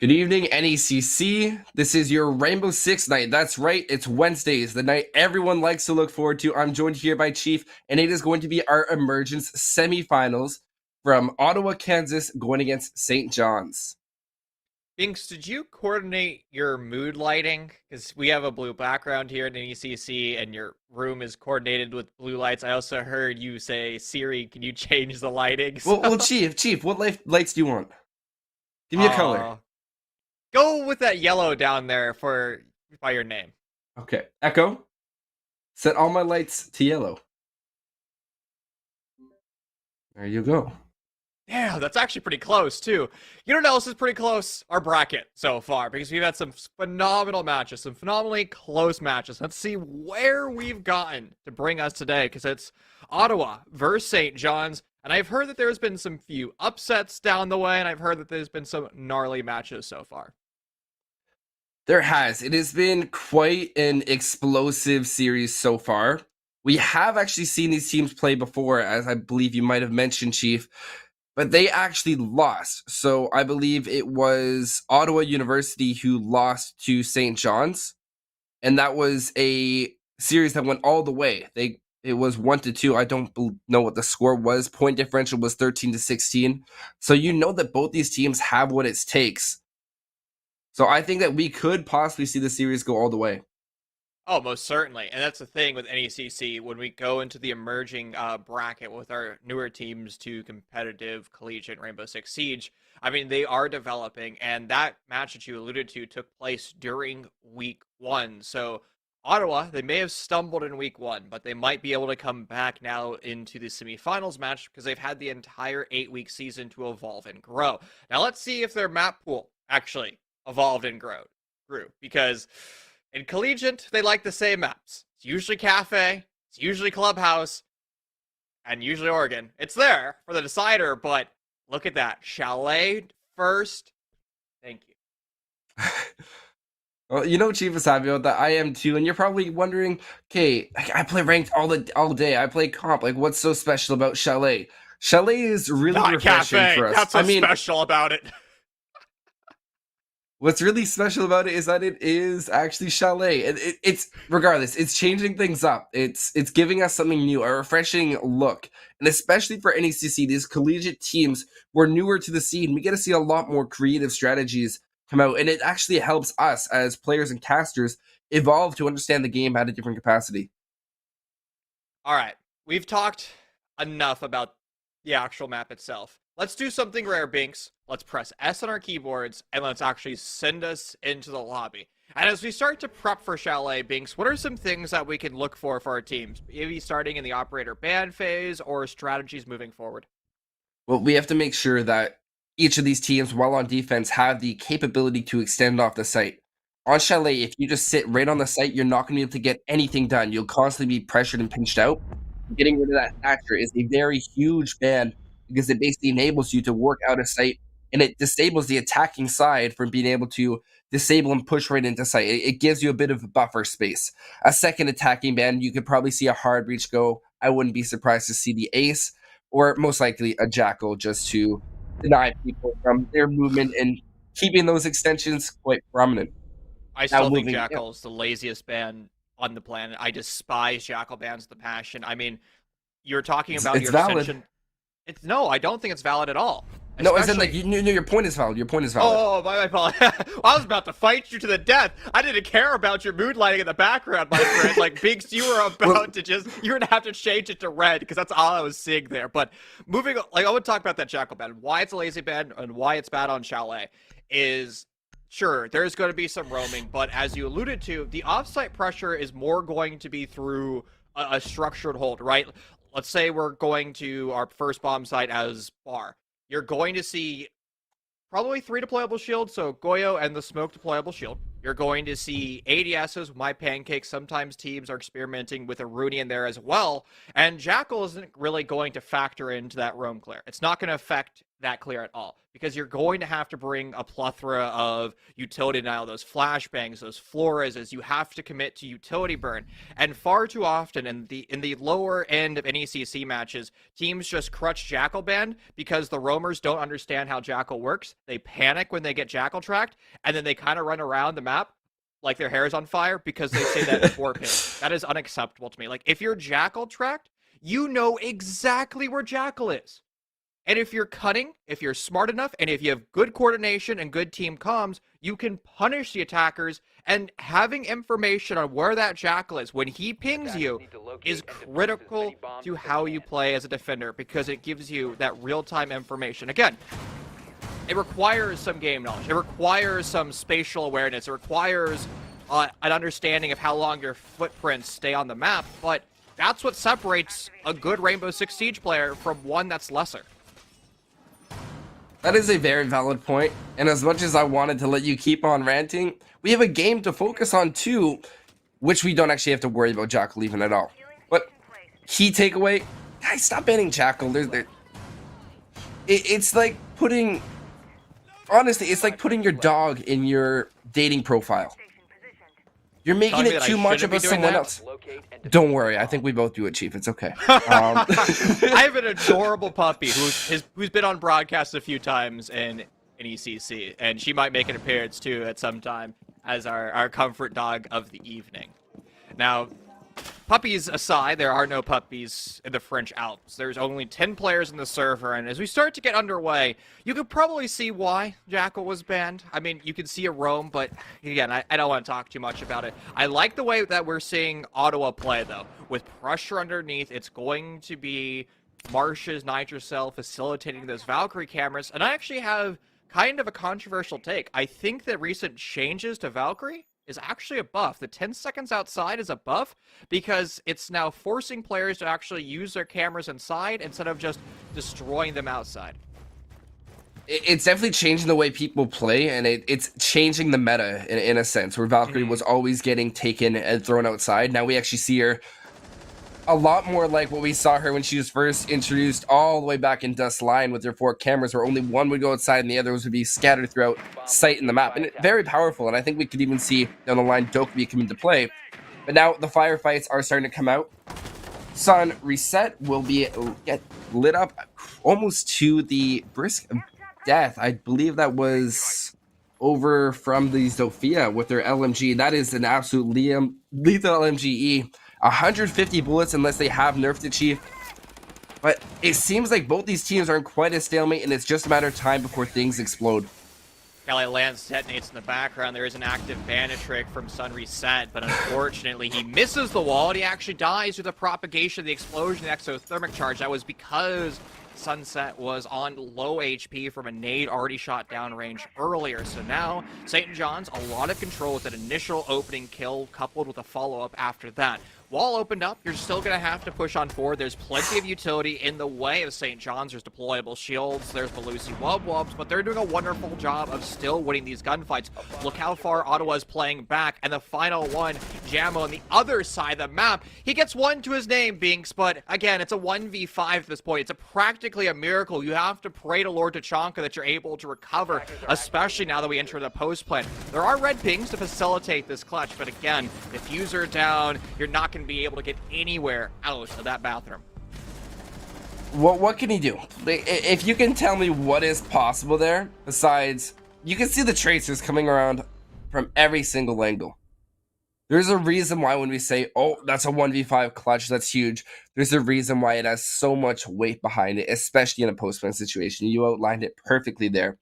Good evening, NECC. This is your Rainbow Six night. That's right, it's Wednesdays, the night everyone likes to look forward to. I'm joined here by Chief, and it is going to be our Emergence semifinals from Ottawa, Kansas, going against St. John's. Binks, did you coordinate your mood lighting? Because we have a blue background here in NECC, and your room is coordinated with blue lights. I also heard you say, Siri, can you change the lighting? Well, Chief, what lights do you want? Give me a color. Go with that yellow down there by your name. Okay, Echo, set all my lights to yellow. There you go. Yeah, that's actually pretty close, too. You know what else is pretty close? Our bracket so far, because we've had some phenomenal matches, some phenomenally close matches. Let's see where we've gotten to bring us today, because it's Ottawa versus St. John's, and I've heard that there's been some few upsets down the way, and I've heard that there's been some gnarly matches so far. There has. It has been quite an explosive series so far. We have actually seen these teams play before, as I believe you might have mentioned, Chief, but they actually lost. So I believe it was Ottawa University who lost to St. John's, and that was a series that went all the way. It was 1-2. I don't know what the score was. Point differential was 13-16. So you know that both these teams have what it takes. So I think that we could possibly see the series go all the way. Oh, most certainly. And that's the thing with NECC. When we go into the emerging bracket with our newer teams to competitive, collegiate, Rainbow Six Siege, I mean, they are developing. And that match that you alluded to took place during week one. So Ottawa, they may have stumbled in week one, but they might be able to come back now into the semifinals match because they've had the entire 8-week season to evolve and grow. Now let's see if their map pool actually evolved and grew, because in collegiate, they like the same maps. It's usually Cafe, it's usually Clubhouse, and usually Oregon. It's there for the decider, but look at that. Chalet first. Thank you. Well, you know, Chief is happy about that. I am too, and you're probably wondering, okay, I play ranked all day. I play comp. Like, what's so special about Chalet? Chalet is really Not refreshing Cafe. for us. That's what's special about it. What's really special about it is that it is actually Chalet. It's regardless, it's changing things up. It's giving us something new, a refreshing look. And especially for NECC, these collegiate teams, we're newer to the scene. We get to see a lot more creative strategies come out. And it actually helps us as players and casters evolve to understand the game at a different capacity. All right. We've talked enough about the actual map itself. Let's do something rare, Binks. Let's press S on our keyboards, and let's actually send us into the lobby. And as we start to prep for Chalet, Binks, what are some things that we can look for our teams? Maybe starting in the operator ban phase or strategies moving forward? Well, we have to make sure that each of these teams, while on defense, have the capability to extend off the site. On Chalet, if you just sit right on the site, you're not going to be able to get anything done. You'll constantly be pressured and pinched out. Getting rid of that Thatcher is a very huge ban because it basically enables you to work out of sight, and it disables the attacking side from being able to disable and push right into sight. It gives you a bit of a buffer space. A second attacking ban, you could probably see a hard reach go. I wouldn't be surprised to see the ace, or most likely a jackal, just to deny people from their movement and keeping those extensions quite prominent. I still think Jackal is the laziest ban on the planet. I despise Jackal bans with the passion. I mean, you're talking about your valid. extension. No, I don't think it's valid at all. No, as in, like, your point is valid. Your point is valid. Oh, my apologies. I was about to fight you to the death. I didn't care about your mood lighting in the background, my friend. Like, Binks, you were about to you were going to have to change it to red, because that's all I was seeing there. But moving, like, I would talk about that Jackal ban. Why it's a lazy ban and why it's bad on Chalet is, sure, there's going to be some roaming, but as you alluded to, the offsite pressure is more going to be through a structured hold, right? Let's say we're going to our first bomb site as bar. You're going to see probably 3 deployable shields, so Goyo and the smoke deployable shield. You're going to see ADSs with my pancakes. Sometimes teams are experimenting with a Rooney in there as well. And Jackal isn't really going to factor into that roam clear. It's not going to affect that clear at all, because you're going to have to bring a plethora of utility denial, those flashbangs, those Flores. You have to commit to utility burn, and far too often in the lower end of NECC matches, teams just crutch Jackal Band because the roamers don't understand how Jackal works. They panic when they get Jackal tracked, and then they kind of run around the map like their hair is on fire because they say that before ping. That is unacceptable to me. Like, if you're Jackal tracked, you know exactly where Jackal is. And if you're cutting, if you're smart enough, and if you have good coordination and good team comms, you can punish the attackers. And having information on where that Jackal is when he pings you is critical to how you play as a defender, because it gives you that real-time information. Again, it requires some game knowledge. It requires some spatial awareness. It requires an understanding of how long your footprints stay on the map. But that's what separates a good Rainbow Six Siege player from one that's lesser. That is a very valid point, and as much as I wanted to let you keep on ranting, we have a game to focus on too, which we don't actually have to worry about Jackal even at all. But key takeaway, guys, stop banning Jackal. It's like putting, honestly, it's like putting your dog in your dating profile. You're making it too much about someone else. Don't worry, I think we both do it, Chief. It's okay. I have an adorable puppy who's been on broadcast a few times in NECC, and she might make an appearance too at some time as our comfort dog of the evening. Now, puppies aside, there are no puppies in the French Alps. There's only 10 players in the server, and as we start to get underway, you could probably see why Jackal was banned. I mean, you can see a roam, but again, I don't want to talk too much about it. I like the way that we're seeing Ottawa play, though. With pressure underneath, it's going to be Marsh's Nitrocell facilitating those Valkyrie cameras, and I actually have kind of a controversial take. I think that recent changes to Valkyrie is actually a buff. The 10 seconds outside is a buff because it's now forcing players to actually use their cameras inside instead of just destroying them outside. It's definitely changing the way people play, and it's changing the meta in a sense, where Valkyrie was always getting taken and thrown outside. Now we actually see her a lot more like what we saw her when she was first introduced all the way back in Dust Line with her 4 cameras, where only one would go outside and the others would be scattered throughout sight in the map. And very powerful, and I think we could even see down the line Dokkaebi come into play. But now the firefights are starting to come out. Sun Reset will get lit up almost to the brisk death. I believe that was over from the Zofia with their LMG. That is an absolute lethal LMGE. 150 bullets unless they have nerfed the Chief. But it seems like both these teams are in quite a stalemate, and it's just a matter of time before things explode. Cali Lance detonates in the background. There is an active bandit trick from Sun Reset, but unfortunately he misses the wall, and he actually dies through the propagation of the explosion, the exothermic charge. That was because Sunset was on low HP from a nade already shot downrange earlier. So now St. John's a lot of control with an initial opening kill coupled with a follow-up after that. Wall opened up, you're still going to have to push on forward. There's plenty of utility in the way of St. John's. There's deployable shields, there's Belusi Wub-Wubs, but they're doing a wonderful job of still winning these gunfights. Look how far Ottawa's playing back, and the final one, Jammo on the other side of the map. He gets one to his name, Binks, but again, it's a 1v5 at this point. It's practically a miracle. You have to pray to Lord Tachanka that you're able to recover, especially now that we enter the post plan. There are red pings to facilitate this clutch, but again, diffuser down, you're not going to be able to get anywhere out of that bathroom. What can he do? If you can tell me what is possible there, besides, you can see the tracers coming around from every single angle. There's a reason why when we say, oh, that's a 1v5 clutch, that's huge. There's a reason why it has so much weight behind it, especially in a post-plan situation. You outlined it perfectly there.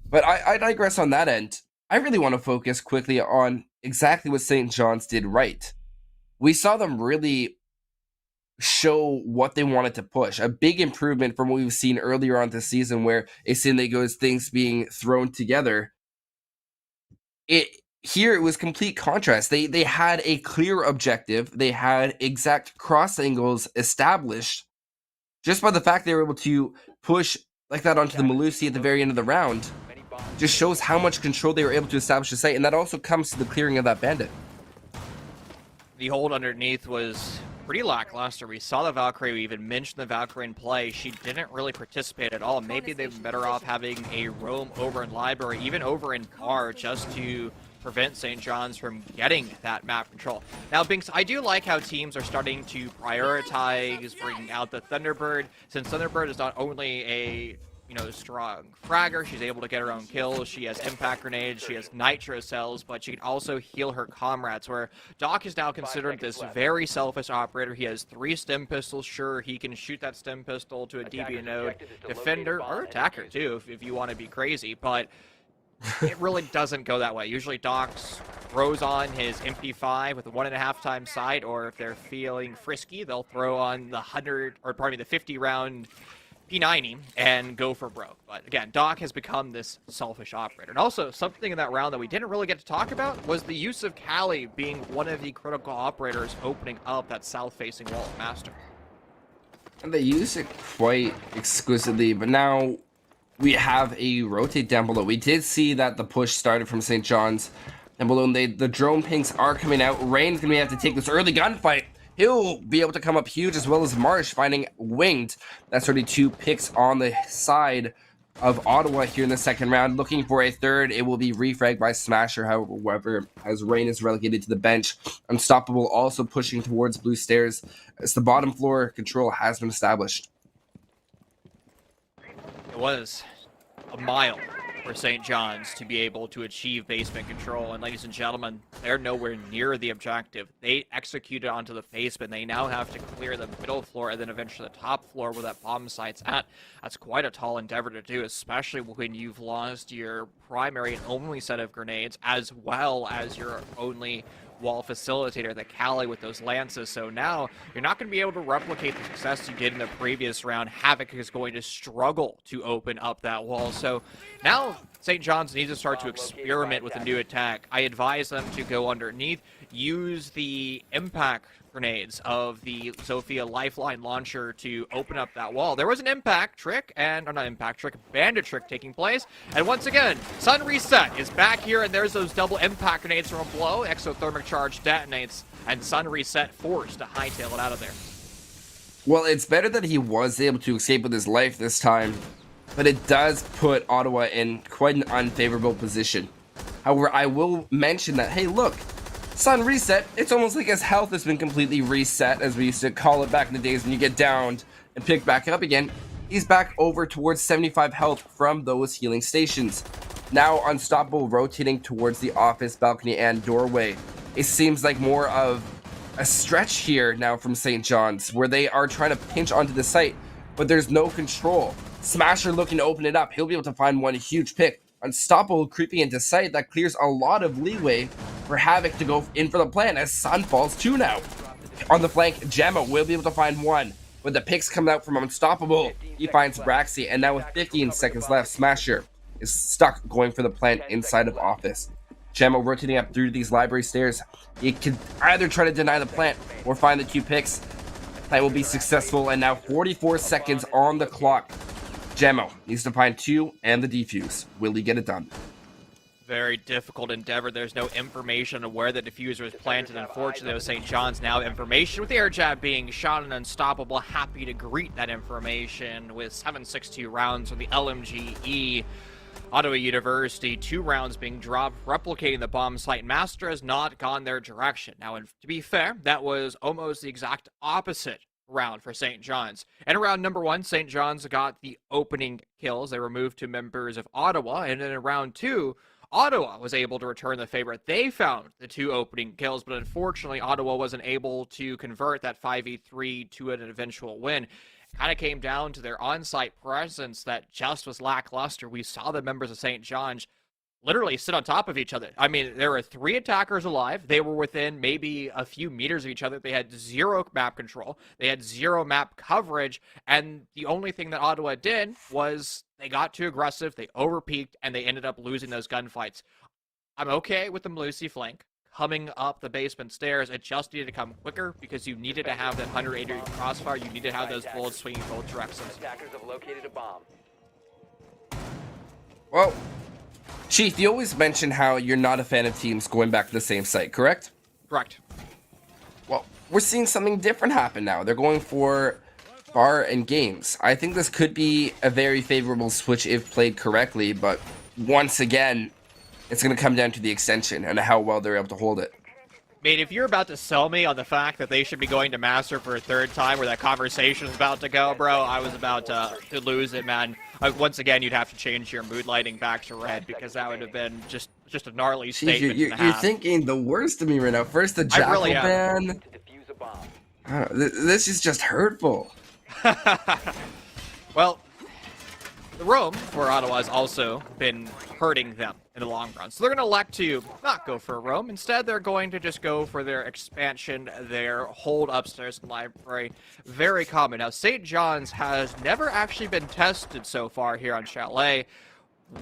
But I digress on that end. I really want to focus quickly on exactly what St. John's did right. We saw them really show what they wanted to push. A big improvement from what we've seen earlier on this season, where it seemed like it was things being thrown together. Here it was complete contrast. They had a clear objective. They had exact cross angles established just by the fact they were able to push like that onto the Melusi at the very end of the round. Just shows how much control they were able to establish the site, and that also comes to the clearing of that bandit. The hold underneath was pretty lackluster. We saw the Valkyrie, we even mentioned the Valkyrie in play. She didn't really participate at all. Maybe they've been better off having a roam over in Library, even over in Car, just to prevent St. John's from getting that map control. Now, Binks, I do like how teams are starting to prioritize bringing out the Thunderbird, since Thunderbird is not only a strong fragger. She's able to get her own kills. She has impact grenades. She has nitro cells, but she can also heal her comrades, where Doc is now considered this very selfish operator. He has 3 stem pistols. Sure, he can shoot that stem pistol to a deviant node, defender, or attacker, too, if you want to be crazy, but it really doesn't go that way. Usually Doc throws on his MP5 with a 1.5 times sight, or if they're feeling frisky, they'll throw on the 50 round P90 and go for broke. But again, Doc has become this selfish operator. And also, something in that round that we didn't really get to talk about was the use of Callie being one of the critical operators opening up that south-facing wall of Master. And they use it quite exquisitely, but now we have a rotate down below. We did see that the push started from St. John's down below, and the drone pings are coming out. Rain's going to have to take this early gunfight. He'll be able to come up huge, as well as Marsh finding Winged. That's already 2 picks on the side of Ottawa here in the second round. Looking for a third, it will be refragged by Smasher, however, as Rain is relegated to the bench. Unstoppable also pushing towards blue stairs as the bottom floor control has been established. It was a mile for St. John's to be able to achieve basement control, and ladies and gentlemen, they're nowhere near the objective. They executed onto the basement. They now have to clear the middle floor and then eventually the top floor where that bomb site's at. That's quite a tall endeavor to do, especially when you've lost your primary and only set of grenades, as well as your only wall facilitator, the Callie, with those lances. So now you're not going to be able to replicate the success you did in the previous round. Havoc is going to struggle to open up that wall. So now St. John's needs to start to experiment with a new attack. I advise them to go underneath, use the impact grenades of the Sophia Lifeline launcher to open up that wall. There was an impact trick, or not impact trick, bandit trick taking place. And once again, Sun Reset is back here, and there's those double impact grenades from a blow. Exothermic charge detonates, and Sun Reset forced to hightail it out of there. Well, it's better that he was able to escape with his life this time, but it does put Ottawa in quite an unfavorable position. However, I will mention that, hey, look, Sun Reset, it's almost like his health has been completely reset, as we used to call it back in the days when you get downed and pick back up again. He's back over towards 75 health from those healing stations. Now Unstoppable rotating towards the office, balcony, and doorway. It seems like more of a stretch here now from St. John's, where they are trying to pinch onto the site, but there's no control. Smasher looking to open it up. He'll be able to find one huge pick. Unstoppable creeping into sight. That clears a lot of leeway for Havoc to go in for the plan, as Sun falls 2 now. On the flank, Gemma will be able to find one. With the picks coming out from Unstoppable, he finds Braxy, and now with 15 seconds left, Smasher is stuck going for the plant inside of office. Gemma rotating up through these library stairs. He can either try to deny the plant or find the 2 picks. Plant will be successful, and now 44 seconds on the clock. Gemma needs to find 2 and the defuse. Will he get it done? Very difficult endeavor. There's no information on where the diffuser is planted. Unfortunately, though, St. John's now have information with the air jab being shot, and Unstoppable happy to greet that information with 7.62 rounds from the LMGE. Ottawa University, 2 rounds being dropped, replicating the bomb site. Master has not gone their direction. Now, to be fair, that was almost the exact opposite round for St. John's. And round number 1, St. John's got the opening kills. They were moved to members of Ottawa, and then in round 2, Ottawa was able to return the favorite. They found the 2 opening kills, but unfortunately, Ottawa wasn't able to convert that 5v3 to an eventual win. Kind of came down to their on-site presence that just was lackluster. We saw the members of St. John's literally sit on top of each other. I mean, there were 3 attackers alive. They were within maybe a few meters of each other. They had 0 map control. They had 0 map coverage. And the only thing that Ottawa did was they got too aggressive, they overpeaked, and they ended up losing those gunfights. I'm okay with the Malusi flank coming up the basement stairs. It just needed to come quicker because you needed to have that 180 crossfire. You needed to have those bullets swinging both directions. Attackers have located a bomb. Well, Chief, you always mention how you're not a fan of teams going back to the same site, correct? Correct. Well, we're seeing something different happen now. They're going for bar and games. I think this could be a very favorable switch if played correctly, but once again, it's going to come down to the extension and how well they're able to hold it. I mean, if you're about to sell me on the fact that they should be going to Master for a third time where that conversation is about to go, bro, I was about to lose it, man. Once again, you'd have to change your mood lighting back to red because that would have been just a gnarly statement. You're thinking the worst of me right now. First, the Jackal really ban. This is just hurtful. Well, the roam for Ottawa has also been hurting them in the long run. So they're going to elect to not go for a roam. Instead, they're going to just go for their expansion, their hold upstairs in the library. Very common. Now, St. John's has never actually been tested so far here on Chalet.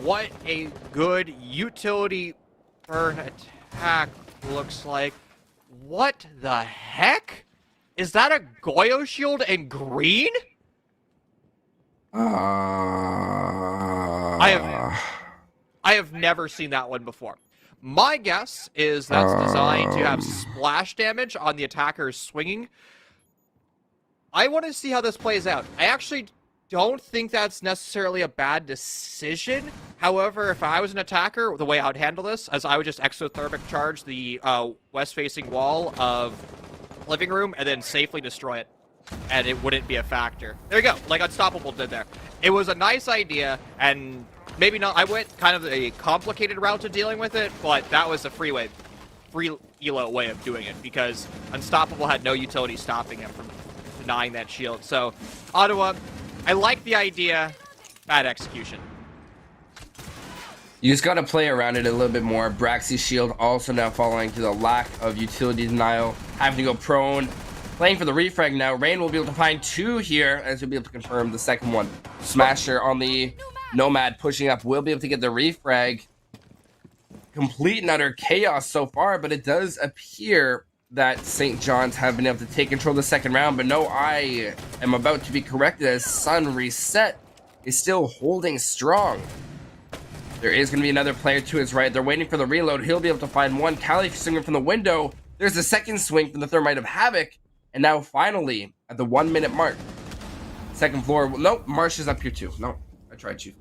What a good utility burn attack looks like. What the heck? Is that a Goyo shield in green? I have never seen that one before. My guess is that's designed to have splash damage on the attackers swinging. I want to see how this plays out. I actually don't think that's necessarily a bad decision. However, if I was an attacker, the way I would handle this is I would just exothermic charge the west-facing wall of living room and then safely destroy it. And it wouldn't be a factor. There you go, like Unstoppable did there. It was a nice idea, and maybe not. I went kind of a complicated route to dealing with it, but that was a free ELO way of doing it because Unstoppable had no utility stopping him from denying that shield. So, Ottawa, I like the idea, bad execution. You just got to play around it a little bit more. Braxy's shield also now falling to the lack of utility denial, having to go prone. Playing for the refrag now. Rain will be able to find two here, as he'll be able to confirm the second one. Smasher on the Nomad pushing up will be able to get the refrag. Complete and utter chaos so far, but it does appear that St. John's have been able to take control of the second round. But no, I am about to be corrected as Sun Reset is still holding strong. There is going to be another player to his right. They're waiting for the reload. He'll be able to find one. Cali swinging from the window. There's a second swing from the Thermite of Havoc. And now finally, at the 1 minute mark, second floor. Nope, Marsh is up here too. No, I tried you.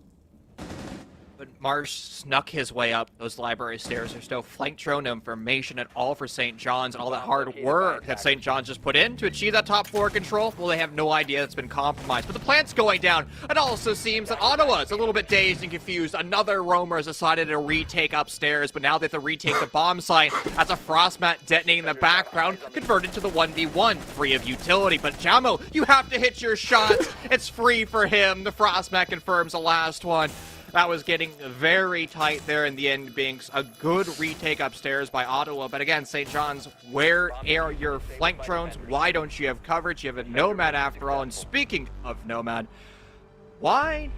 But Marsh snuck his way up those library stairs. There's no flank drone, no information at all for St. John's. All that hard work that St. John's just put in to achieve that top floor control, well, they have no idea it's been compromised. But the plant's going down. It also seems that Ottawa is a little bit dazed and confused. Another roamer has decided to retake upstairs, but now they have to retake the bomb site as a frost mat detonating in the background, converted to the 1v1, free of utility. But Jamo, you have to hit your shots. It's free for him. The frost mat confirms the last one. That was getting very tight there in the end, being a good retake upstairs by Ottawa. But again, St. John's, where are your flank drones? Why don't you have coverage? You have a Nomad after all. And speaking of Nomad, why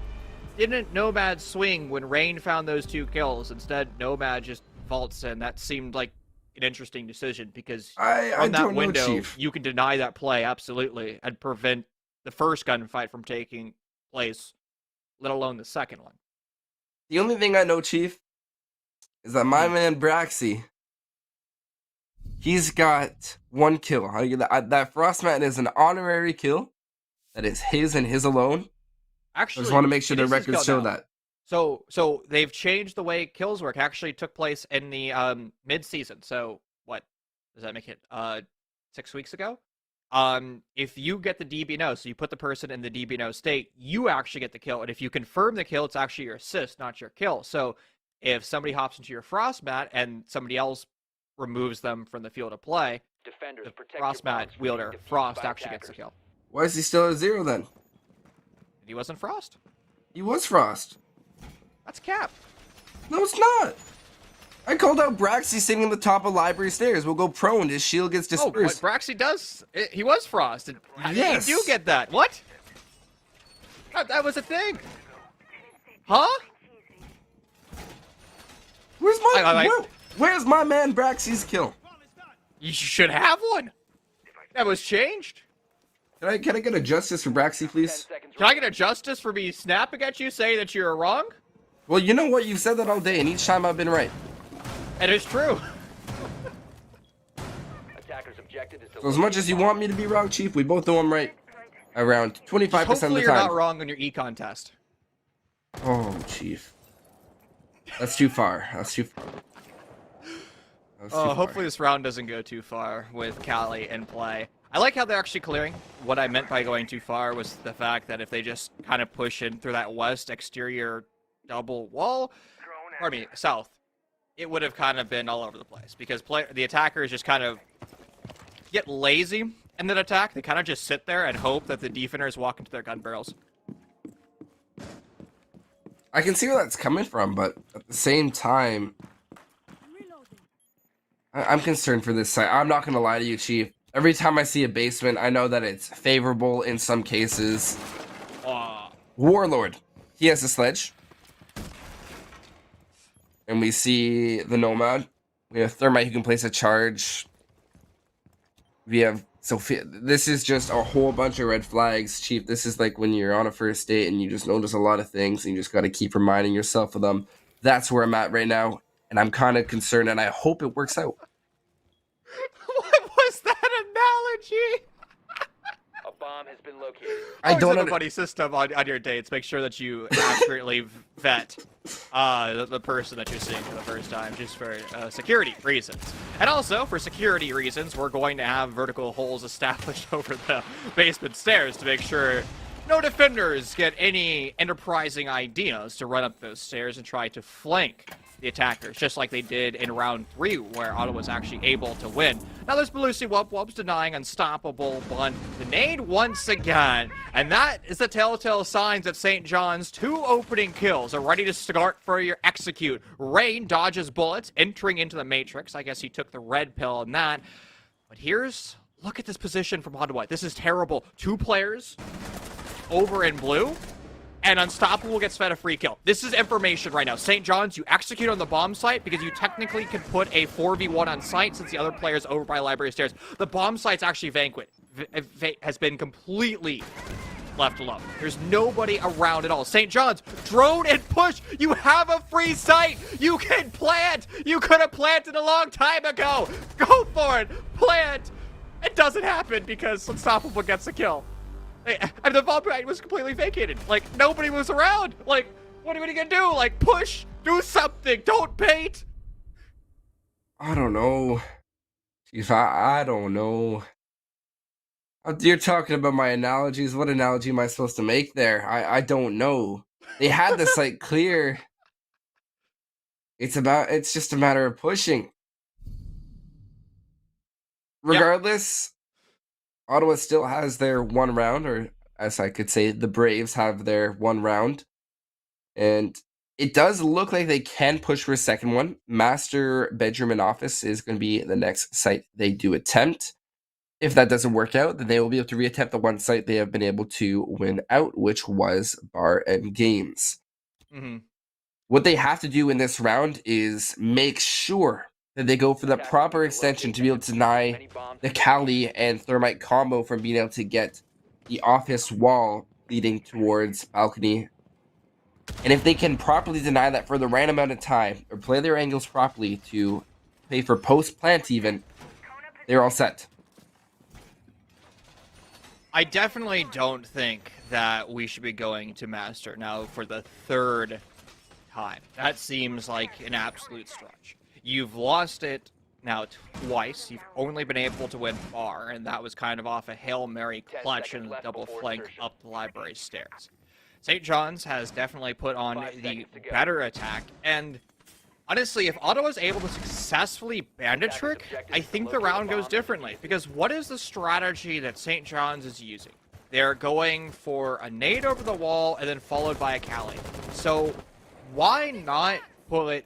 didn't Nomad swing when Rain found those two kills? Instead, Nomad just vaults in. That seemed like an interesting decision because on that window, you can deny that play, absolutely, and prevent the first gunfight from taking place, let alone the second one. The only thing I know, Chief, is that my man Braxy, he's got one kill. That Frostmat is an honorary kill. That is his and his alone. Actually, I just want to make sure the records show that. So they've changed the way kills work. Actually took place in the mid-season. So what does that make it? 6 weeks ago? If you get the DBNO, so you put the person in the DBNO state, you actually get the kill. And if you confirm the kill, it's actually your assist, not your kill. So if somebody hops into your frost mat and somebody else removes them from the field of play, the frost mat wielder, Frost, actually gets the kill. Why is he still at 0 then? He wasn't Frost. He was Frost. That's Cap. No, it's not. I called out Braxy sitting on the top of library stairs. We'll go prone. His shield gets dispersed. Oh, what Braxy does? He was Frost. Yes. You do get that. What? That was a thing. Huh? Where's my man Braxy's kill? You should have one. That was changed. Can I get a justice for Braxy, please? Can I get a justice for me snapping at you saying that you're wrong? Well, you know what? You've said that all day, and each time I've been right. It is true. So as much as you want me to be wrong, Chief, we both know I'm right around 25% of Hopefully the you're time. not wrong on your econ test. Oh, Chief. That's too far. That's too far. Hopefully this round doesn't go too far with Cali in play. I like how they're actually clearing. What I meant by going too far was the fact that if they just kind of push in through that west exterior double wall, pardon me, south, it would have kind of been all over the place because the attackers just kind of get lazy in that attack. They kind of just sit there and hope that the defenders walk into their gun barrels. I can see where that's coming from, but at the same time, I'm concerned for this site. I'm not going to lie to you, Chief. Every time I see a basement, I know that it's favorable in some cases. Warlord. He has a sledge. And we see the Nomad. We have Thermite who can place a charge. We have Sophia. This is just a whole bunch of red flags, Chief. This is like when you're on a first date and you just notice a lot of things and you just got to keep reminding yourself of them. That's where I'm at right now. And I'm kind of concerned and I hope it works out. What was that analogy? A bomb has been located. I don't have a buddy system on your dates. Make sure that you accurately vet the person that you're seeing for the first time, just for security reasons. And also, for security reasons, we're going to have vertical holes established over the basement stairs to make sure no defenders get any enterprising ideas to run up those stairs and try to flank the attackers, just like they did in round 3, where Ottawa was actually able to win. Now there's Belusi Wubs denying unstoppable Bun Grenade once again, and that is the telltale signs that St. John's 2 opening kills are ready to start for your execute. Rain dodges bullets, entering into the Matrix. I guess he took the red pill on that. But look at this position from Ottawa. This is terrible. 2 players over in blue. And Unstoppable gets fed a free kill. This is information right now. St. John's, you execute on the bomb site because you technically can put a 4v1 on site since the other player's over by Library Stairs. The bomb site's actually has been completely left alone. There's nobody around at all. St. John's, drone and push. You have a free site. You can plant. You could have planted a long time ago. Go for it. Plant. It doesn't happen because Unstoppable gets a kill. And the bomb site was completely vacated. Like, nobody was around. Like, what are you gonna do? Like, push. Do something. Don't bait. I don't know. Chief, I don't know. You're talking about my analogies. What analogy am I supposed to make there? I don't know. They had the site clear. It's just a matter of pushing. Regardless, Ottawa still has their 1 round, or as I could say, the Braves have their 1 round. And it does look like they can push for a second one. Master Bedroom and Office is going to be the next site they do attempt. If that doesn't work out, then they will be able to reattempt the one site they have been able to win out, which was Bar and Games. Mm-hmm. What they have to do in this round is make sure that they go for the proper extension to be able to deny the Cali and Thermite combo from being able to get the office wall leading towards balcony. And if they can properly deny that for the right amount of time, or play their angles properly to pay for post-plant even, they're all set. I definitely don't think that we should be going to Master now for the 3rd time. That seems like an absolute stretch. You've lost it now twice. You've only been able to win Bar, and that was kind of off a Hail Mary clutch and a double flank up the library stairs. St. John's has definitely put on the better attack, and honestly, if Ottawa's able to successfully bandit trick, I think the round goes differently. Because what is the strategy that St. John's is using? They're going for a nade over the wall and then followed by a Cali. So why not put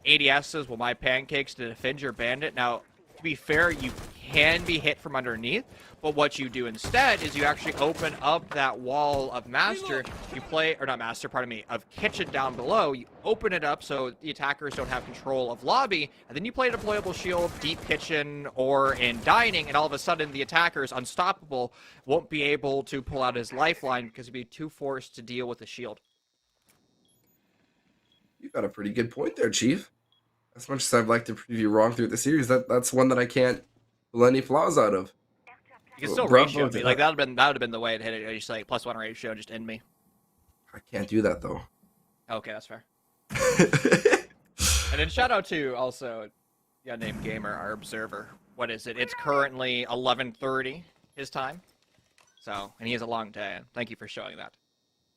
ADSs with my pancakes to defend your bandit? Now, to be fair, you can be hit from underneath, but what you do instead is you actually open up that wall of master. You play, or not master, pardon me, of kitchen down below. You open it up so the attackers don't have control of lobby, and then you play a deployable shield, deep kitchen, or in dining, and all of a sudden the attackers, Unstoppable, won't be able to pull out his lifeline because he'd be too forced to deal with the shield. You got a pretty good point there, Chief. As much as I'd like to prove you wrong through the series, that's one that I can't pull any flaws out of. You can still Bravo ratio to me. Like that would have been the way to hit it. Just like +1 ratio, just end me. I can't do that though. Okay, that's fair. And then shout out to also named Gamer, our observer. What is it? It's currently 11:30 his time. So, and he has a long day. Thank you for showing that.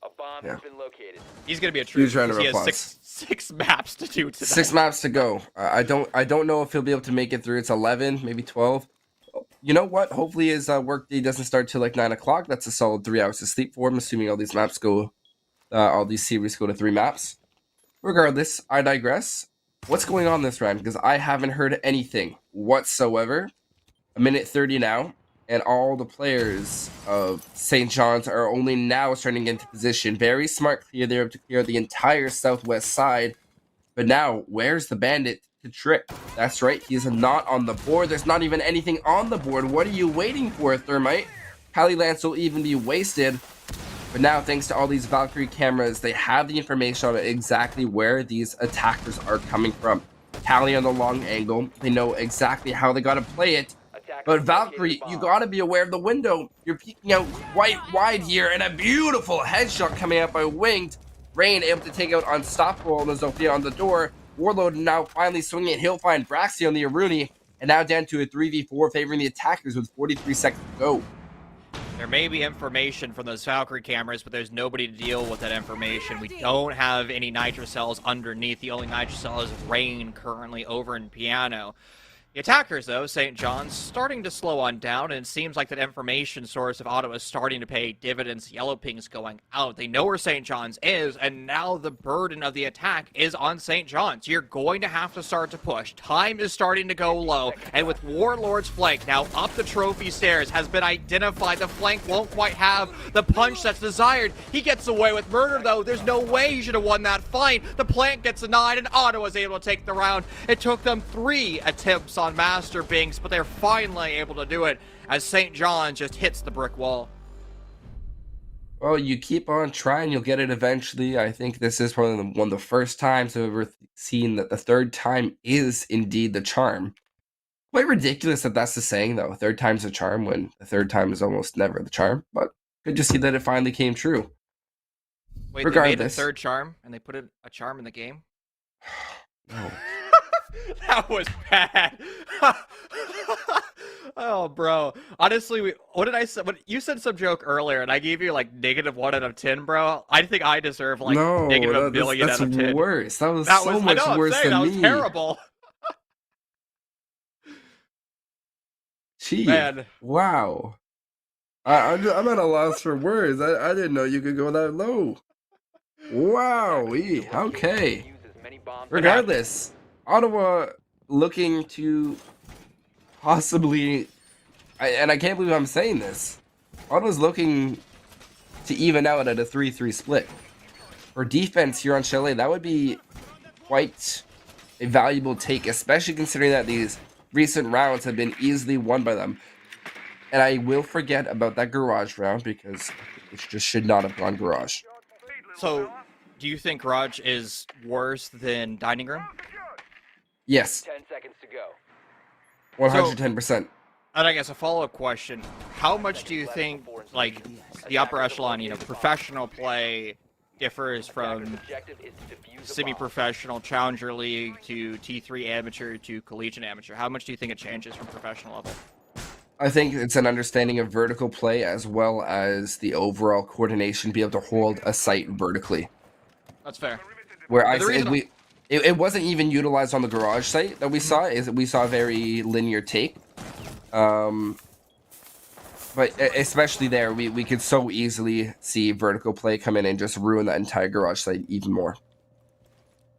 A bomb has been located. He's gonna be a true. Huge round of He has applause. six maps to do today. 6 maps to go. I don't know if he'll be able to make it through. It's 11, maybe 12. You know what? Hopefully his workday doesn't start till like 9 o'clock. That's a solid 3 hours of sleep for him, assuming all these maps go, all these series go to 3 maps. Regardless, I digress. What's going on this round? Because I haven't heard anything whatsoever. 1:30 now, and all the players of St. John's are only now starting into position. Very smart clear there to clear the entire southwest side. But now, where's the bandit to trick? That's right, he's not on the board. There's not even anything on the board. What are you waiting for, Thermite? Pally Lance will even be wasted. But now, thanks to all these Valkyrie cameras, they have the information on exactly where these attackers are coming from. Pally on the long angle, they know exactly how they gotta play it. But Valkyrie, you gotta be aware of the window. You're peeking out quite wide here, and a beautiful headshot coming out by Winged. Rain able to take out Unstoppable on the Zofia on the door. Warlord now finally swinging it. He'll find Braxi on the Aruni, and now down to a 3v4 favoring the attackers with 43 seconds to go. There may be information from those Valkyrie cameras, but there's nobody to deal with that information. We don't have any nitro cells underneath. The only nitro cell is Rain currently over in Piano. The attackers, though, St. John's, starting to slow on down, and it seems like that information source of Ottawa is starting to pay dividends. Yellow ping's going out. They know where St. John's is, and now the burden of the attack is on St. John's. You're going to have to start to push. Time is starting to go low, and with Warlord's flank now up the trophy stairs has been identified. The flank won't quite have the punch that's desired. He gets away with murder, though. There's no way he should have won that fight. The plant gets denied, and Ottawa's able to take the round. It took them 3 attempts on Master Binks, but they're finally able to do it as St. John just hits the brick wall. Well, you keep on trying, you'll get it eventually. I think this is probably one of the first times I've ever seen that the third time is indeed the charm. Quite ridiculous that that's the saying, though. Third time's a charm when the third time is almost never the charm. But good to see that it finally came true. Wait, they made a third charm and they put a charm in the game? No. That was bad. Oh, bro. Honestly, what did I say? You said some joke earlier, and I gave you like -1 out of 10, bro. I think I deserve like -1 billion out of 10. That's worse. That was so much worse than me. That was terrible. Gee, man. Wow. I'm at a loss for words. I didn't know you could go that low. Wow. Okay. Regardless, Ottawa looking to possibly, and I can't believe I'm saying this, Ottawa's looking to even out at a 3-3 split. For defense here on Chalet, that would be quite a valuable take, especially considering that these recent rounds have been easily won by them. And I will forget about that garage round because it just should not have gone garage. So, do you think garage is worse than dining room? Yes. 10 seconds to go. 110%. And I guess a follow-up question: how much do you think, like, the upper echelon, professional play differs from semi-professional Challenger League to T3 amateur to collegiate amateur? How much do you think it changes from professional level? I think it's an understanding of vertical play as well as the overall coordination, be able to hold a site vertically. That's fair. Where it wasn't even utilized on the garage site that we saw. We saw a very linear take. But especially there, we could so easily see vertical play come in and just ruin that entire garage site even more.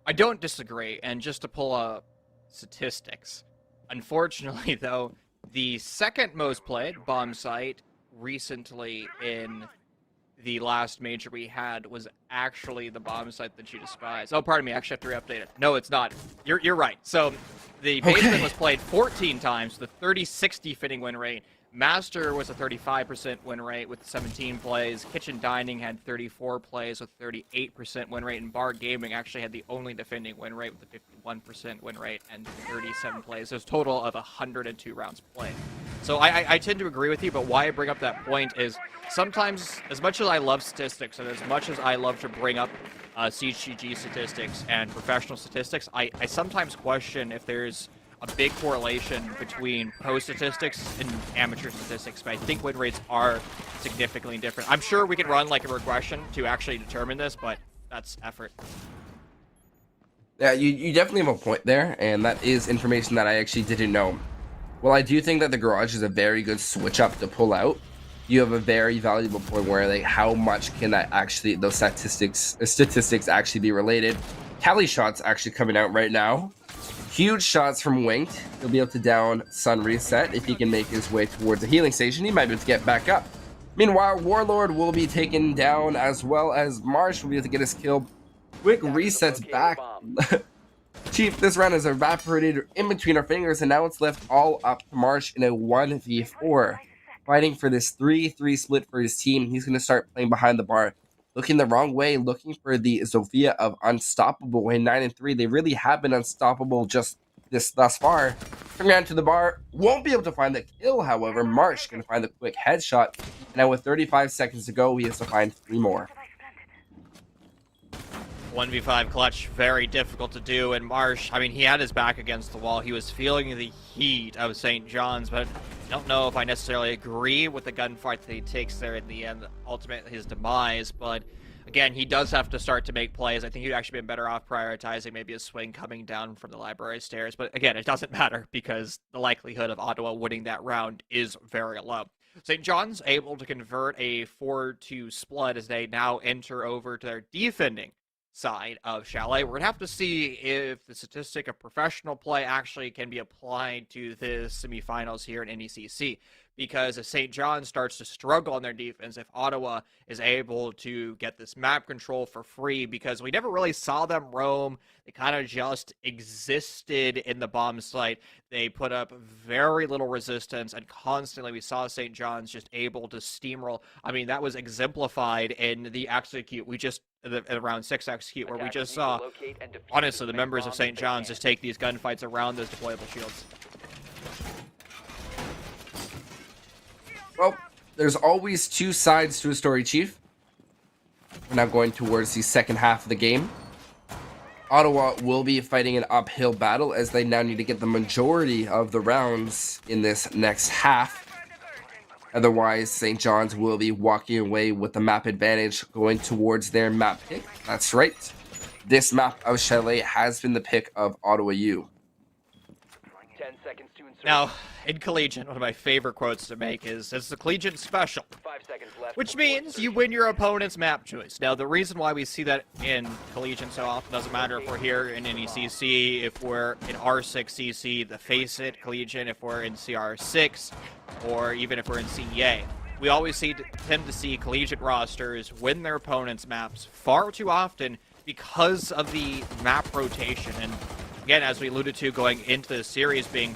I don't disagree, and just to pull up statistics, unfortunately, though, the second most played bomb site recently in the last major we had was actually the bomb site that you despise. Oh, pardon me, I actually have to re-update it. No, it's not. You're right. So the basement was played 14 times, the 30-60 fitting win rate. Master was a 35% win rate with 17 plays. Kitchen Dining had 34 plays with 38% win rate. And Bar Gaming actually had the only defending win rate with a 51% win rate and 37 plays. So it's a total of 102 rounds played. So I tend to agree with you, but why I bring up that point is sometimes, as much as I love statistics and as much as I love to bring up CGG statistics and professional statistics, I sometimes question if there's a big correlation between pro statistics and amateur statistics, but I think win rates are significantly different. I'm sure we could run like a regression to actually determine this, but that's effort. Yeah, you definitely have a point there, and that is information that I actually didn't know. Well, I do think that the garage is a very good switch up to pull out. You have a very valuable point where, like, how much can that actually, those statistics actually be related? Cali shots actually coming out right now. Huge shots from Winged. He'll be able to down Sun Reset. If he can make his way towards a healing station, he might be able to get back up. Meanwhile, Warlord will be taken down, as well as Marsh will be able to get his kill. Quick resets back. Chief, this round has evaporated in between our fingers, and now it's left all up to Marsh in a 1v4. Fighting for this 3-3 split for his team. He's going to start playing behind the bar. Looking the wrong way, looking for the Zofia of Unstoppable in 9-3. They really have been unstoppable just thus far. Coming around to the bar, won't be able to find the kill, however. Marsh going to find the quick headshot. And now with 35 seconds to go, he has to find 3 more. 1v5 clutch, very difficult to do, and Marsh, I mean, he had his back against the wall. He was feeling the heat of St. John's, but I don't know if I necessarily agree with the gunfight that he takes there in the end, ultimately his demise, but again, he does have to start to make plays. I think he'd actually been better off prioritizing maybe a swing coming down from the library stairs, but again, it doesn't matter because the likelihood of Ottawa winning that round is very low. St. John's able to convert a 4-2 split as they now enter over to their defending side of Chalet. We're going to have to see if the statistic of professional play actually can be applied to the semifinals here in NECC, because if St. John starts to struggle on their defense, if Ottawa is able to get this map control for free, because we never really saw them roam, they kind of just existed in the bomb site. They put up very little resistance, and constantly we saw St. John's just able to steamroll. I mean, that was exemplified in the execute we just around 6 execute, where we just saw, honestly, the members of St. John's just take these gunfights around those deployable shields. Well, there's always 2 sides to a story, Chief. We're now going towards the second half of the game. Ottawa will be fighting an uphill battle as they now need to get the majority of the rounds in this next half. Otherwise, St. John's will be walking away with the map advantage, going towards their map pick. That's right. This map of Chalet has been the pick of Ottawa U. 10 seconds to insert. Now, in Collegiate, one of my favorite quotes to make is, it's the Collegiate special, 5 seconds left. which means you win your opponent's map choice. Now, the reason why we see that in Collegiate so often doesn't matter if we're here in NECC, if we're in R6CC, the Face It Collegiate, if we're in CR6, or even if we're in CEA. We always tend to see Collegiate rosters win their opponent's maps far too often because of the map rotation. And again, as we alluded to going into the series being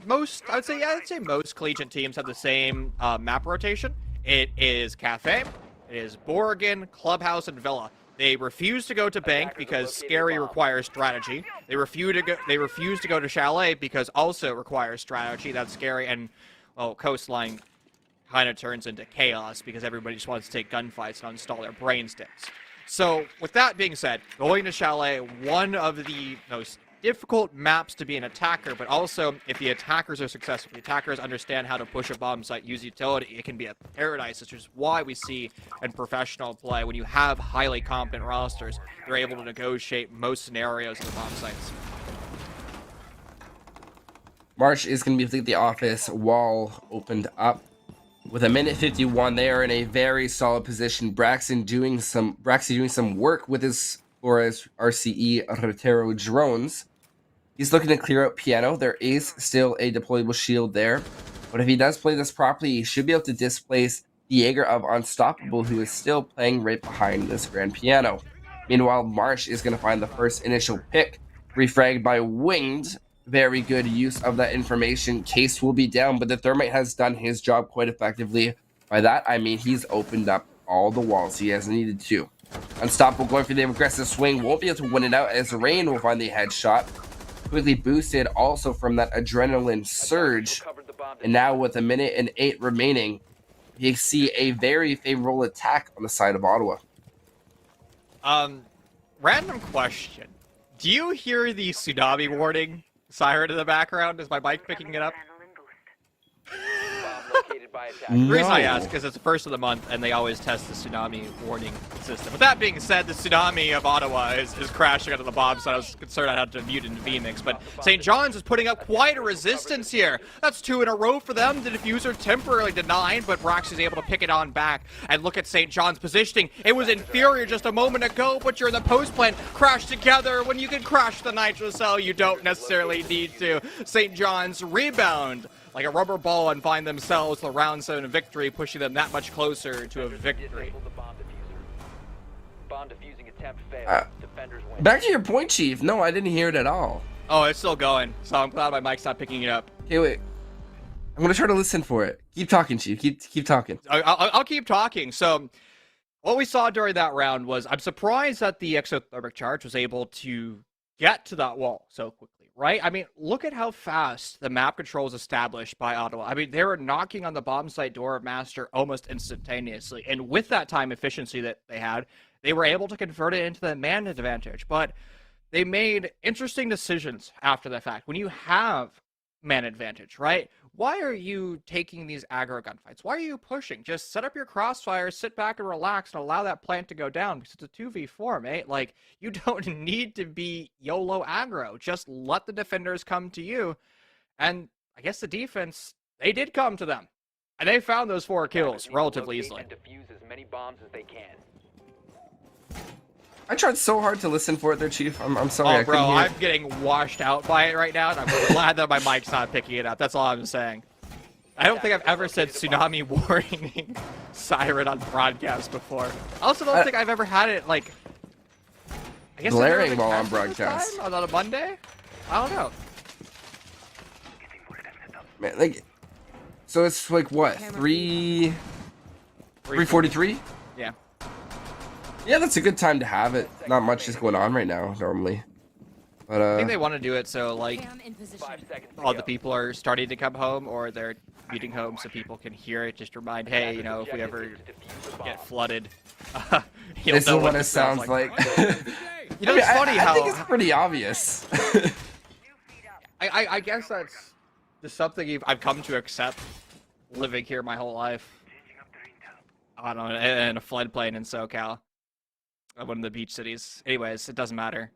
most, I'd say most Collegiate teams have the same map rotation. It is Cafe, it is Borgen, Clubhouse, and Villa. They refuse to go to Bank because Scary requires strategy. They refuse to go to Chalet because also requires strategy. That's Scary, and well, Coastline kind of turns into chaos because everybody just wants to take gunfights and install their brain sticks. So, with that being said, going to Chalet, one of the most difficult maps to be an attacker, but also if the attackers are successful, the attackers understand how to push a bomb site, use utility, it can be a paradise, which is why we see in professional play, when you have highly competent rosters, they're able to negotiate most scenarios in the bomb sites. Marsh is going to be the office wall opened up. With a minute 51, they are in a very solid position. Braxton doing some work with his RCE Rotero drones. He's looking to clear out Piano. There is still a deployable shield there, but if he does play this properly, he should be able to displace the Jaeger of Unstoppable, who is still playing right behind this Grand Piano. Meanwhile, Marsh is going to find the first initial pick, refragged by Winged. very good use of that information. Case will be down, but the Thermite has done his job quite effectively. By that, I mean he's opened up all the walls he has needed to. Unstoppable going for the aggressive swing. Won't be able to win it out as Rain will find the headshot. Quickly boosted also from that adrenaline surge. And now with 1:08 remaining, you see a very favorable attack on the side of Ottawa. Random question. Do you hear the tsunami warning siren in the background? Is my mic picking it up? The reason I ask is it's the first of the month, and they always test the tsunami warning system. With that being said, the tsunami of Ottawa is crashing onto the bomb, so I was concerned I had to mute into VMix. But St. John's is putting up quite a resistance here. That's 2 in a row for them. The diffuser temporarily denied, but Brax is able to pick it on back. And look at St. John's positioning. It was inferior just a moment ago, but you're in the post plant. Crash together. When you can crash the nitro cell, you don't necessarily need to. St. John's rebound like a rubber ball and find themselves the round 7 victory, pushing them that much closer to a victory. Back to your point, Chief. No, I didn't hear it at all. Oh, it's still going, so I'm glad my mic's not picking it up. Okay, wait. I'm gonna try to listen for it. Keep talking, Chief. Keep talking. I'll keep talking. So, what we saw during that round was, I'm surprised that the exothermic charge was able to get to that wall so quickly. Right? I mean, look at how fast the map control is established by Ottawa. I mean, they were knocking on the bomb site door of Master almost instantaneously. And with that time efficiency that they had, they were able to convert it into the man advantage. But they made interesting decisions after the fact. When you have man advantage, right? Why are you taking these aggro gunfights? Why are you pushing? Just set up your crossfire, sit back and relax, and allow that plant to go down, because it's a 2v4, mate. Like, you don't need to be YOLO aggro. Just let the defenders come to you. And I guess the defense, they did come to them. And they found those 4 kills relatively easily. I tried so hard to listen for it there, Chief. I'm sorry. Oh, bro, I'm getting washed out by it right now, and I'm glad that my mic's not picking it up. That's all I'm saying. I don't think I've ever said tsunami warning siren on broadcast before. I also don't think I've ever had it, like, I guess blaring while on broadcast. On a Monday? I don't know. Man, like, so it's like what, 3:43? Yeah. Yeah, that's a good time to have it. Not much is going on right now, normally. But I think they want to do it so, like, all the people are starting to come home, or they're meeting home so people can hear it. Just remind, hey, you know, if we ever get flooded, this is what it sounds like. You know, it's funny how... I think it's pretty obvious. I guess that's just something I've come to accept, living here my whole life. I don't know, in a floodplain in SoCal. One of the beach cities. Anyways, it doesn't matter.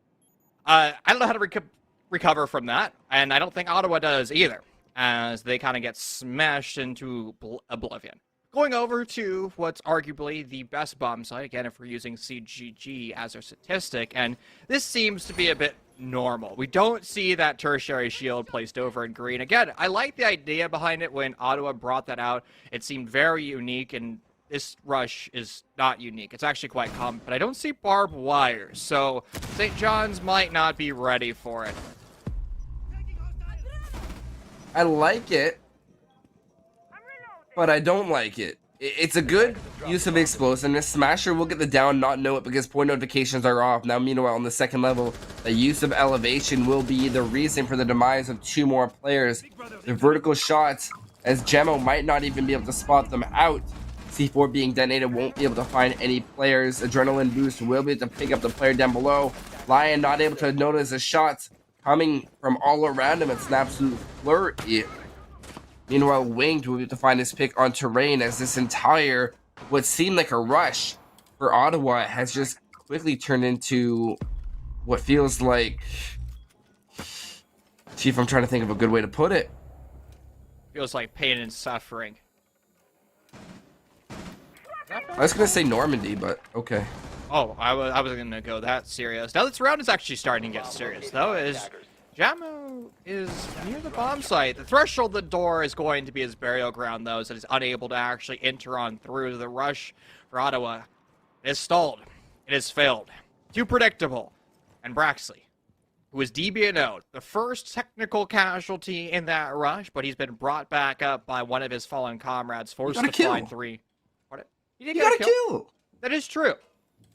I don't know how to recover from that, and I don't think Ottawa does either, as they kind of get smashed into oblivion. Going over to what's arguably the best bomb site, again, if we're using CGG as our statistic, and this seems to be a bit normal. We don't see that tertiary shield placed over in green. Again, I like the idea behind it when Ottawa brought that out. It seemed very unique, and this rush is not unique. It's actually quite common, but I don't see barbed wire, so St. John's might not be ready for it. I like it, but I don't like it. It's a good use of explosiveness. Smasher will get the down, not know it because point notifications are off. Now, meanwhile, on the second level, the use of elevation will be the reason for the demise of 2 more players. The vertical shots, as Gemmo might not even be able to spot them out. C4 being detonated, won't be able to find any players. Adrenaline boost will be able to pick up the player down below. Lion not able to notice the shots coming from all around him. It's an absolute flurry. Meanwhile, Winged will be able to find his pick on terrain, as this entire, what seemed like a rush for Ottawa, has just quickly turned into what feels like... Chief, I'm trying to think of a good way to put it. Feels like pain and suffering. I was gonna say Normandy, but okay. Oh, I was gonna go that serious. Now this round is actually starting to get serious, though, as Jammo is near the bomb site. The threshold of the door is going to be his burial ground, though, so he's unable to actually enter on through. The rush for Ottawa is stalled. It has failed. Too predictable. And Braxley who is DBNO'd, the first technical casualty in that rush, but he's been brought back up by one of his fallen comrades, forced to find 3. What? He didn't get a kill. That is true,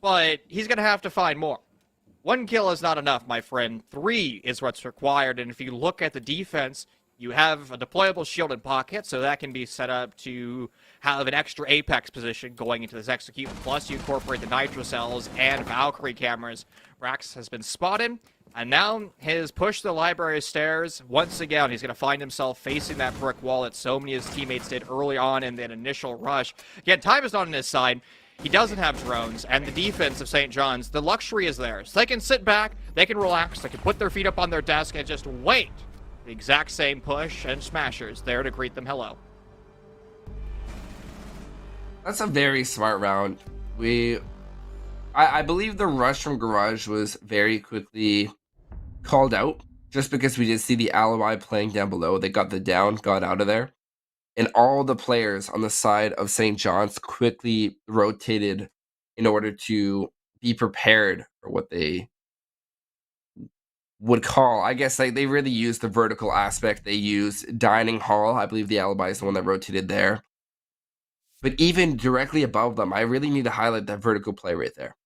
but he's going to have to find more. 1 kill is not enough, my friend. 3 is what's required, and if you look at the defense, you have a deployable shield in pocket, so that can be set up to have an extra apex position going into this execute. Plus, you incorporate the nitro cells and Valkyrie cameras. Rax has been spotted, and now his push to the library stairs. Once again, he's going to find himself facing that brick wall that so many of his teammates did early on in that initial rush. Again, time is not on his side. He doesn't have drones, and the defense of St. John's, the luxury is theirs. They can sit back, they can relax, they can put their feet up on their desk and just wait. The exact same push and smashers there to greet them hello. That's a very smart round. I believe the rush from Garage was very quickly called out, just because we did see the alibi playing down below. They got the down, got out of there. And all the players on the side of St. John's quickly rotated in order to be prepared for what they would call, I guess, like they really used the vertical aspect. They used dining hall. I believe the alibi is the one that rotated there. But even directly above them, I really need to highlight that vertical play right there.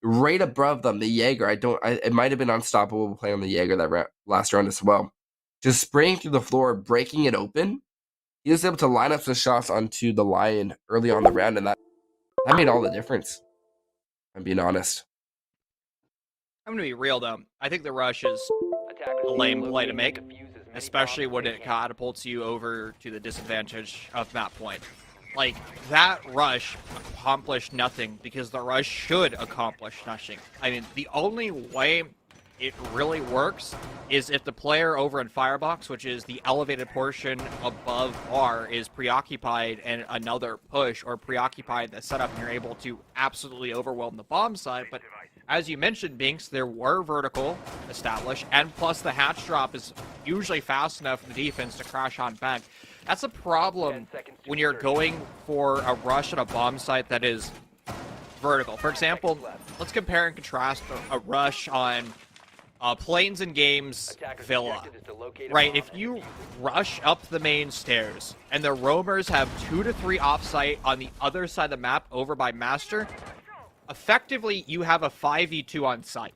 Right above them, the Jaeger. It might have been unstoppable playing on the Jaeger that last round as well. Just spraying through the floor, breaking it open. He was able to line up some shots onto the Lion early on the round, and that made all the difference. I'm being honest. I'm going to be real, though. I think the rush is a lame play to make, especially when it catapults you over to the disadvantage of that point. Like, that rush accomplished nothing because the rush should accomplish nothing. I mean, the only way it really works is if the player over in Firebox, which is the elevated portion above R, is preoccupied in another push or preoccupied in the setup, and you're able to absolutely overwhelm the bomb side. But as you mentioned, Binks, there were vertical established, and plus the hatch drop is usually fast enough for the defense to crash on back. That's a problem when you're going for a rush at a bomb site that is vertical. For example, let's compare and contrast a rush on Planes and Games Villa. Right, if you rush up the main stairs and the roamers have 2 to 3 offsite on the other side of the map over by Master, effectively you have a 5v2 on site.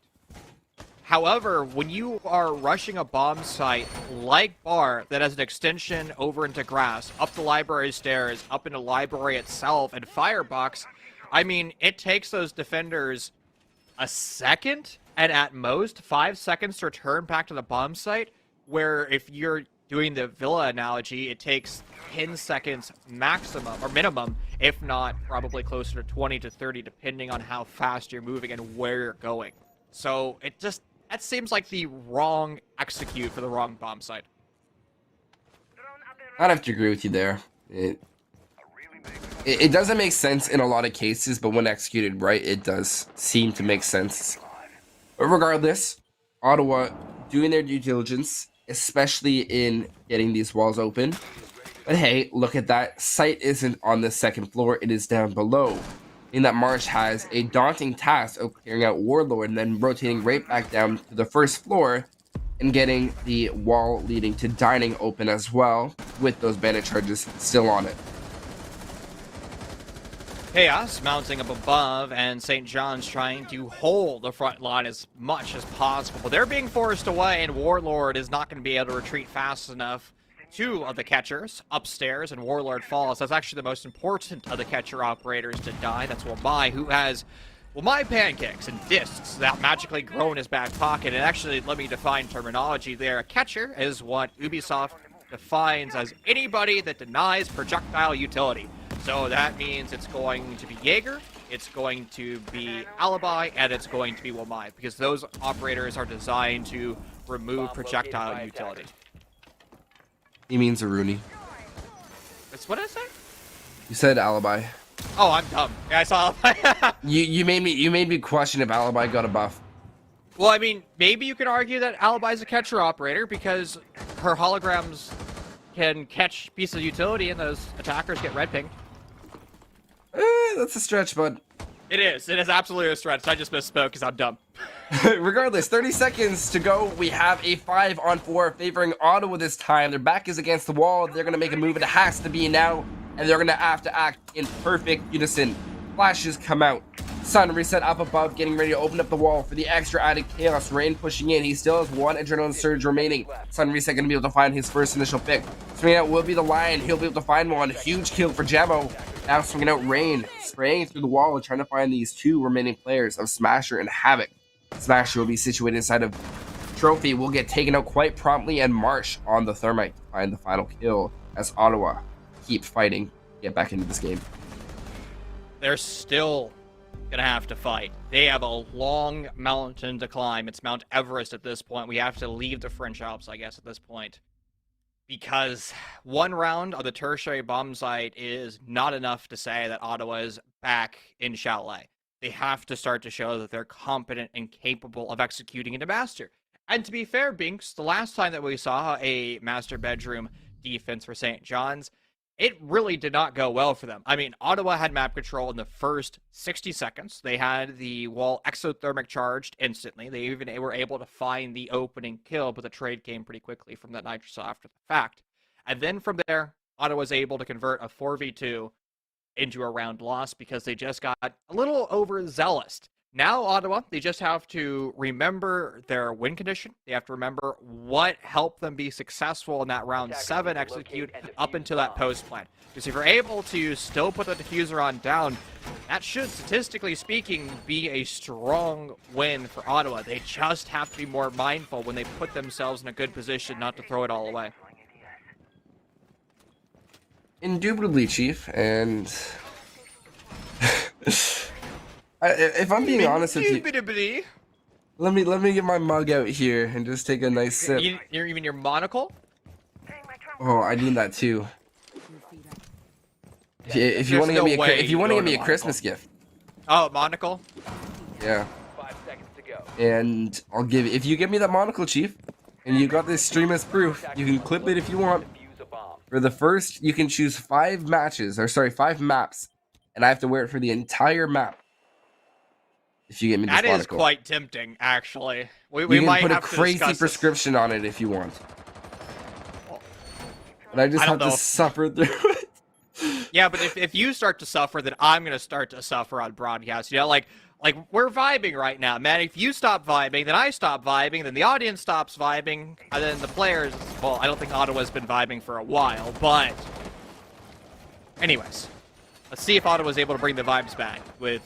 However, when you are rushing a bomb site like Bar that has an extension over into grass, up the library stairs, up into library itself, and Firebox, I mean, it takes those defenders a second and at most 5 seconds to return back to the bomb site, where if you're doing the Villa analogy, it takes 10 seconds maximum or minimum, if not probably closer to 20 to 30, depending on how fast you're moving and where you're going. So that seems like the wrong execute for the wrong bomb site. I'd have to agree with you there. It doesn't make sense in a lot of cases, but when executed right, it does seem to make sense. But regardless, Ottawa doing their due diligence, especially in getting these walls open. But hey, look at that. Site isn't on the second floor, it is down below. In that Marsh has a daunting task of clearing out Warlord and then rotating right back down to the first floor and getting the wall leading to dining open as well, with those bandit charges still on it. Chaos mounting up above, and St. John's trying to hold the front line as much as possible. But they're being forced away, and Warlord is not going to be able to retreat fast enough. 2 of the catchers upstairs, and Warlord falls. That's actually the most important of the catcher operators to die. That's Wamai, who has Wamai pancakes and discs that magically grow in his back pocket. And actually, let me define terminology there. A catcher is what Ubisoft defines as anybody that denies projectile utility. So that means it's going to be Jaeger, it's going to be Alibi, and it's going to be Wamai, because those operators are designed to remove projectile utility. He means Aruni. That's what I say? You said Alibi. Oh, I'm dumb. Yeah, I saw Alibi. You made me question if Alibi got a buff. Well, I mean, maybe you can argue that Alibi is a catcher operator because her holograms can catch pieces of utility and those attackers get red pinged. That's a stretch, bud. It is. It is absolutely a stretch. I just misspoke because I'm dumb. Regardless, 30 seconds to go. We have a 5-on-4 favoring Ottawa this time. Their back is against the wall. They're going to make a move. It has to be now. And they're going to have to act in perfect unison. Flashes come out. Sun reset up above, getting ready to open up the wall for the extra added chaos. Rain pushing in. He still has one adrenaline surge remaining. Sun reset going to be able to find his first initial pick. Swinging out will be the Lion. He'll be able to find one. Huge kill for Jamo. Now swinging out Rain, spraying through the wall and trying to find these two remaining players of Smasher and Havoc. Smasher will be situated inside of Trophy. Will get taken out quite promptly, and Marsh on the Thermite to find the final kill as Ottawa keep fighting, get back into this game. They're still gonna have to fight. They have a long mountain to climb. It's Mount Everest at this point. We have to leave the French Alps, I guess, at this point. Because one round of the tertiary bomb site is not enough to say that Ottawa is back in Chalet. They have to start to show that they're competent and capable of executing into master. And to be fair, Binks, the last time that we saw a master bedroom defense for St. John's, it really did not go well for them. I mean, Ottawa had map control in the first 60 seconds. They had the wall exothermic charged instantly. They even were able to find the opening kill, but the trade came pretty quickly from that nitrocell after the fact. And then from there, Ottawa was able to convert a 4v2 into a round loss because they just got a little overzealous. Now, Ottawa, they just have to remember their win condition. They have to remember what helped them be successful in that round 7 execute up until that post plan. Because if you're able to still put the diffuser on down, that should, statistically speaking, be a strong win for Ottawa. They just have to be more mindful when they put themselves in a good position not to throw it all away. Indubitably, Chief, and if I'm being honest with you, let me get my mug out here and just take a nice sip. You're even your monocle? Oh, I need that too. If you want to get me a Christmas gift. Oh, monocle? Yeah. 5 seconds to go. And I'll give if you give me that monocle, Chief, and you got this stream as proof, you can clip it if you want. Defuse a bomb. For the first, you can choose 5 maps, and I have to wear it for the entire map. If you get me this monocle. That is quite tempting, actually. We you might can put have a to crazy discuss prescription on it if you want. And I just have to suffer through it. Yeah, but if you start to suffer, then I'm going to start to suffer on broadcast. You know, like we're vibing right now, man. If you stop vibing, then I stop vibing, then the audience stops vibing, and then the players, well, I don't think Ottawa's been vibing for a while, but anyways, let's see if Ottawa's able to bring the vibes back with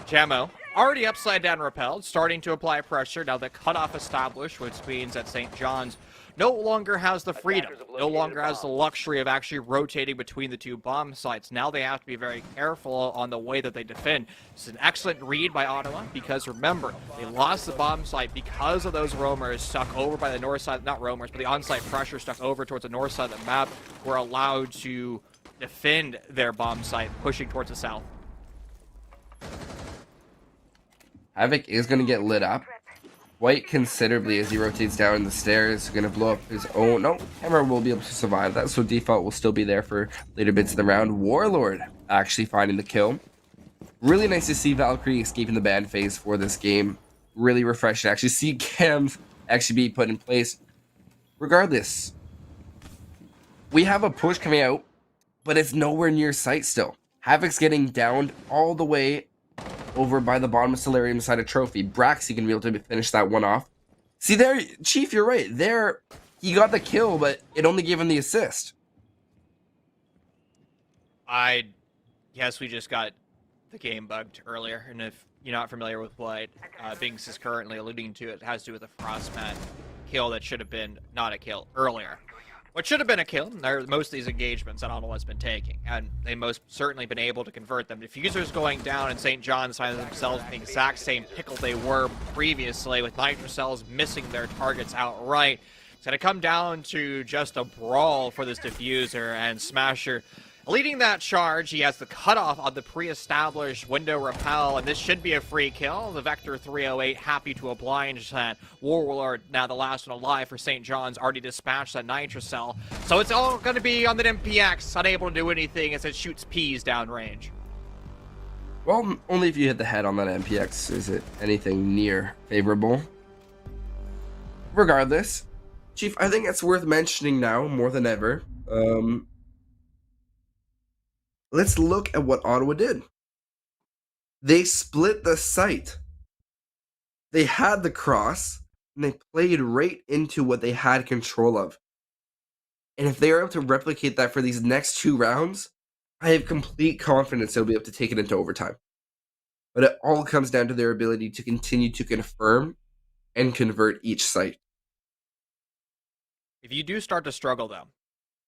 Jamo. Already upside down repelled, starting to apply pressure. Now the cutoff established, which means that St. John's no longer has the freedom, no longer has the luxury of actually rotating between the two bomb sites. Now they have to be very careful on the way that they defend. This is an excellent read by Ottawa because remember, they lost the bomb site because of those roamers stuck over by the north side, not roamers, but the on-site pressure stuck over towards the north side of the map were allowed to defend their bomb site, pushing towards the south. Havoc is going to get lit up quite considerably as he rotates down the stairs. Going to blow up his own. No, camera will be able to survive that, so default will still be there for later bits of the round. Warlord actually finding the kill. Really nice to see Valkyrie escaping the ban phase for this game. Really refreshing to actually see cams actually be put in place. Regardless, we have a push coming out, but it's nowhere near sight still. Havoc's getting downed all the way over by the bottom of Solarium side of Trophy. Braxy can be able to finish that one off. See there, Chief, you're right. There, he got the kill, but it only gave him the assist. I guess we just got the game bugged earlier, and if you're not familiar with what Binks is currently alluding to, it has to do with a Frostmat kill that should have been not a kill earlier. What should have been a kill, most of these engagements that Ottawa's been taking, and they most certainly been able to convert them. Diffusers going down, and St. John's finding themselves in the exact same pickle they were previously, with nitrocells missing their targets outright. It's going to come down to just a brawl for this diffuser, and Smasher leading that charge. He has the cutoff on the pre-established window repel, and this should be a free kill. The Vector 308 happy to oblige that. Warlord, now the last one alive for St. John's, already dispatched that nitrocell. So it's all going to be on the MPX, unable to do anything as it shoots peas downrange. Well, only if you hit the head on that MPX is it anything near favorable. Regardless, Chief, I think it's worth mentioning now more than ever. Let's look at what Ottawa did. They split the site. They had the cross, and they played right into what they had control of. And if they are able to replicate that for these next 2 rounds, I have complete confidence they'll be able to take it into overtime. But it all comes down to their ability to continue to confirm and convert each site. If you do start to struggle, though,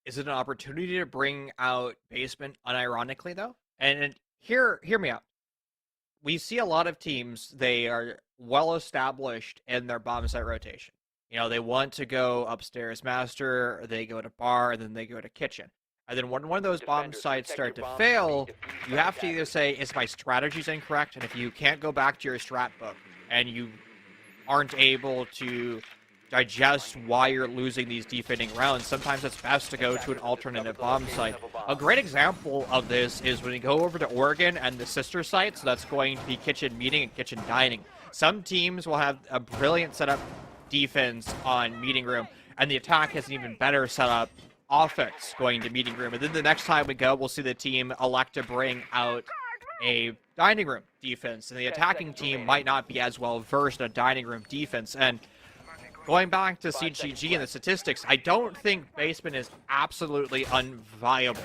is it an opportunity to bring out basement unironically, though? And hear me out. We see a lot of teams, they are well established in their bomb site rotation. You know, they want to go upstairs master, or they go to bar, and then they go to kitchen. And then when one of those bomb Defenders, sites protect start to your bombs fail, from being defused you by have to either attackers. say, is my strategies incorrect? And if you can't go back to your strat book, and you aren't able to digest why you're losing these defending rounds, sometimes it's best to go to an alternative bomb site. A great example of this is when you go over to Oregon and the sister site, so that's going to be kitchen meeting and kitchen dining. Some teams will have a brilliant setup defense on meeting room, and the attack has an even better setup offense going to meeting room. And then the next time we go, we'll see the team elect to bring out a dining room defense, and the attacking team might not be as well versed in a dining room defense. And going back to CGG and the statistics, I don't think basement is absolutely unviable.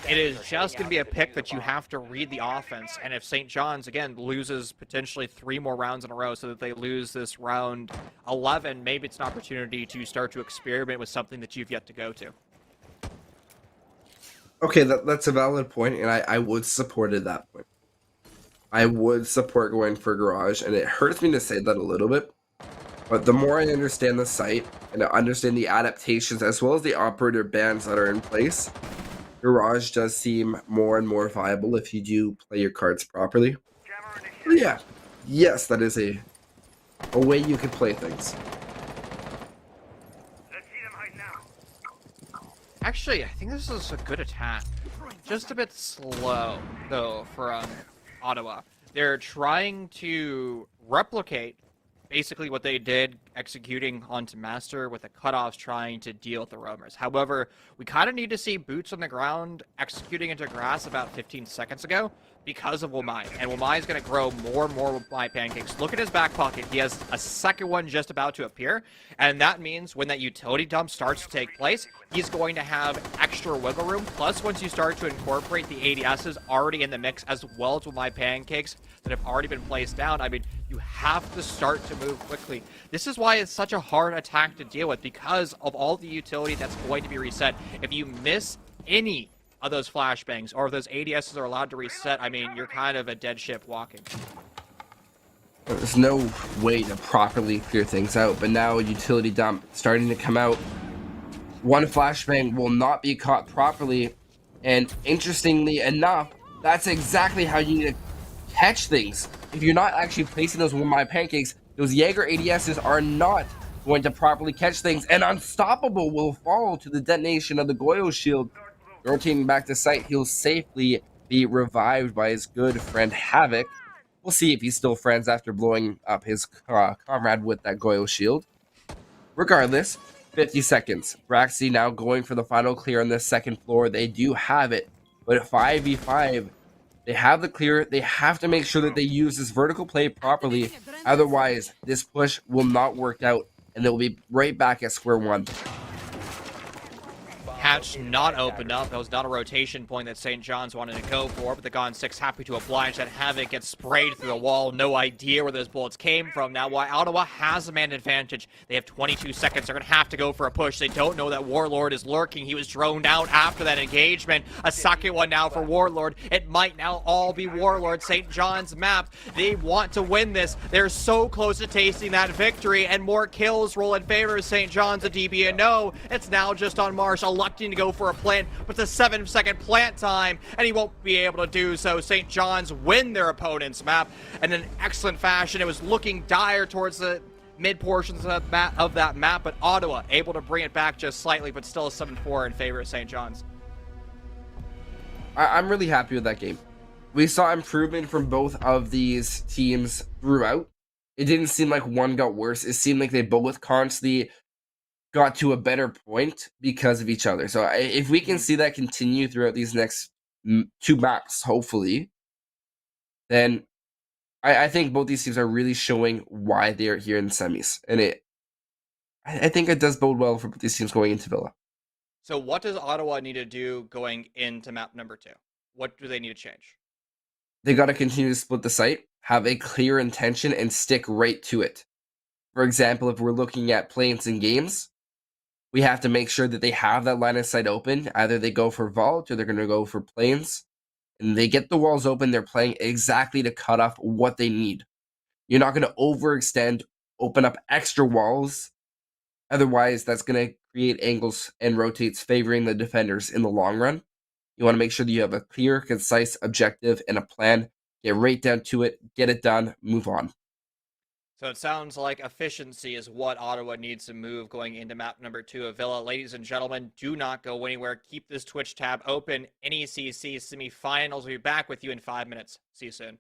It is just going to be a pick that you have to read the offense. And if St. John's, again, loses potentially 3 more rounds in a row so that they lose this round 11, maybe it's an opportunity to start to experiment with something that you've yet to go to. Okay, that's a valid point, and I would support it that point. I would support going for Garage, and it hurts me to say that a little bit. But the more I understand the site and I understand the adaptations as well as the operator bans that are in place, Garage does seem more and more viable if you do play your cards properly. But yeah, yes, that is a way you could play things. Actually, I think this is a good attack. Just a bit slow, though, from Ottawa. They're trying to replicate basically what they did executing onto Master with the cutoffs trying to deal with the roamers. However, we kind of need to see boots on the ground executing into grass about 15 seconds ago because of Wamai. And Wamai is going to grow more and more with my pancakes. Look at his back pocket. He has a second one just about to appear. And that means when that utility dump starts to take place, he's going to have extra wiggle room. Plus, once you start to incorporate the ADSs already in the mix as well as with my pancakes that have already been placed down, I mean, you have to start to move quickly. This is why it's such a hard attack to deal with because of all the utility that's going to be reset. If you miss any of those flashbangs or if those ADSs are allowed to reset, I mean, you're kind of a dead ship walking. There's no way to properly clear things out, but now a utility dump starting to come out. One flashbang will not be caught properly, and interestingly enough, that's exactly how you need to catch things. If you're not actually placing those with my pancakes, those Jaeger ADSs are not going to properly catch things, and Unstoppable will fall to the detonation of the Goyo shield. Rotating back to site, he'll safely be revived by his good friend Havoc. We'll see if he's still friends after blowing up his comrade with that Goyo shield. Regardless, 50 seconds. Braxy now going for the final clear on the second floor. They do have it, but at 5v5, they have the clear. They have to make sure that they use this vertical play properly. Otherwise, this push will not work out, and they'll be right back at square one. Hatch not opened up. That was not a rotation point that St. John's wanted to go for, but the Gon 6 happy to oblige that Havoc gets sprayed through the wall. No idea where those bullets came from. Now, while Ottawa has a man advantage, they have 22 seconds. They're going to have to go for a push. They don't know that Warlord is lurking. He was droned out after that engagement. A second one now for Warlord. It might now all be Warlord. St. John's map. They want to win this. They're so close to tasting that victory, and more kills roll in favor of St. John's. A DB and no, it's now just on Marsh. Electing to go for a plant, but it's a 7-second plant time, and he won't be able to do so. St. John's win their opponent's map in an excellent fashion. It was looking dire towards the mid portions of that map, but Ottawa able to bring it back just slightly, but still a 7-4 in favor of St. John's. I'm really happy with that game. We saw improvement from both of these teams throughout. It didn't seem like one got worse. It seemed like they both constantly got to a better point because of each other. So if we can see that continue throughout these next two maps, hopefully, then I think both these teams are really showing why they're here in the semis. And I think it does bode well for both these teams going into Villa. So what does Ottawa need to do going into map number 2? What do they need to change? They got to continue to split the site, have a clear intention, and stick right to it. For example, if we're looking at planes and games, we have to make sure that they have that line of sight open. Either they go for vault or they're going to go for planes. And they get the walls open. They're playing exactly to cut off what they need. You're not going to overextend, open up extra walls. Otherwise, that's going to create angles and rotates favoring the defenders in the long run. You want to make sure that you have a clear, concise objective and a plan. Get right down to it, get it done, move on. So it sounds like efficiency is what Ottawa needs to move going into map number 2 of Villa. Ladies and gentlemen, do not go anywhere. Keep this Twitch tab open. NECC Semifinals will be back with you in 5 minutes. See you soon.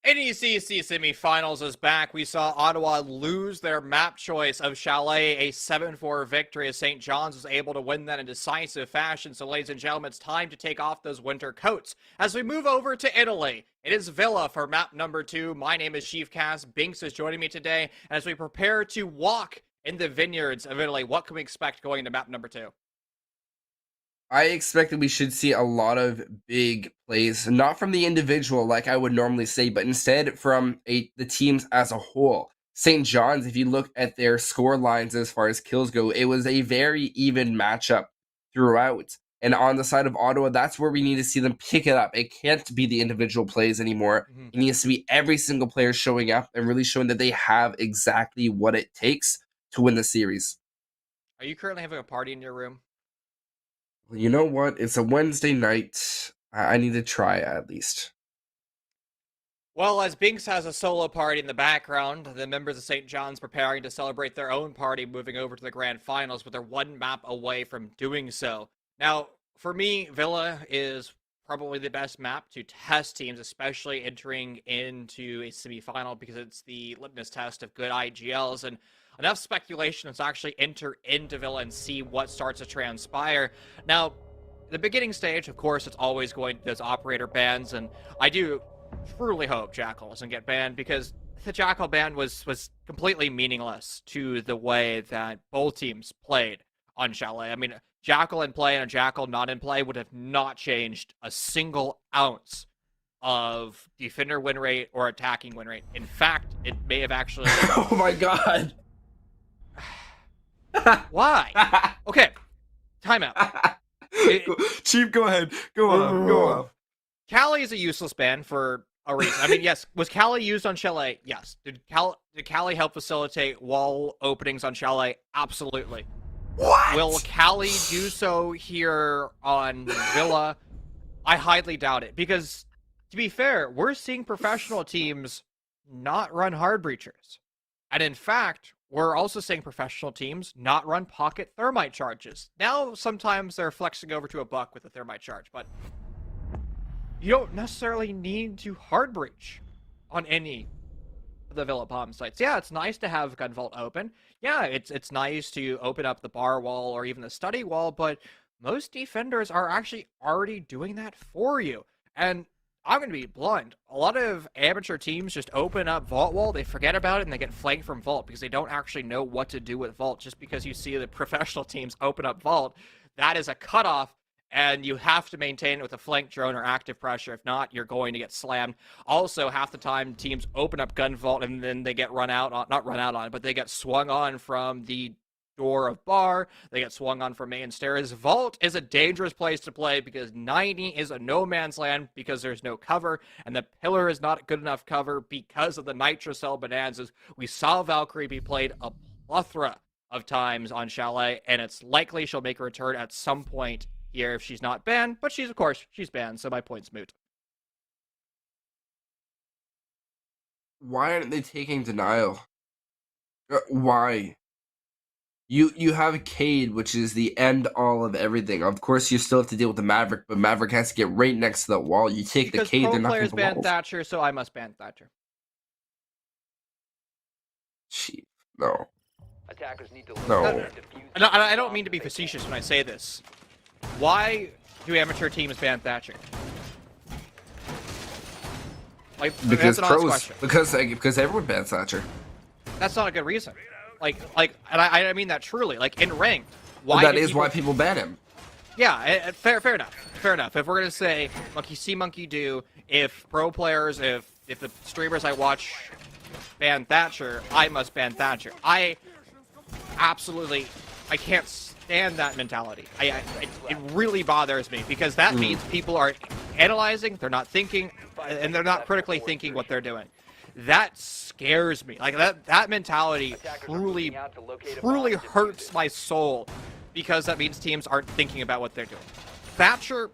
NECC Semifinals is back. We saw Ottawa lose their map choice of Chalet, a 7-4 victory as St. John's was able to win that in decisive fashion. So, ladies and gentlemen, it's time to take off those winter coats. As we move over to Italy, it is Villa for map number 2. My name is Chief Cass. Binks is joining me today. As we prepare to walk in the vineyards of Italy, what can we expect going into map number 2? I expect that we should see a lot of big plays, not from the individual like I would normally say, but instead from the teams as a whole. St. John's, if you look at their score lines as far as kills go, it was a very even matchup throughout. And on the side of Ottawa, that's where we need to see them pick it up. It can't be the individual plays anymore. It needs to be every single player showing up and really showing that they have exactly what it takes to win the series. Are you currently having a party in your room? You know what? It's a Wednesday night. I need to try at least. Well, as Binks has a solo party in the background, the members of St. John's preparing to celebrate their own party moving over to the grand finals, but they're one map away from doing so. Now, for me, Villa is probably the best map to test teams, especially entering into a semifinal, because it's the litmus test of good IGLs, and enough speculation to actually enter into Villa and see what starts to transpire. Now, the beginning stage, of course, it's always going to those operator bans, and I do truly hope Jackal doesn't get banned, because the Jackal ban was completely meaningless to the way that both teams played on Chalet. I mean, Jackal in play and a Jackal not in play would have not changed a single ounce of defender win rate or attacking win rate. In fact, it may have actually... Oh my god! Why? Okay, timeout. Chief, go ahead. Go on. Callie is a useless ban for a reason. I mean, yes, was Callie used on Chalet? Yes. Did Callie help facilitate wall openings on Chalet? Absolutely. What? Will Callie do so here on Villa? I highly doubt it, because, to be fair, we're seeing professional teams not run hard breachers. And in fact, we're also seeing professional teams not run pocket thermite charges. Now, sometimes they're flexing over to a buck with a thermite charge, but you don't necessarily need to hard breach on any of the Villa bomb sites. Yeah, it's nice to have Gunvault open. Yeah, it's nice to open up the bar wall or even the study wall, but most defenders are actually already doing that for you. And I'm going to be blunt. A lot of amateur teams just open up Vault Wall, they forget about it, and they get flanked from Vault because they don't actually know what to do with Vault. Just because you see the professional teams open up Vault, that is a cutoff, and you have to maintain it with a flank drone or active pressure. If not, you're going to get slammed. Also, half the time, teams open up Gun Vault, and then they get not run out on, but they get swung on from the door of bar, they get swung on from main stairs. Vault is a dangerous place to play because 90 is a no man's land because there's no cover, and the pillar is not good enough cover because of the nitrocell bonanzas. We saw Valkyrie be played a plethora of times on Chalet, and it's likely she'll make a return at some point here if she's not banned, but she's banned, so my point's moot. Why aren't they taking denial? Why? You have Cade, which is the end all of everything. Of course, you still have to deal with the Maverick, but Maverick has to get right next to the wall. You take Because the Cade, they're pro players nothing ban but walls. Thatcher, so I must ban Thatcher. Chief, no. Attackers need to No. I don't mean to be facetious when I say this. Why do amateur teams ban Thatcher? Like, Because that's an honest pros, question. because everyone bans Thatcher. That's not a good reason. And I mean that truly. Like, in ranked, why That do is people... why people ban him. Yeah, fair enough. If we're gonna say monkey see, monkey do, if pro players, if the streamers I watch ban Thatcher, I must ban Thatcher. I can't stand that mentality. It really bothers me because that means people are analyzing, they're not thinking, and they're not critically thinking what they're doing. That scares me. Like that mentality truly hurts my soul because that means teams aren't thinking about what they're doing. Thatcher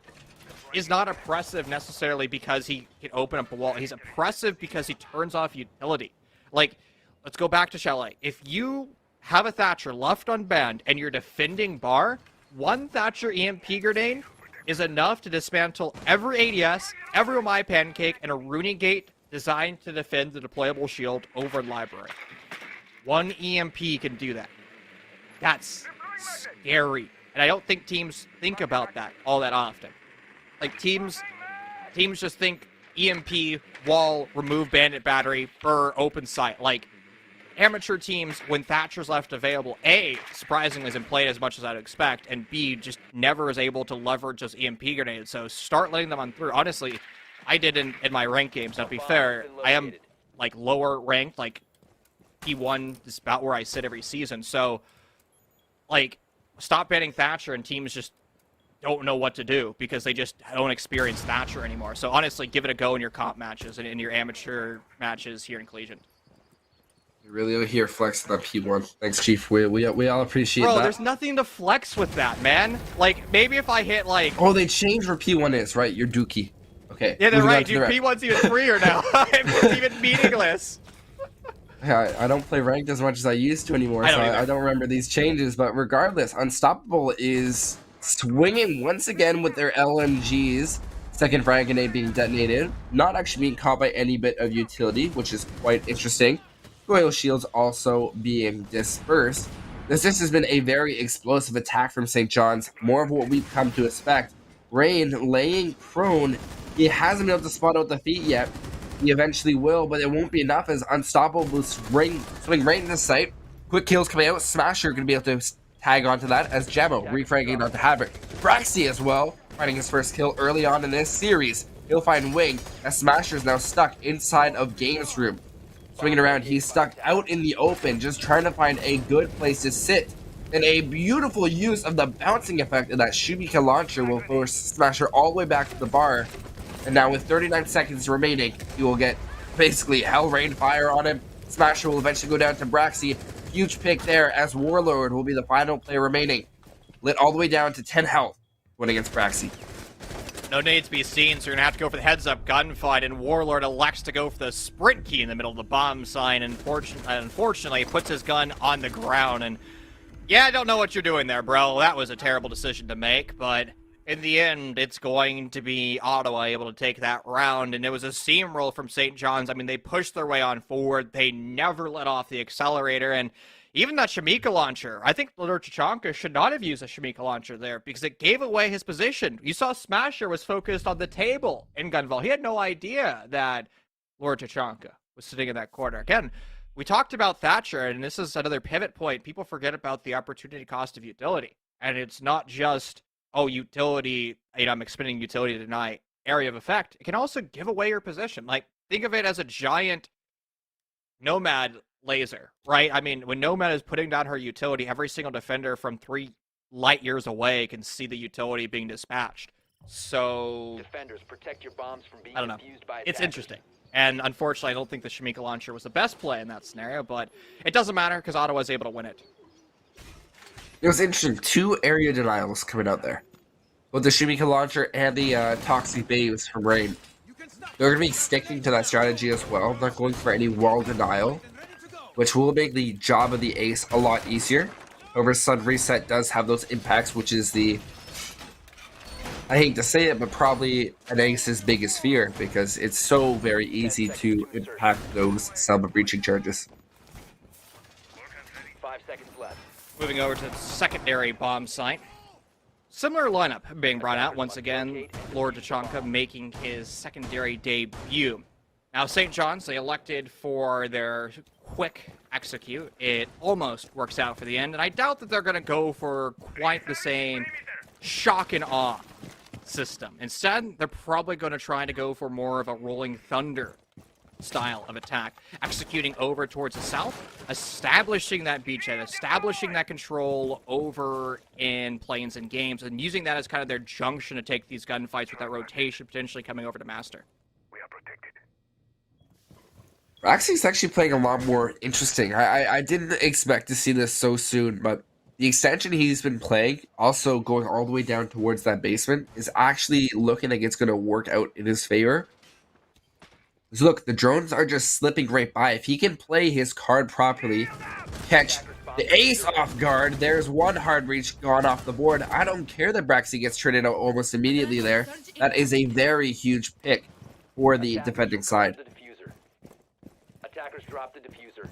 is not oppressive necessarily because he can open up a wall. He's oppressive because he turns off utility. Like, let's go back to Chalet. If you have a Thatcher left unbanned and you're defending bar, one Thatcher EMP grenade is enough to dismantle every ADS, every My Pancake, and a Rooney Gate designed to defend the deployable shield over library. One EMP can do that. That's scary. And I don't think teams think about that all that often. Like, teams just think EMP, wall, remove bandit battery, burr, open sight. Like, amateur teams, when Thatcher's left available, A, surprisingly isn't played as much as I'd expect, and B, just never is able to leverage those EMP grenades. So start letting them on through. Honestly, I did in my ranked games. Now, to be fair, I am, like, lower ranked. Like, P1 is about where I sit every season. So, like, stop banning Thatcher, and teams just don't know what to do because they just don't experience Thatcher anymore. So, honestly, give it a go in your comp matches and in your amateur matches here in Collegiate. You really over here flexing on P1. Thanks, Chief. We all appreciate Bro, that. there's nothing to flex with that, man. Like, maybe if I hit, like... Oh, they changed where P1 is, right? You're Dookie. Okay. Yeah, they're moving on right, to the dude. rest. P1's even freer now. It's even meaningless. Yeah, I don't play ranked as much as I used to anymore, I don't so either. I don't remember these changes. But regardless, Unstoppable is swinging once again with their LMGs. Second frag grenade being detonated, not actually being caught by any bit of utility, which is quite interesting. Coil shields also being dispersed. This has been a very explosive attack from St. John's, more of what we've come to expect. Rain laying prone. He hasn't been able to spot out the feet yet. He eventually will, but it won't be enough as Unstoppable will swing right into sight. Quick kills coming out. Smasher going to be able to tag onto that as Jamo refragging onto Havoc. Braxy as well, finding his first kill early on in this series. He'll find Wing as Smasher is now stuck inside of Games Room. Swinging around, he's stuck out in the open, just trying to find a good place to sit. And a beautiful use of the bouncing effect of that Shubika launcher will force Smasher all the way back to the bar. And now with 39 seconds remaining, he will get basically Hell Rain Fire on him. Smasher will eventually go down to Braxy. Huge pick there as Warlord will be the final player remaining. Lit all the way down to 10 health when against Braxy. No need to be seen, so you're gonna have to go for the heads-up gunfight, and Warlord elects to go for the sprint key in the middle of the bomb sign, and unfortunately puts his gun on the ground, and yeah, I don't know what you're doing there, bro. That was a terrible decision to make, but in the end, it's going to be Ottawa able to take that round, and it was a steamroll from St. John's. I mean, they pushed their way on forward. They never let off the accelerator, and even that Shamika launcher, I think Lord Chachanka should not have used a Shamika launcher there because it gave away his position. You saw Smasher was focused on the table in Gunval. He had no idea that Lord Chachanka was sitting in that corner. Again, we talked about Thatcher, and this is another pivot point. People forget about the opportunity cost of utility. And it's not just, oh, utility, I'm expending utility to deny area of effect. It can also give away your position. Like, think of it as a giant Nomad laser, right? I mean, when Nomad is putting down her utility, every single defender from 3 light years away can see the utility being dispatched. So, Defenders, protect your bombs from being I don't know. defused by It's attackers. interesting. And unfortunately, I don't think the Shamika launcher was the best play in that scenario, but it doesn't matter because Ottawa was able to win it. It was interesting. 2 area denials coming out there. Both the Shamika launcher and the toxic babes from Rain. They're going to be sticking to that strategy as well. Not going for any wall denial, which will make the job of the ace a lot easier. However, Sun Reset does have those impacts, which is the, I hate to say it, but probably an ace's biggest fear because it's so very easy to impact those sub-breaching charges. 5 seconds left. Moving over to the secondary bomb site. Similar lineup being brought out once again. Lord Chachanka making his secondary debut. Now, St. John's, they elected for their quick execute. It almost works out for the end, and I doubt that they're going to go for quite the same shock and awe system. Instead, they're probably going to try to go for more of a rolling thunder style of attack, executing over towards the south, establishing that beachhead, establishing that control over in planes and games, and using that as kind of their junction to take these gunfights with that rotation potentially coming over to Master. Raxi's actually playing a lot more interesting. I didn't expect to see this so soon, but the extension he's been playing, also going all the way down towards that basement, is actually looking like it's going to work out in his favor. So look, the drones are just slipping right by. If he can play his card properly, catch the ace off guard, there's one hard reach gone off the board. I don't care that Braxy gets traded out almost immediately there. That is a very huge pick for the defending side. Attackers drop the diffuser.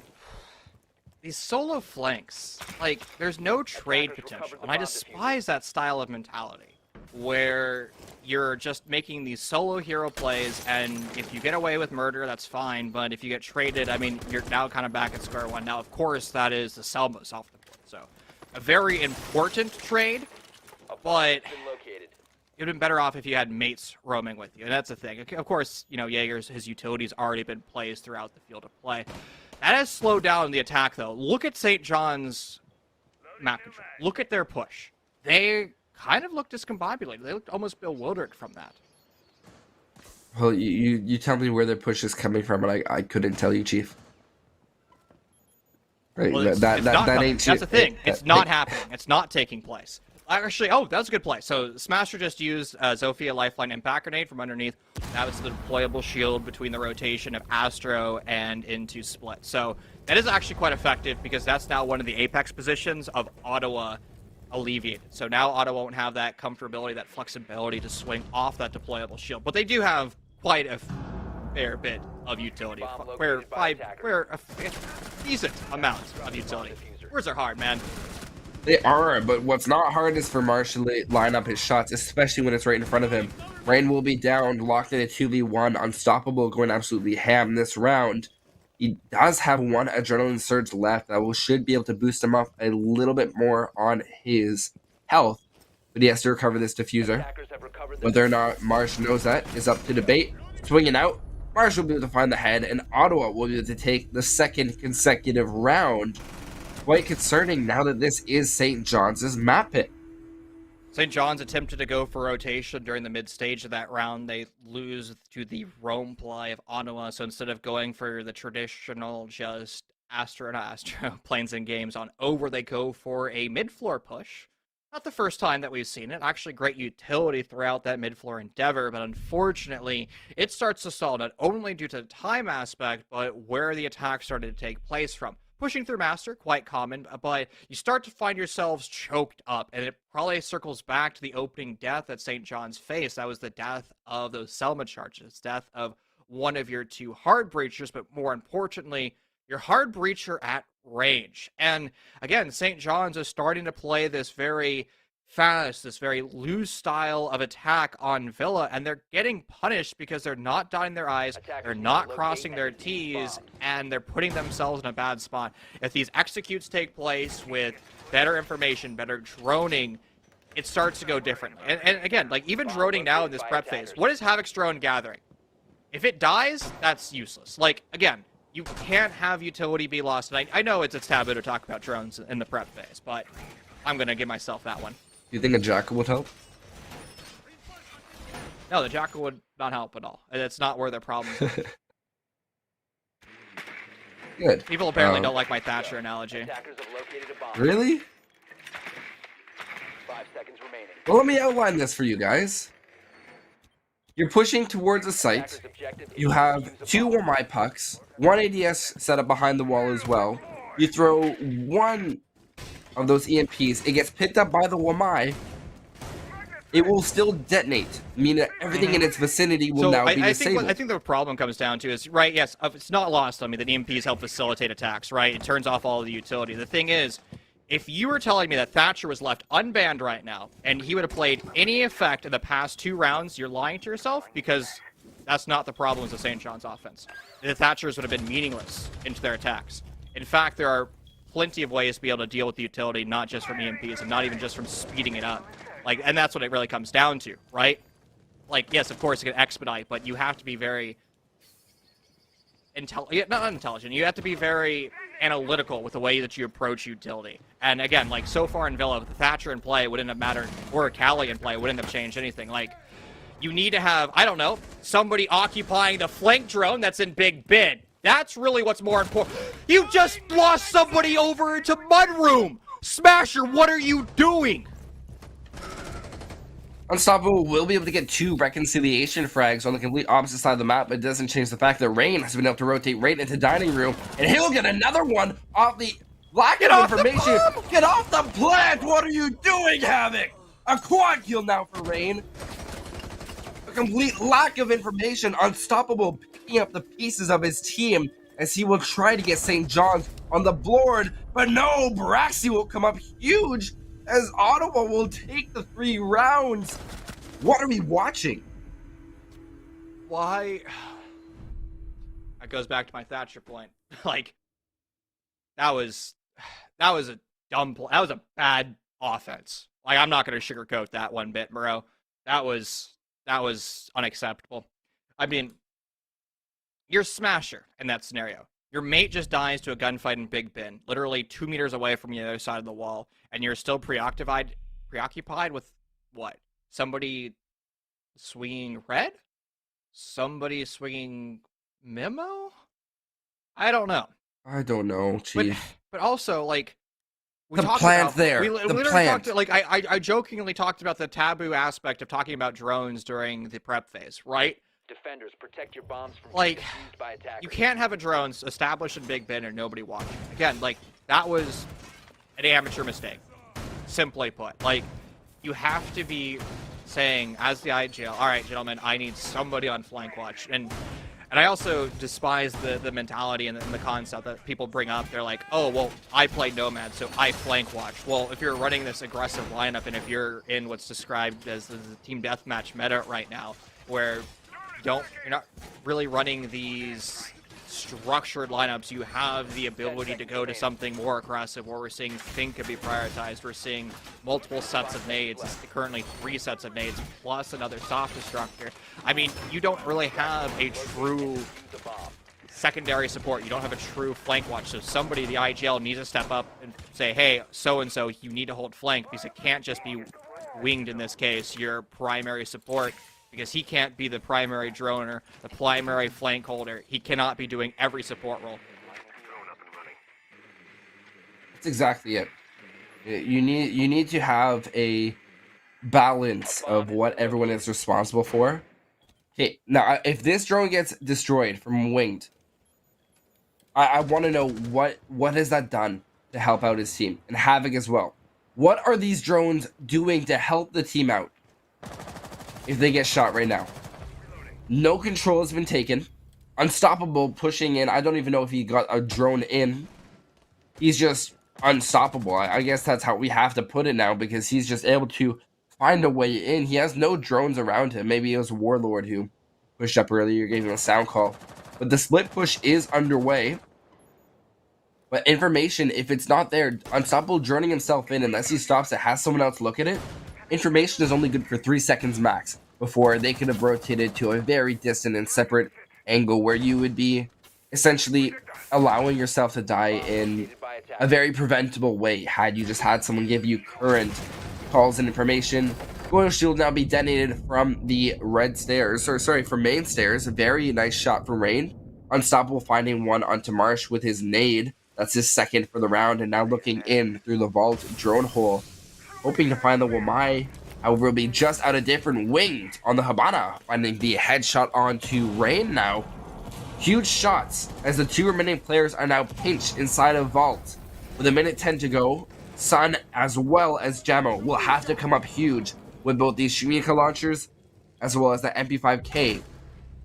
These solo flanks, like, there's no trade potential, and I despise that style of mentality, where you're just making these solo hero plays, and if you get away with murder, that's fine, but if you get traded, I mean, you're now kind of back at square one. Now, of course, that is the Selma's off the board, so a very important trade, but it would have been better off if you had mates roaming with you, and that's the thing. Of course, you know, Jaeger's, his utility's already been placed throughout the field of play. That has slowed down the attack, though. Look at St. John's map control. Look at their push. They kind of looked discombobulated. They looked almost bewildered from that. Well, you tell me where their push is coming from, and I couldn't tell you, Chief. Right, Well, that ain't. That's the thing. It's not happening. It's not taking place. Actually, oh, that's a good play. So Smasher just used Zofia Lifeline Impact Grenade from underneath. That was the deployable shield between the rotation of Astro and into Split. So that is actually quite effective because that's now one of the apex positions of Ottawa alleviated. So now Ottawa won't have that comfortability, that flexibility to swing off that deployable shield. But they do have quite a fair bit of utility. A decent amount of utility. Words are hard, man. They are, but what's not hard is for Marsh to line up his shots, especially when it's right in front of him. Rain will be down, locked in a 2v1, unstoppable, going absolutely ham this round. He does have one adrenaline surge left that should be able to boost him up a little bit more on his health, but he has to recover this diffuser. Whether or not Marsh knows that is up to debate. Swinging out, Marsh will be able to find the head, and Ottawa will be able to take the second consecutive round. Quite concerning now that this is St. John's map pick. St. John's attempted to go for rotation during the mid-stage of that round. They lose to the roam play of Ottawa, so instead of going for the traditional just Astro planes and games on over, they go for a mid-floor push. Not the first time that we've seen it. Actually, great utility throughout that mid-floor endeavor, but unfortunately, it starts to stall not only due to the time aspect, but where the attack started to take place from. Pushing through Master, quite common, but you start to find yourselves choked up, and it probably circles back to the opening death that St. John's faced. That was the death of those Selma charges, death of one of your 2 hard breachers, but more importantly, your hard breacher at range. And again, St. John's is starting to play this very fast, this very loose style of attack on Villa, and they're getting punished because they're not dotting their I's, they're not crossing their T's, and they're putting themselves in a bad spot. If these executes take place with better information, better droning, it starts to go different. And again, like even droning now in this prep phase, what is Havoc's drone gathering? If it dies, that's useless. Like, again, you can't have utility be lost. And I know it's taboo to talk about drones in the prep phase, but I'm going to give myself that one. Do you think a jackal would help? No, the jackal would not help at all. It's not where their problem is. Good. People apparently don't like my Thatcher analogy. Attackers have located a bomb. Really? 5 seconds remaining. Well, let me outline this for you guys. You're pushing towards a site. Attackers' objective is You to have defuse a 2 bomb. OMI pucks, 1 ADS set up behind the wall as well. You throw 1 of those EMPs, it gets picked up by the OMI. It will still detonate, meaning that everything in its vicinity will now be disabled. I think the problem comes down to is, right, yes, it's not lost on me that EMPs help facilitate attacks, right? It turns off all of the utility. The thing is, if you were telling me that Thatcher was left unbanned right now, and he would have played any effect in the past 2 rounds, you're lying to yourself, because that's not the problems of St. John's offense. The Thatchers would have been meaningless into their attacks. In fact, there are plenty of ways to be able to deal with the utility, not just from EMPs, and not even just from speeding it up. Like, and that's what it really comes down to, right? Like, yes, of course, it can expedite, but you have to be very not intelligent. You have to be very analytical with the way that you approach utility. And again, like so far in Villa, with the Thatcher in play wouldn't have mattered, or a Cali in play wouldn't have changed anything. Like, you need to have, I don't know, somebody occupying the flank drone that's in Big Ben. That's really what's more important. You just lost somebody over into Mudroom! Smasher, what are you doing? Unstoppable will be able to get 2 reconciliation frags on the complete opposite side of the map, but it doesn't change the fact that Rain has been able to rotate right into dining room, and he'll get another one off the lack of information. Get off the plant! What are you doing, Havoc? A quad kill now for Rain. A complete lack of information. Unstoppable picking up the pieces of his team as he will try to get St. John's on the board, but no, Braxy will come up huge as Ottawa will take the 3 rounds. What are we watching? Why? That goes back to my Thatcher point. Like, that was a dumb play. That was a bad offense. Like, I'm not going to sugarcoat that one bit, bro. That was unacceptable. I mean, you're Smasher in that scenario. Your mate just dies to a gunfight in Big Ben, literally 2 meters away from the other side of the wall, and you're still preoccupied with what? Somebody swinging red? Somebody swinging memo? I don't know. I don't know, Chief. But also, like, we The talked plant's about, there. We The literally plant. talked, like, I jokingly talked about the taboo aspect of talking about drones during the prep phase, right? Defenders, protect your bombs from Like, being used by attackers. you can't have a drone established in Big Ben and nobody watching. Again, like, that was an amateur mistake, simply put. Like, you have to be saying, as the IGL, all right, gentlemen, I need somebody on flank watch. And I also despise the mentality and the concept that people bring up. They're like, oh, well, I play Nomad, so I flank watch. Well, if you're running this aggressive lineup and if you're in what's described as the team deathmatch meta right now, where you're not really running these structured lineups, you have the ability to go to something more aggressive where we're seeing Think could be prioritized. We're seeing multiple sets of nades. It's currently 3 sets of nades plus another soft destructor. I mean, you don't really have a true secondary support. You don't have a true flank watch. So somebody, the IGL, needs to step up and say, hey, so-and-so, you need to hold flank, because it can't just be winged in this case, your primary support, because he can't be the primary droner, the primary flank holder. He cannot be doing every support role. That's exactly it. You need to have a balance of what everyone is responsible for. Okay, now if this drone gets destroyed from winged, I want to know what has that done to help out his team, and Havoc as well. What are these drones doing to help the team out if they get shot right now? No control has been taken. Unstoppable pushing in. I don't even know if he got a drone in. He's just unstoppable. I guess that's how we have to put it now, because he's just able to find a way in. He has no drones around him. Maybe it was Warlord who pushed up earlier, gave him a sound call. But the split push is underway. But information, if it's not there, Unstoppable droning himself in, unless he stops it, has someone else look at it, information is only good for 3 seconds max before they could have rotated to a very distant and separate angle where you would be essentially allowing yourself to die in a very preventable way had you just had someone give you current calls and information. Goyle Shield now be detonated from the red stairs, or sorry, from main stairs. A very nice shot from Rain. Unstoppable finding one onto Marsh with his nade. That's his second for the round, and now looking in through the vault drone hole, hoping to find the Wamai. However, will be just out of different wings on the Habana, finding the headshot onto Rain now. Huge shots as the 2 remaining players are now pinched inside of vault. With a minute 10 to go, Sun as well as Jamo will have to come up huge with both these Shumika launchers as well as the MP5K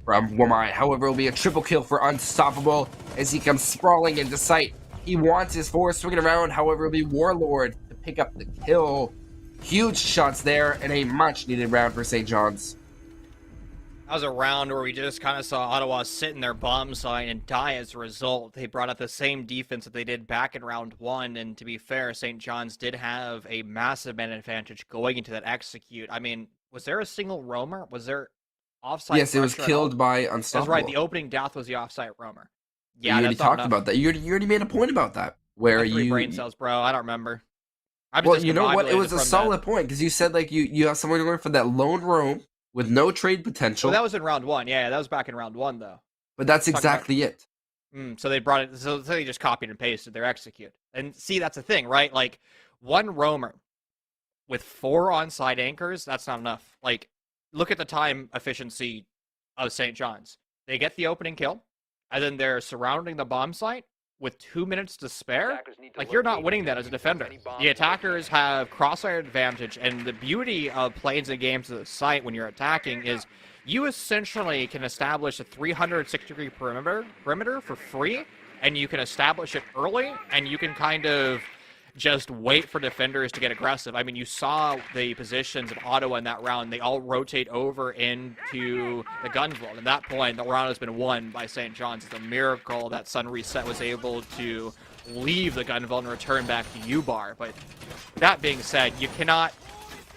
from Wamai. However, it will be a triple kill for Unstoppable as he comes sprawling into sight. He wants his force swinging around. However, it will be Warlord to pick up the kill. Huge shots there and a much needed round for St. John's. That was a round where we just kind of saw Ottawa sit in their bomb site and die as a result. They brought out the same defense that they did back in round 1, and to be fair, St. John's did have a massive man advantage going into that execute. I mean, was there a single roamer? Was there offsite? Yes, it was killed by Unstoppable. That's right, the opening death was the offsite roamer. Yeah, you already talked about that. You already made a point about that. Where you brain cells, bro. I don't remember. Well, you know what? It was a solid point because you said like you have someone going for that lone roam with no trade potential. Well, that was in round 1. Yeah, that was back in round 1 though. But that's exactly it. So they brought it. So they just copied and pasted their execute. And see, that's the thing, right? Like 1 roamer with 4 on-site anchors. That's not enough. Like, look at the time efficiency of St. John's. They get the opening kill, and then they're surrounding the bomb site with 2 minutes to spare. Like, you're not winning that as a defender. The attackers have crossfire advantage, and the beauty of planes and games of the site when you're attacking is you essentially can establish a 360-degree perimeter for free, and you can establish it early, and you can kind of just wait for defenders to get aggressive. I mean, you saw the positions in Ottawa in that round. They all rotate over into the gun vault. At that point, the round has been won by St. John's. It's a miracle that Sun Reset was able to leave the gun vault and return back to U-Bar. But that being said, you cannot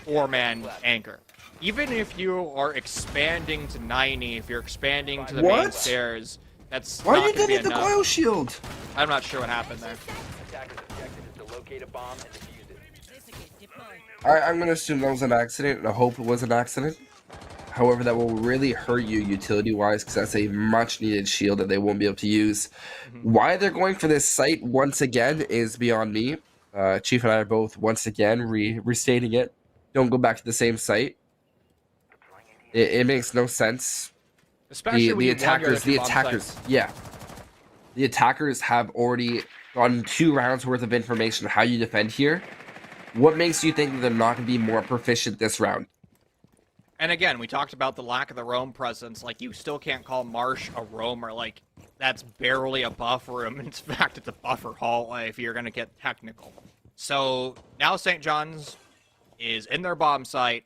4-man anchor. Even if you are expanding to 90, if you're expanding to the main stairs, that's Why not you going to be did the enough. Goyle Shield? I'm not sure what happened there. Attacker's objective is to locate a bomb and defuse it. I'm going to assume that was an accident, and I hope it was an accident. However, that will really hurt you utility-wise, because that's a much-needed shield that they won't be able to use. Why they're going for this site once again is beyond me. Chief and I are both, once again, restating it. Don't go back to the same site. It makes no sense. Especially The attackers, yeah. The attackers have already gotten 2 rounds worth of information on how you defend here. What makes you think that they're not going to be more proficient this round? And again, we talked about the lack of the roam presence. Like, you still can't call Marsh a roamer. Like, that's barely a buffer room. In fact, it's a buffer hallway if you're going to get technical. So now St. John's is in their bomb site,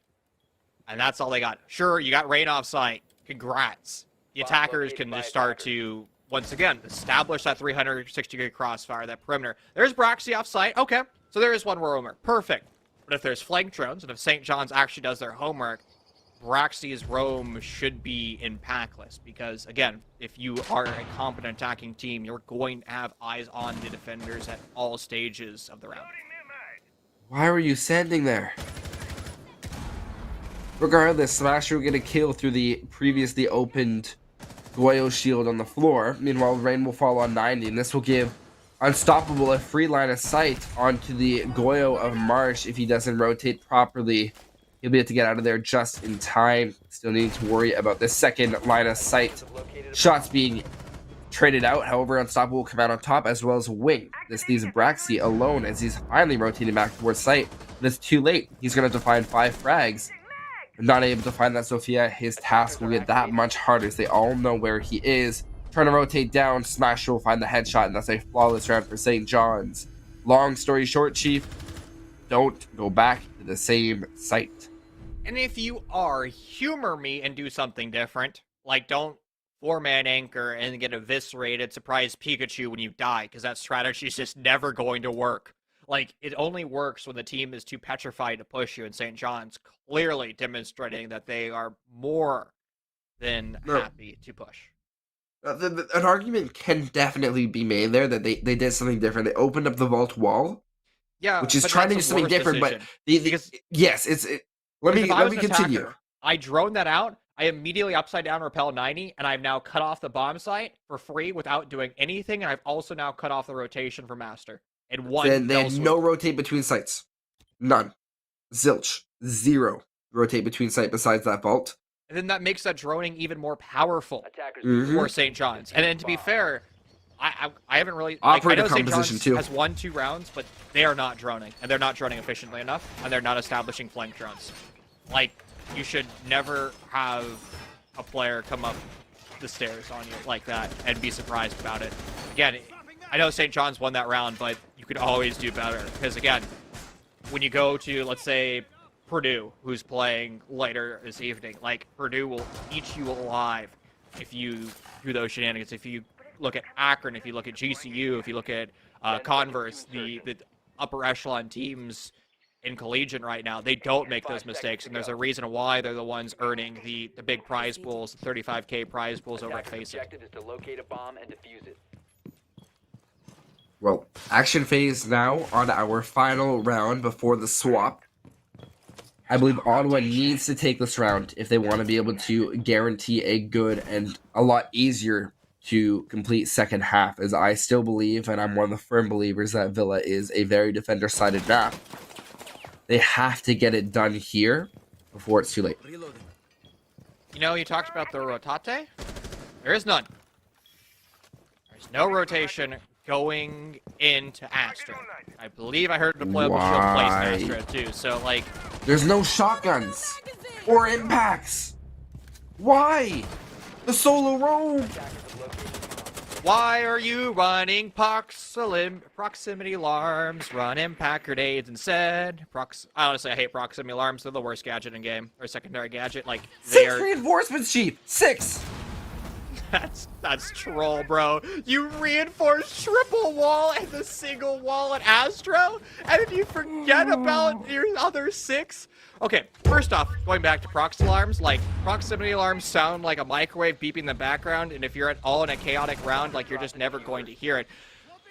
and that's all they got. Sure, you got rain off site. Congrats. The attackers can just start to, once again, establish that 360-degree crossfire, that perimeter. There's Braxy off site. Okay, so there is 1 roamer. Perfect. But if there's flank drones, and if St. John's actually does their homework, Braxy's roam should be in packlist. Because, again, if you are a competent attacking team, you're going to have eyes on the defenders at all stages of the round. Why were you standing there? Regardless, Smasher will get a kill through the previously opened Goyle Shield on the floor. Meanwhile, Rain will fall on 90, and this will give Unstoppable a free line of sight onto the Goyo of Marsh. If he doesn't rotate properly, he'll be able to get out of there just in time. Still needing to worry about the second line of sight. Shots being traded out. However, Unstoppable will come out on top as well as Wing. This leaves Braxy alone as he's finally rotating back towards sight. But it's too late. He's going to have to find 5 frags. Not able to find that Sophia, his task will get that much harder as they all know where he is. trying to rotate down. Smash will find the headshot, and that's a flawless round for St. John's. Long story short, Chief, don't go back to the same site. And if you are, humor me and do something different. Like, don't 4-man anchor and get eviscerated, surprise Pikachu when you die, because that strategy is just never going to work. Like, it only works when the team is too petrified to push you, and St. John's clearly demonstrating that they are more than happy to push. An argument can definitely be made there that they did something different. They opened up the vault wall, Yeah, which is but trying to do that's a something worse different. decision. But Because- yes, let Because if I me was an continue. attacker, I drone that out, I immediately upside down repel 90, and I've now cut off the bomb site for free without doing anything, and I've also now cut off the rotation for Master. And one They had no rotate between sites, none, zilch, zero rotate between site besides that vault. And then that makes that droning even more powerful Attackers for St. John's. And then to be fair, I haven't really... Operator I know St. composition, John's too. has won 2 rounds, but they are not droning. And they're not droning efficiently enough, and they're not establishing flank drones. Like, you should never have a player come up the stairs on you like that and be surprised about it. Again, I know St. John's won that round, but you could always do better. Because again, when you go to, let's say, Purdue, who's playing later this evening, like, Purdue will eat you alive if you do those shenanigans. If you look at Akron, if you look at GCU, if you look at Converse, the upper echelon teams in collegiate right now, they don't make those mistakes, and there's a reason why they're the ones earning the big prize pools, 35K prize pools over at Attacker's Faceit. objective is to locate a bomb and defuse it. Well, action phase now on our final round before the swap. I believe Ottawa needs to take this round if they want to be able to guarantee a good and a lot easier to complete second half, as I still believe, and I'm one of the firm believers, that Villa is a very defender-sided map. They have to get it done here before it's too late. You know, you talked about the rotate. There is none. There's no rotation going into Astra. I believe I heard deployable shield place in Astra too. So like, There's no shotguns or impacts. Why? The solo roam. why are you running proximity alarms? Run impact grenades instead. Honestly, I hate proximity alarms. They're the worst gadget in game, or secondary gadget. Like they 6 are. reinforcements, Chief. 6. That's troll, bro. You reinforce triple wall and the single wall at Astro, and then you forget about your other 6? Okay, first off, going back to prox alarms, like, proximity alarms sound like a microwave beeping in the background, and if you're at all in a chaotic round, like, you're just never going to hear it.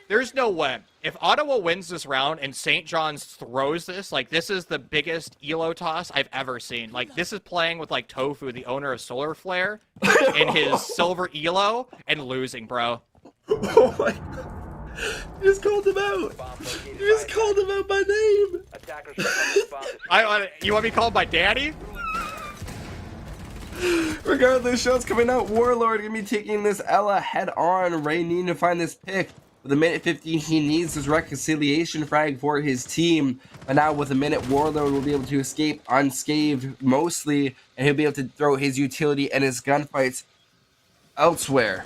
There's no way. If Ottawa wins this round and St. John's throws this, like, this is the biggest elo toss I've ever seen. Like, this is playing with, like, Tofu, the owner of Solar Flare, in his silver elo, and losing, bro. Oh my god. You just called him out. You just called him out by name. Attackers respond. You want me called by daddy? Regardless, shots coming out. Warlord gonna be taking this Ella head on. Ray needing to find this pick. With a minute 15, he needs this reconciliation frag for his team. But now with a minute, Warlord will be able to escape unscathed mostly, and he'll be able to throw his utility and his gunfights elsewhere.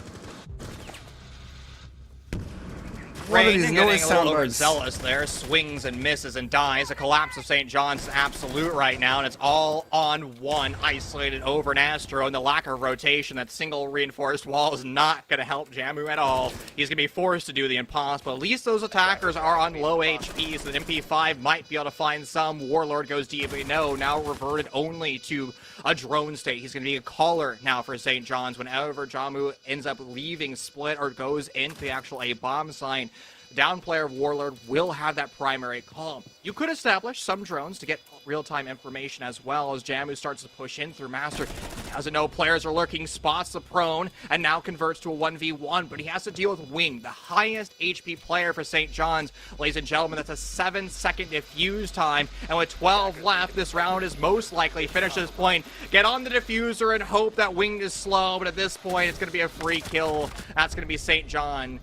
Rain getting a little overzealous there, swings and misses and dies. A collapse of St. John's is absolute right now, and it's all on one, isolated over an Astro, and the lack of rotation, that single reinforced wall is not going to help Jamu at all. He's going to be forced to do the impossible. At least those attackers are on low HP, so that MP5 might be able to find some. Warlord goes deep, but no, now reverted only to a drone state. He's going to be a caller now for St. John's whenever Jamu ends up leaving split or goes into the actual A-bomb sign. Down player of Warlord will have that primary call. You could establish some drones to get real-time information as well as Jamu starts to push in through Master. He doesn't know players are lurking, spots the prone, and now converts to a 1v1, but he has to deal with Wing, the highest HP player for St. John's. Ladies and gentlemen, that's a 7-second defuse time, and with 12 left, this round is most likely finished at this point. Get on the diffuser and hope that Wing is slow, but at this point, it's going to be a free kill. That's going to be St. John,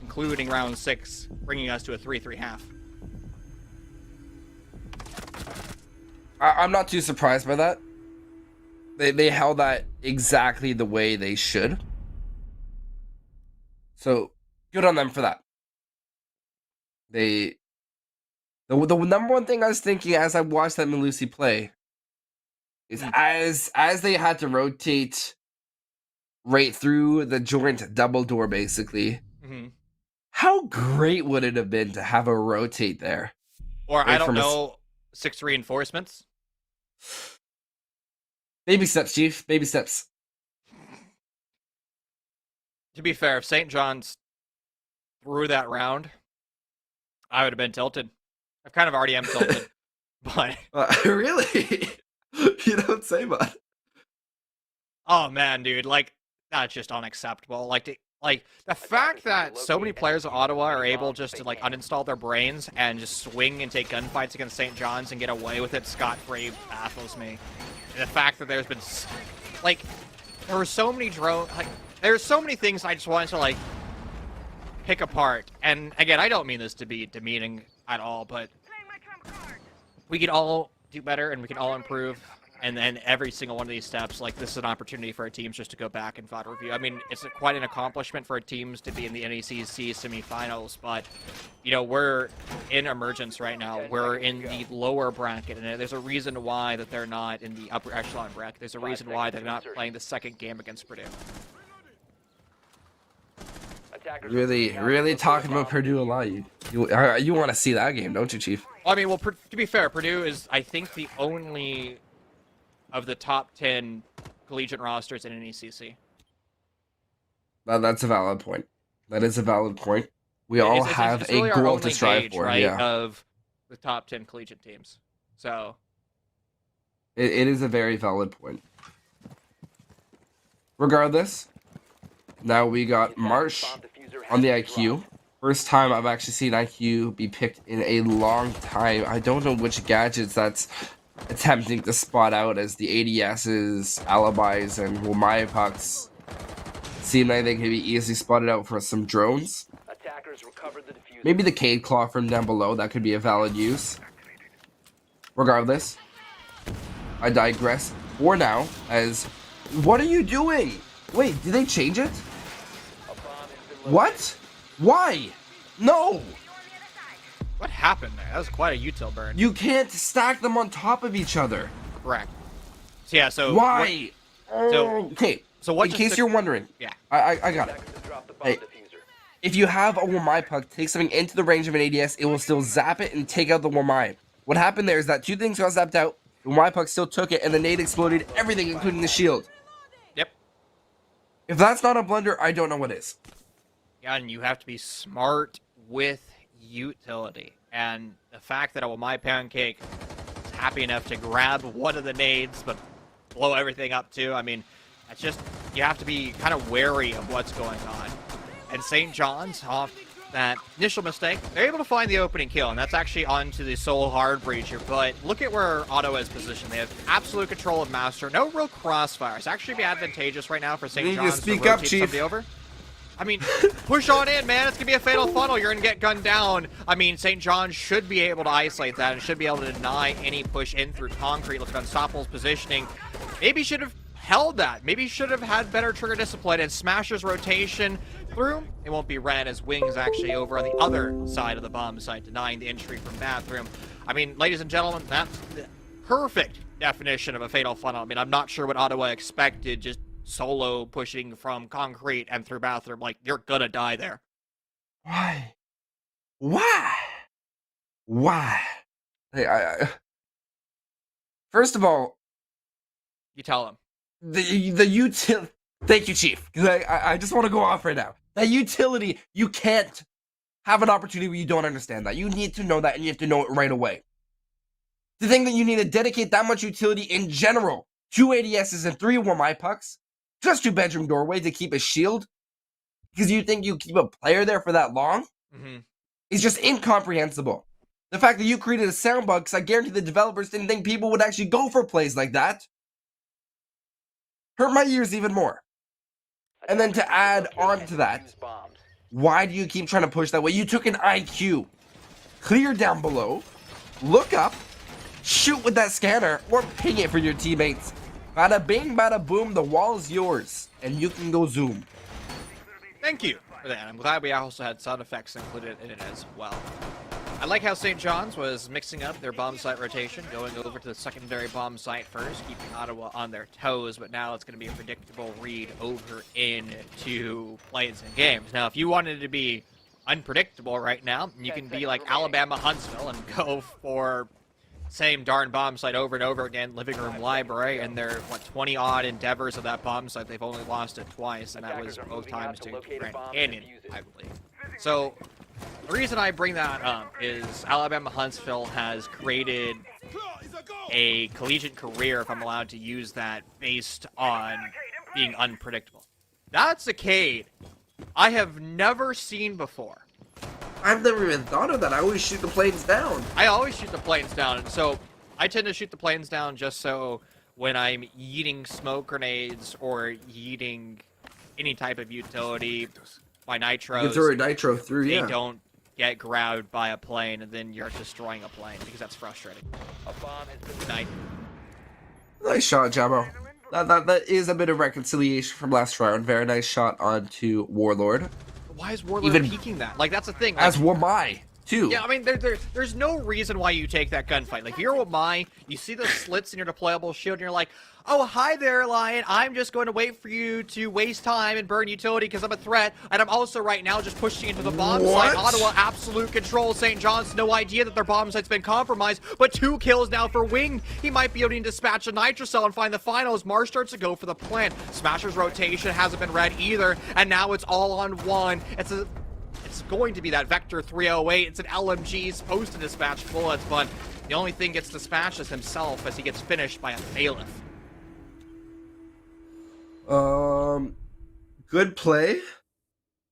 including round 6, bringing us to a 3-3 half. I'm not too surprised by that. They held that exactly the way they should. So good on them for that. The number one thing I was thinking as I watched that Malusi play is as they had to rotate right through the joint double door, basically. Mm-hmm. How great would it have been to have a rotate there? Or Right I don't from know, 6 reinforcements. Baby steps, Chief. Baby steps. To be fair, if St. John's threw that round, I would have been tilted. I kind of already am tilted, but Really? You don't say much. oh man, dude, like that's just unacceptable. Like the fact that so many players of Ottawa are able just to like uninstall their brains and just swing and take gunfights against St. John's and get away with it scot-free baffles me. And the fact that there's been like there were so many there's so many things I just wanted to like pick apart. And again, I don't mean this to be demeaning at all, but we could all do better and we can all improve. And then every single one of these steps, like this is an opportunity for our teams just to go back and VOD review. I mean, it's quite an accomplishment for our teams to be in the NECC semifinals, but you know, we're in emergence right now. We're in the lower bracket, and there's a reason why that they're not in the upper echelon bracket. There's a reason why they're not playing the second game against Purdue. Really talking about Purdue a lot. You want to see that game, don't you, Chief? Well, I mean, well, to be fair, Purdue is, I think, the only of the top 10 collegiate rosters in NECC. That's a valid point. That is a valid point. We all have it's really a our goal only to strive gauge, for, right, yeah. of the top 10 collegiate teams. So It is a very valid point. Regardless, now we got Marsh on the IQ. First time I've actually seen IQ be picked in a long time. I don't know which gadgets that's attempting to spot out as the ADS's alibis and Wamaya pucks seem like they can be easily spotted out for some drones. Maybe the Cade Claw from down below, that could be a valid use. Regardless, I digress for now as... What are you doing? Wait, did they change it? What? Why? No! what happened there? That was quite a util burn. You can't stack them on top of each other. Correct. So yeah, so Why? Okay. So what? In case you're wondering, Yeah. I got it. Hey, if you have a Wamai puck take something into the range of an ADS, it will still zap it and take out the Wamai. What happened there is that two things got zapped out. The Wamai puck still took it, and the nade exploded everything, including the shield. Yep. If that's not a blunder, I don't know what is. Yeah, and you have to be smart with utility. And the fact that a Wamai pancake is happy enough to grab one of the nades, but blow everything up too. I mean, that's just, you have to be kind of wary of what's going on. And St. John's, off that initial mistake, they're able to find the opening kill, and that's actually onto the sole hard breacher. But look at where Ottawa is positioned. They have absolute control of Master. No real crossfire. It's actually be advantageous right now for St. John's to rotate somebody over. I mean, push on in, man. It's going to be a fatal funnel. You're going to get gunned down. I mean, St. John's should be able to isolate that and should be able to deny any push in through concrete. Look at Unstoppable's positioning. Maybe should have held that. Maybe should have had better trigger discipline and Smasher's rotation through. It won't be ran as Wings actually over on the other side of the bomb site, denying the entry from Bathroom. I mean, ladies and gentlemen, that's the perfect definition of a fatal funnel. I mean, I'm not sure what Ottawa expected, just solo pushing from concrete and through Bathroom. Like, you're gonna die there. Why? Hey, first of all, You tell him. the utility. Thank you, Chief. Because I just want to go off right now. That utility, you can't have an opportunity where you don't understand that. You need to know that, and you have to know it right away. To think that you need to dedicate that much utility in general, 2 ADSs and 3 Wamai pucks, just 2 bedroom doorway to keep a shield, because you think you keep a player there for that long, is just incomprehensible. The fact that you created a sound bug, because I guarantee the developers didn't think people would actually go for plays like that, hurt my ears even more. And then to add on to that, why do you keep trying to push that way? You took an IQ. Clear down below, look up, shoot with that scanner, or ping it for your teammates. Bada bing, bada boom, the wall is yours, and you can go zoom. Thank you. for that. I'm glad we also had sound effects included in it as well. I like how St. John's was mixing up their bomb site rotation, going over to the secondary bomb site first, keeping Ottawa on their toes, but now it's going to be a predictable read over into plays and games. Now, if you wanted to be unpredictable right now, you can be like Alabama Huntsville and go for same darn bomb site over and over again, living room library, and their 20-odd endeavors of that bomb site, they've only lost it twice, and that was both times to Grand Canyon, I believe. So the reason I bring that up is Alabama Huntsville has created a collegiate career, if I'm allowed to use that, based on being unpredictable. That's a Cade I have never seen before. I've never even thought of that. I always shoot the planes down. I always shoot the planes down, and so I tend to shoot the planes down just so when I'm yeeting smoke grenades or yeeting any type of utility by nitros, You can throw a nitro through, they yeah. don't get grabbed by a plane and then you're destroying a plane, because that's frustrating. A bomb has been Night. Nice shot, Jamo. That is a bit of reconciliation from last round. Very nice shot onto Warlord. Why is Warlord Even- peeking that? Like, that's the thing. Like, As Wamai, too. yeah, I mean, there's no reason why you take that gunfight. Like, if you're Wamai, you see the slits in your deployable shield, and you're like, oh, hi there, Lion. I'm just going to wait for you to waste time and burn utility because I'm a threat, and I'm also right now just pushing into the bomb What? site. Ottawa, absolute control. St. John's, no idea that their bomb site's been compromised, but 2 kills now for Wing. He might be able to dispatch a Nitrocell and find the finals. Marsh starts to go for the plant. Smasher's rotation hasn't been read either, and now it's all on one. It's going to be that Vector 308. It's an LMG, supposed to dispatch bullets, but the only thing gets dispatched is himself as he gets finished by a bailiff. Good play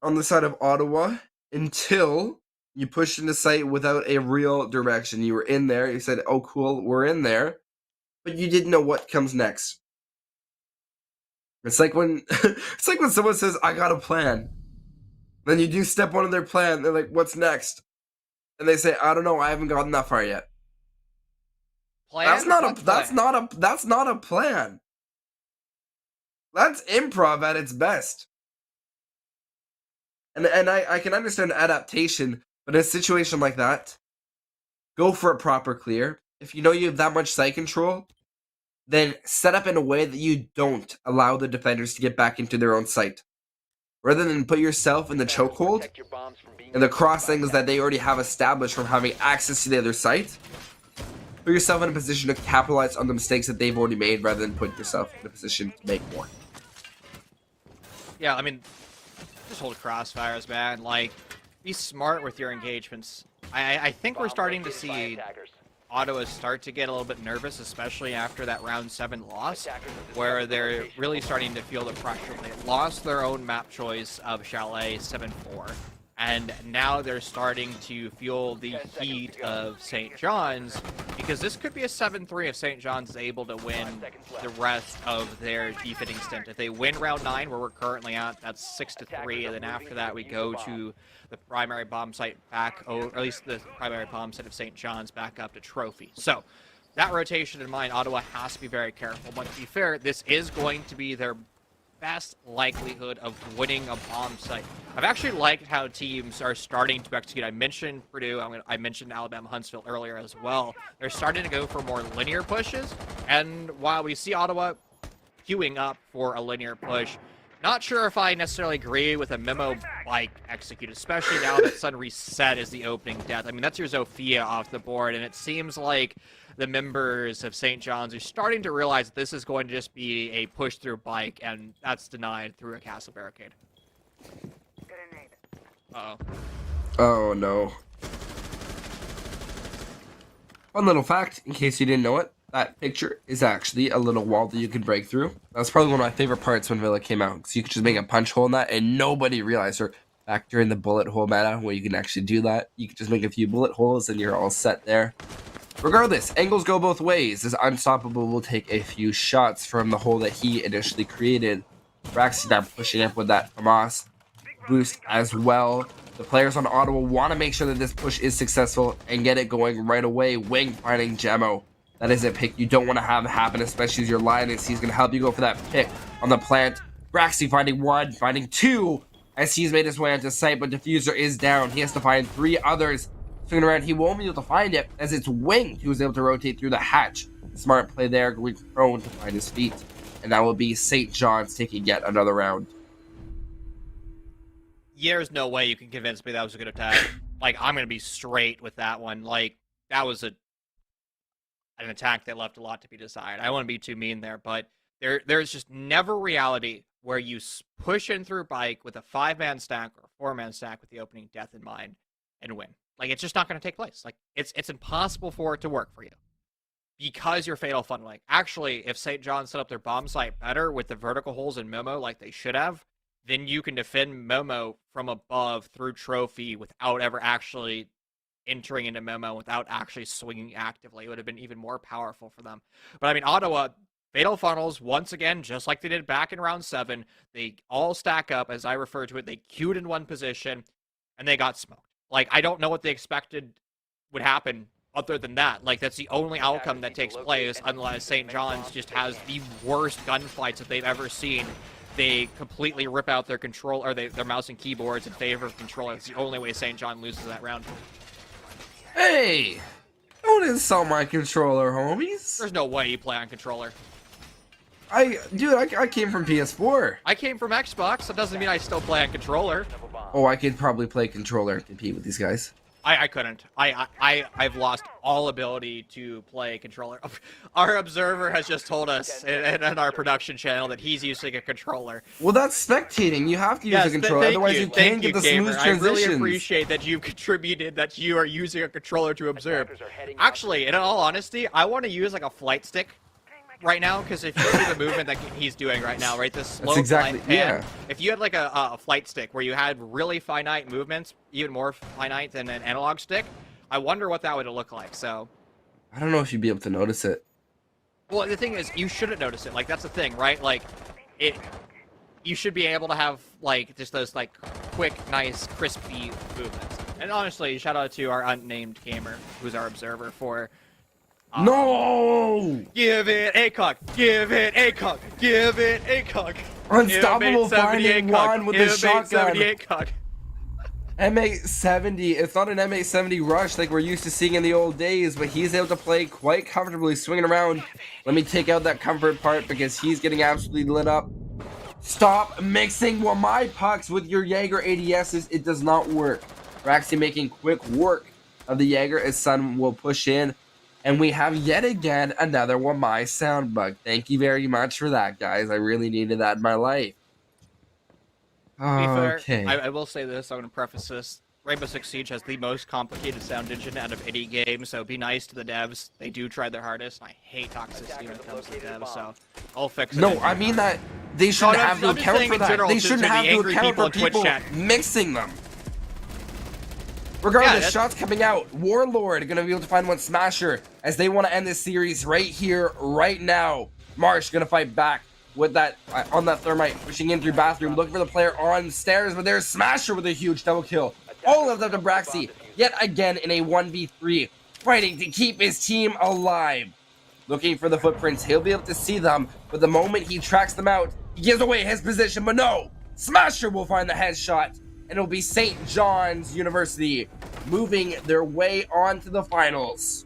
on the side of Ottawa until you pushed into sight without a real direction. You were in there, you said, oh cool, we're in there, but you didn't know what comes next. It's like when it's like when someone says, I got a plan. Then you do step one of their plan, they're like, what's next? And they say, I don't know, I haven't gotten that far yet. Plan? That's not Fuck a that's plan. not a plan. That's improv at its best. And I can understand adaptation, but in a situation like that, go for a proper clear. If you know you have that much site control, then set up in a way that you don't allow the defenders to get back into their own site. Rather than put yourself in the chokehold Protect your bombs from being and the cross angles that they already have established from having access to the other site, put yourself in a position to capitalize on the mistakes that they've already made rather than put yourself in a position to make more. Yeah, I mean, just hold crossfires, man. Like, be smart with your engagements. I think we're starting to see Ottawa start to get a little bit nervous, especially after that round 7 loss, where they're really starting to feel the pressure. They lost their own map choice of Chalet 7-4, and now they're starting to feel the heat of St. John's, because this could be a 7-3 if St. John's is able to win the rest of their defending stint. If they win round 9, where we're currently at, that's 6-3, and then after that we go to the primary bomb site back, or at least the primary bomb site of St. John's back up to trophy. So that rotation in mind, Ottawa has to be very careful. But to be fair, this is going to be their best likelihood of winning a bomb site. I've actually liked how teams are starting to execute. I mentioned Purdue, I mentioned Alabama Huntsville earlier as well. They're starting to go for more linear pushes, and while we see Ottawa queuing up for a linear push, not sure if I necessarily agree with a memo bike execute, especially now that Sun Reset is the opening death. I mean, that's your Zofia off the board, and it seems like the members of St. John's are starting to realize that this is going to just be a push-through bike, and that's denied through a castle barricade. Uh-oh. Oh no. Fun little fact, in case you didn't know it, that picture is actually a little wall that you can break through. That's probably one of my favorite parts when Villa came out, because you could just make a punch hole in that and nobody realized, or back during the bullet hole meta where you can actually do that, you can just make a few bullet holes and you're all set there. Regardless, angles go both ways, as Unstoppable will take a few shots from the hole that he initially created. Braxy now pushing up with that Hamas boost as well. The players on Ottawa want to make sure that this push is successful and get it going right away. Wing finding Jemo. That is a pick you don't want to have happen, especially as your Lioness. He's going to help you go for that pick on the plant. Braxy finding 1, finding 2. as he's made his way onto site, but Diffuser is down. He has to find 3 others. Swinging around, he won't be able to find it as it's winged. He was able to rotate through the hatch. Smart play there, going prone to find his feet. And that will be St. John's taking yet another round. There's no way you can convince me that was a good attack. Like, I'm going to be straight with that one. Like, that was an attack that left a lot to be desired. I don't want to be too mean there, but there's just never reality where you push in through bike with a 5-man stack or a 4-man stack with the opening death in mind and win. Like, it's just not going to take place. Like, it's impossible for it to work for you because you're fatal funneling. Actually, if St. John set up their bomb site better with the vertical holes in Momo like they should have, then you can defend Momo from above through trophy without ever actually entering into Momo, without actually swinging actively. It would have been even more powerful for them. But I mean, Ottawa, fatal funnels, once again, just like they did back in round 7, they all stack up, as I refer to it. They queued in one position, and they got smoked. Like, I don't know what they expected would happen other than that. Like, that's the only outcome that takes place unless St. John's just has the worst gunfights that they've ever seen. They completely rip out their control, or their mouse and keyboards in favor of controller. It's the only way St. John loses that round. Hey! Don't insult my controller, homies. There's no way you play on controller. I came from PS4. I came from Xbox. That doesn't mean I still play on controller. Oh, I could probably play controller and compete with these guys. I couldn't. I've lost all ability to play controller. Our observer has just told us in our production channel that he's using a controller. Well, that's spectating. You have to use a controller, otherwise you can't get the smooth transitions. I really appreciate that you've contributed, that you are using a controller to observe. Actually, in all honesty, I want to use like a flight stick right now, because if you see the movement that he's doing right now, right, this slow exactly, flight pan, yeah. If you had like a flight stick where you had really finite movements, even more finite than an analog stick, I wonder what that would look like. So I don't know if you'd be able to notice it. well, the thing is, you shouldn't notice it. Like, that's the thing, right? Like, you should be able to have like just those like quick, nice, crispy movements. And honestly, shout out to our unnamed gamer, who's our observer, for no! Give it ACOG! Give it ACOG! Give it ACOG! Unstoppable finding one with the shotgun. ACOG. M870, it's not an M870 rush like we're used to seeing in the old days, but he's able to play quite comfortably, swinging around. Let me take out that comfort part because he's getting absolutely lit up. Stop mixing my pucks with your Jaeger ADSs. It does not work. We're actually making quick work of the Jaeger as Sun will push in. And we have yet again another Wamai sound bug. Thank you very much for that, guys. I really needed that in my life. Okay. I will say this. I'm going to preface this. Rainbow Six Siege has the most complicated sound engine out of any game, so be nice to the devs. They do try their hardest. I hate toxicity when it comes to devs, so I'll fix it. No, I mean that they shouldn't have to account for that. They shouldn't have to account for people mixing them. Regardless, shots coming out. Warlord going to be able to find one Smasher as they want to end this series right here, right now. Marsh going to fight back with that on that thermite, pushing in through bathroom, looking for the player on stairs, but there's Smasher with a huge double kill. All of them to Braxy, yet again in a 1v3, fighting to keep his team alive. Looking for the footprints, he'll be able to see them, but the moment he tracks them out, he gives away his position, but no! Smasher will find the headshot. And it'll be St. John's University moving their way on to the finals.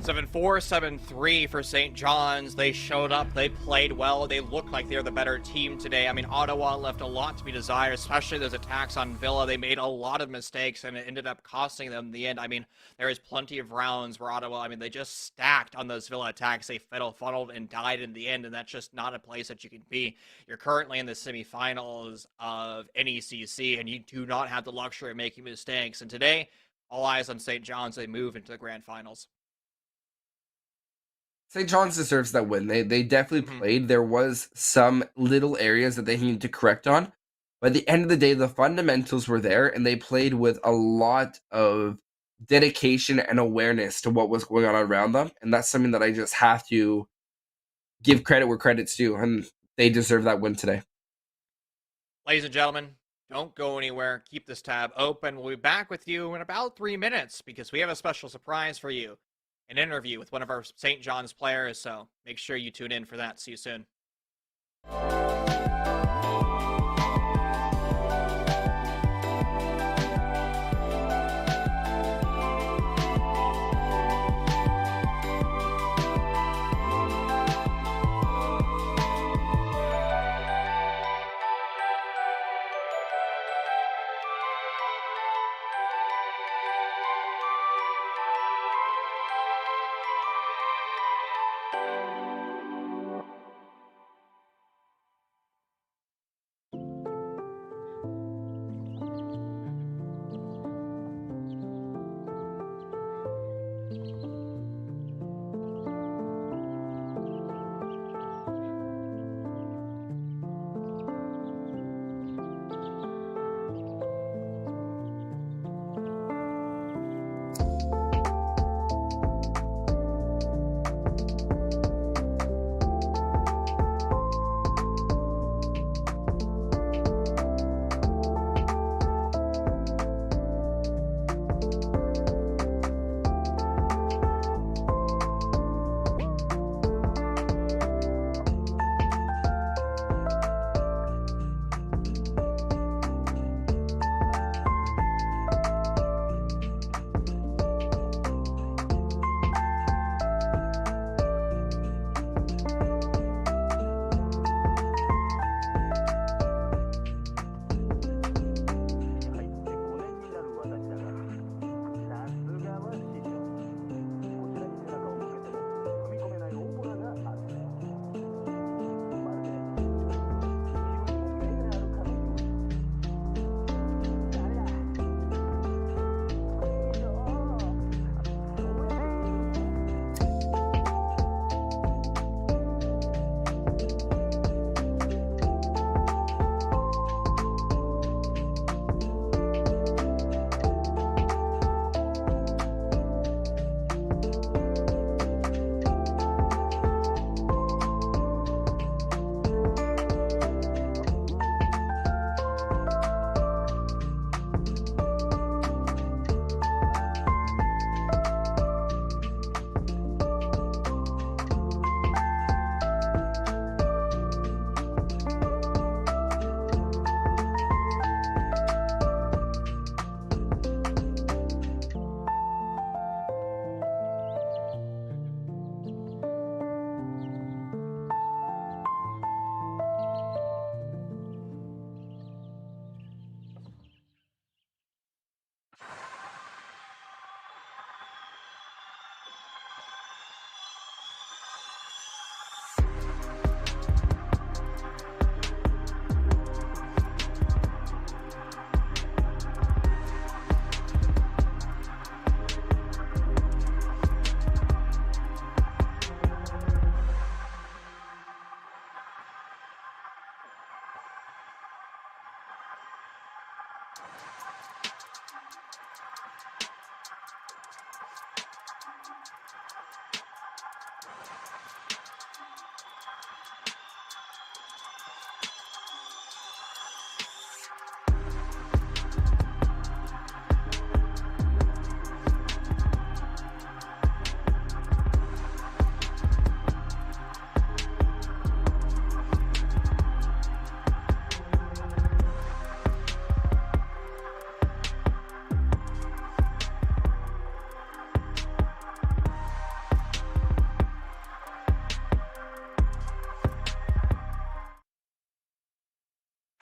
7-4, 7-3 for St. John's. They showed up. They played well. They looked like they're the better team today. I mean, Ottawa left a lot to be desired, especially those attacks on Villa. They made a lot of mistakes, and it ended up costing them in the end. I mean, there is plenty of rounds where Ottawa, I mean, they just stacked on those Villa attacks. They fiddle funneled and died in the end, and that's just not a place that you can be. You're currently in the semifinals of NECC, and you do not have the luxury of making mistakes. And today, all eyes on St. John's. They move into the grand finals. St. John's deserves that win. They definitely played. There was some little areas that they needed to correct on. But at the end of the day, the fundamentals were there, and they played with a lot of dedication and awareness to what was going on around them. And that's something that I just have to give credit where credit's due. And they deserve that win today. Ladies and gentlemen, don't go anywhere. Keep this tab open. We'll be back with you in about 3 minutes because we have a special surprise for you. An interview with one of our St. John's players, so make sure you tune in for that. See you soon.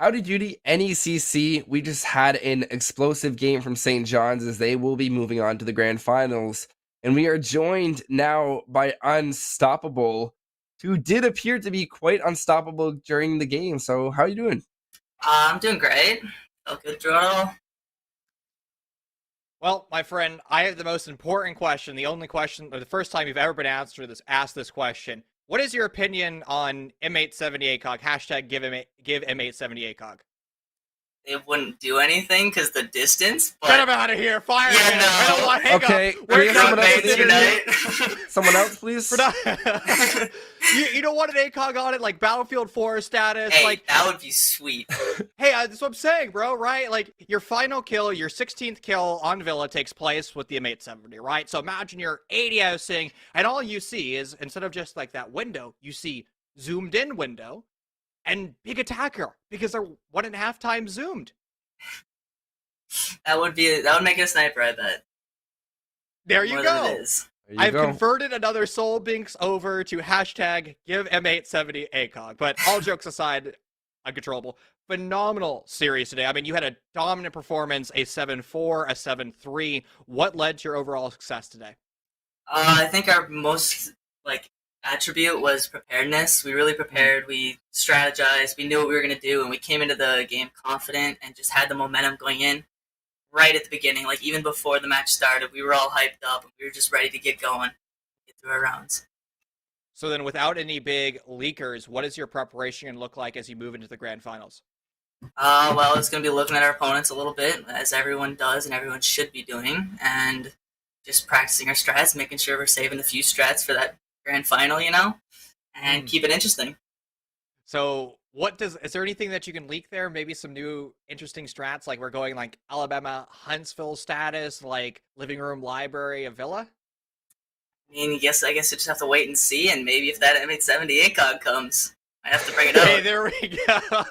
Howdy doody, NECC. We just had an explosive game from St. John's as they will be moving on to the grand finals. And we are joined now by Unstoppable, who did appear to be quite unstoppable during the game. So, how are you doing? I'm doing great. Felt good through it all. Well, my friend, I have the most important question, the only question, or the first time you've ever been asked this question. What is your opinion on M870ACOG? Hashtag give M870ACOG. It wouldn't do anything because the distance. But Get him out of here! Fire Yeah, him! no. I don't want hang Okay, up. can We're we have someone not else mates in here? tonight. Someone else, please? We're not- you don't want an ACOG on it, like Battlefield 4 status, Hey, like that would be sweet. hey, that's what I'm saying, bro, right? Like, your final kill, your 16th kill on Villa takes place with the M870, right? So imagine you're ADSing, and all you see is, instead of just, like, that window, you see zoomed-in window and big attacker, because they're 1.5 times zoomed. That would make it a sniper, I bet. There you More go. than it is. There you I've go. converted another Soul Binks over to hashtag give M870 ACOG. But all jokes aside, uncontrollable. Phenomenal series today. I mean, you had a dominant performance, a 7-4, a 7-3. What led to your overall success today? I think our most attribute was preparedness. We really prepared. We strategized. We knew what we were going to do, and we came into the game confident and just had the momentum going in right at the beginning. Like, even before the match started, we were all hyped up, and we were just ready to get going, get through our rounds. So then, without any big leakers, what does your preparation gonna look like as you move into the grand finals? Well, it's going to be looking at our opponents a little bit, as everyone does and everyone should be doing, and just practicing our strats, making sure we're saving the few strats for that grand final, and keep it interesting. So is there anything that you can leak there? Maybe some new interesting strats, like we're going like Alabama Huntsville status, like living room library of Villa? I mean, I guess you just have to wait and see, and maybe if that M870 ACOG comes, I have to bring it up. Hey, there we go.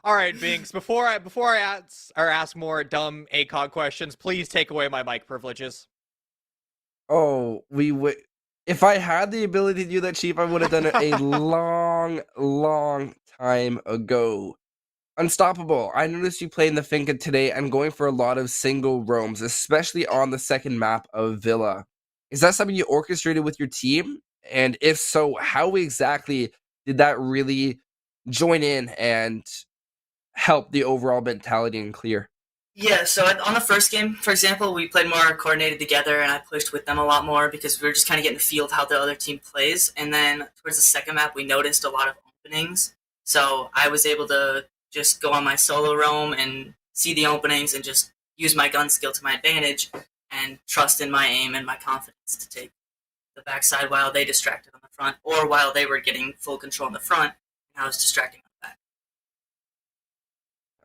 All right, Binks. Before I ask more dumb ACOG questions, please take away my mic privileges. Oh, we would. If I had the ability to do that, Chief, I would have done it a long, long time ago. Unstoppable. I noticed you playing the Finca today and going for a lot of single roams, especially on the second map of Villa. Is that something you orchestrated with your team? And if so, how exactly did that really join in and help the overall mentality and clear? Yeah, so on the first game, for example, we played more coordinated together, and I pushed with them a lot more because we were just kind of getting the feel of how the other team plays. And then towards the second map, we noticed a lot of openings. So I was able to just go on my solo roam and see the openings and just use my gun skill to my advantage and trust in my aim and my confidence to take the backside while they distracted on the front, or while they were getting full control on the front, and I was distracting on the back.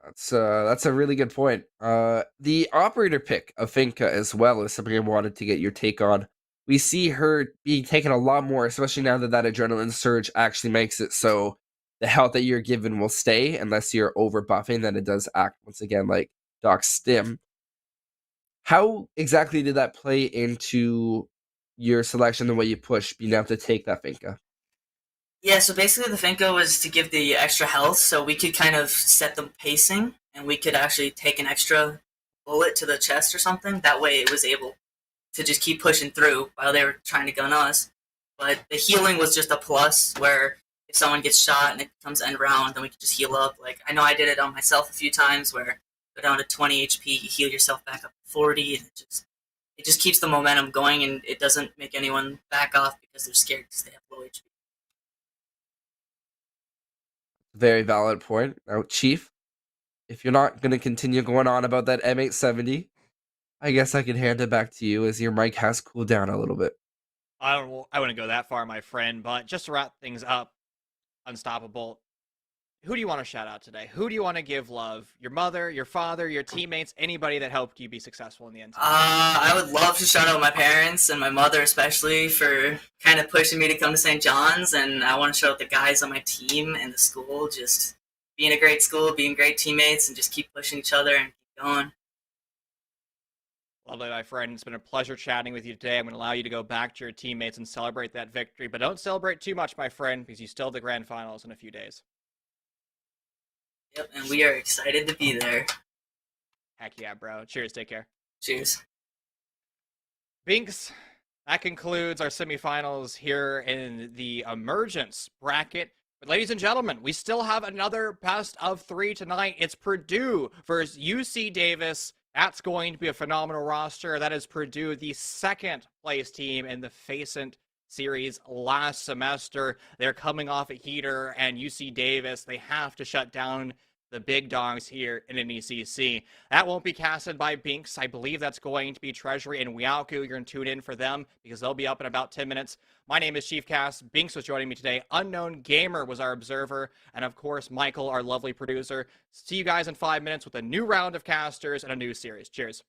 That's a really good point. The operator pick of Finca as well is something I wanted to get your take on. We see her being taken a lot more, especially now that adrenaline surge actually makes it so the health that you're given will stay unless you're over buffing. Then it does act once again like Doc Stim. How exactly did that play into your selection, the way you push, being able to take that Finca? Yeah, so basically the Finco was to give the extra health, so we could kind of set the pacing, and we could actually take an extra bullet to the chest or something. That way it was able to just keep pushing through while they were trying to gun us. But the healing was just a plus, where if someone gets shot and it comes end round, then we could just heal up. Like, I know I did it on myself a few times, where go down to 20 HP, you heal yourself back up to 40, and it just keeps the momentum going, and it doesn't make anyone back off because they're scared because they have low HP. Very valid point. Now, Chief, if you're not going to continue going on about that M870, I guess I can hand it back to you as your mic has cooled down a little bit. I wouldn't go that far, my friend, but just to wrap things up, Unstoppable, who do you want to shout out today? Who do you want to give love? Your mother, your father, your teammates, anybody that helped you be successful in the end? I would love to shout out my parents and my mother especially for kind of pushing me to come to St. John's, and I want to shout out the guys on my team and the school, just being a great school, being great teammates, and just keep pushing each other and keep going. Lovely, my friend. It's been a pleasure chatting with you today. I'm going to allow you to go back to your teammates and celebrate that victory, but don't celebrate too much, my friend, because you still have the grand finals in a few days. Yep, and we are excited to be there. Heck yeah, bro. Cheers. Take care. Cheers. Binks, that concludes our semifinals here in the Emergence bracket. But ladies and gentlemen, we still have another best of 3 tonight. It's Purdue versus UC Davis. That's going to be a phenomenal roster. That is Purdue, the second place team in the Facent series last semester. They're coming off a heater, and UC Davis, they have to shut down the big dogs here in NECC. That won't be casted by Binks. I believe that's going to be Treasury and Wiauku. You're going to tune in for them because they'll be up in about 10 minutes. My name is Chief Cass. Binks was joining me today. Unknown Gamer was our observer. And of course, Michael, our lovely producer. See you guys in 5 minutes with a new round of casters and a new series. Cheers.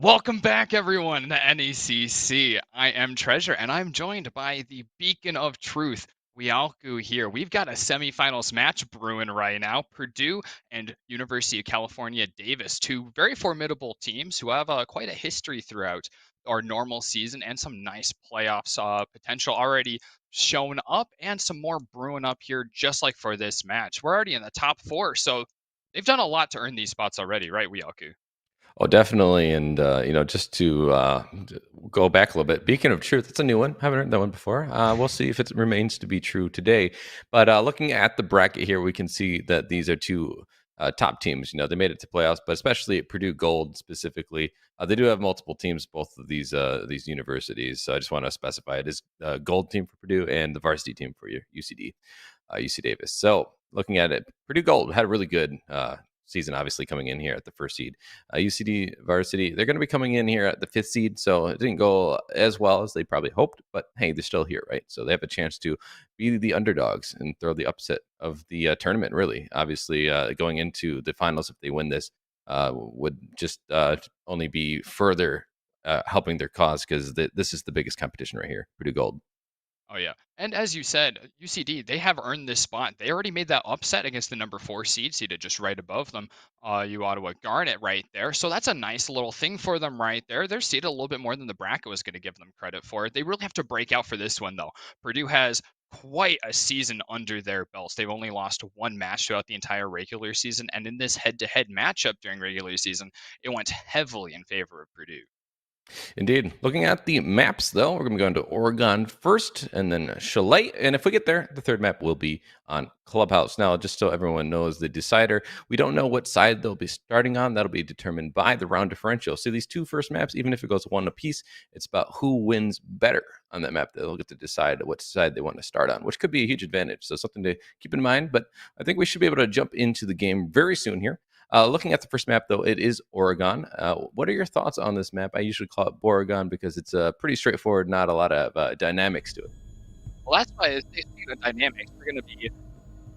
Welcome back, everyone, to NECC. I am Treasure, and I'm joined by the Beacon of Truth, Wialku here. We've got a semifinals match brewing right now. Purdue and University of California, Davis, two very formidable teams who have quite a history throughout our normal season and some nice playoffs potential already shown up and some more brewing up here, just like for this match. We're already in the top four, so they've done a lot to earn these spots already, right, Wialku? Oh, definitely. And, just to go back a little bit, Beacon of Truth, it's a new one. Haven't heard that one before. We'll see if it remains to be true today. But looking at the bracket here, we can see that these are two top teams. They made it to playoffs, but especially Purdue Gold specifically. They do have multiple teams, both of these universities. So I just want to specify it is the gold team for Purdue and the varsity team for your UCD, UC Davis. So looking at it, Purdue Gold had a really good season, obviously coming in here at the first seed. UCD varsity, they're going to be coming in here at the fifth seed, so it didn't go as well as they probably hoped, but hey, they're still here, right? So they have a chance to be the underdogs and throw the upset of the tournament, really. Obviously, going into the finals, if they win this, would just only be further helping their cause, because this is the biggest competition right here, Purdue Gold. Oh yeah, and as you said, UCD, they have earned this spot. They already made that upset against the number 4 seed, seated just right above them. You Ottawa Garnet right there. So that's a nice little thing for them right there. They're seated a little bit more than the bracket was going to give them credit for. They really have to break out for this one though. Purdue has quite a season under their belts. They've only lost one match throughout the entire regular season, and in this head-to-head matchup during regular season, it went heavily in favor of Purdue. Indeed. Looking at the maps, though, we're going to go into Oregon first, and then Chalet. And if we get there, the third map will be on Clubhouse. Now, just so everyone knows, the decider, we don't know what side they'll be starting on. That'll be determined by the round differential. So these two first maps, even if it goes one apiece, it's about who wins better on that map. They'll get to decide what side they want to start on, which could be a huge advantage. So something to keep in mind. But I think we should be able to jump into the game very soon here. Looking at the first map, though, it is Oregon. What are your thoughts on this map? I usually call it Oregon because it's pretty straightforward, not a lot of dynamics to it. Well, that's why, speaking of dynamics, we're going to be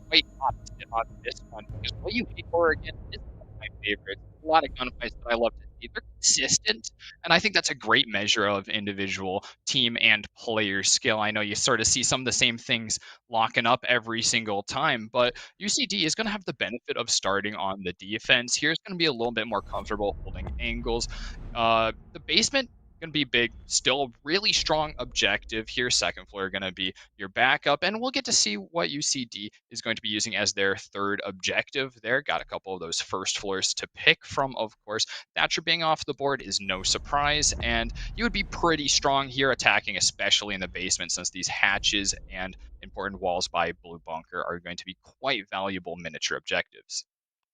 quite opposite on this one, because what you hate for again is one of my favorites. A lot of gunfights that I love to see. They're consistent, and I think that's a great measure of individual team and player skill. I know you sort of see some of the same things locking up every single time, but UCD is going to have the benefit of starting on the defense. Here, it's going to be a little bit more comfortable holding angles. The basement going to be big, still a really strong objective here. Second floor going to be your backup, and we'll get to see what UCD is going to be using as their third objective there. Got a couple of those first floors to pick from, of course. Thatcher being off the board is no surprise, and you would be pretty strong here attacking, especially in the basement, since these hatches and important walls by Blue Bunker are going to be quite valuable miniature objectives.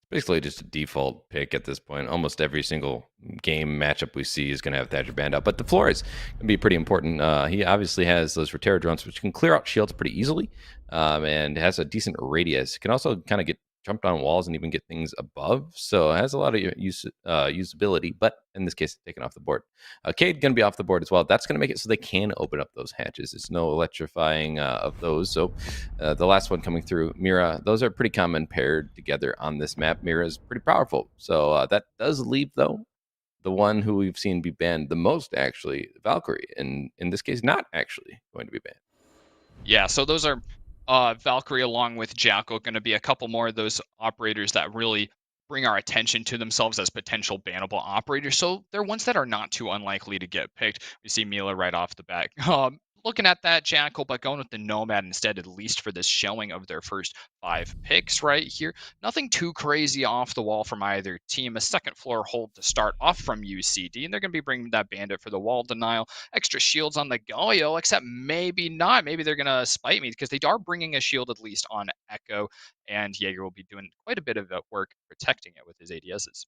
Basically just a default pick at this point. Almost every single game matchup we see is going to have Thatcher banned out. But the floor is going to be pretty important. He obviously has those Rotera drones, which can clear out shields pretty easily, and has a decent radius. Can also kind of get jumped on walls and even get things above. So it has a lot of usability, but in this case, taken off the board. Cade going to be off the board as well. That's going to make it so they can open up those hatches. There's no electrifying of those. So the last one coming through, Mira, those are pretty common paired together on this map. Mira is pretty powerful. So that does leave, though, the one who we've seen be banned the most, actually, Valkyrie. And in this case, not actually going to be banned. Yeah, so those are Valkyrie along with Jackal going to be a couple more of those operators that really bring our attention to themselves as potential bannable operators. So they're ones that are not too unlikely to get picked. We see Mila right off the bat. Looking at that Jackal, but going with the Nomad instead, at least for this showing of their first 5 picks right here. Nothing too crazy off the wall from either team. A second floor hold to start off from UCD, and they're going to be bringing that Bandit for the wall denial. Extra shields on the Goyo, except maybe not. Maybe they're going to spite me because they are bringing a shield at least on Echo, and Jaeger will be doing quite a bit of work protecting it with his ADSs.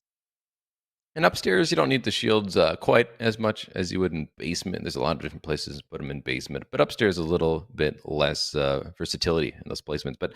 And upstairs, you don't need the shields quite as much as you would in basement. There's a lot of different places to put them in basement, but upstairs a little bit less versatility in those placements. But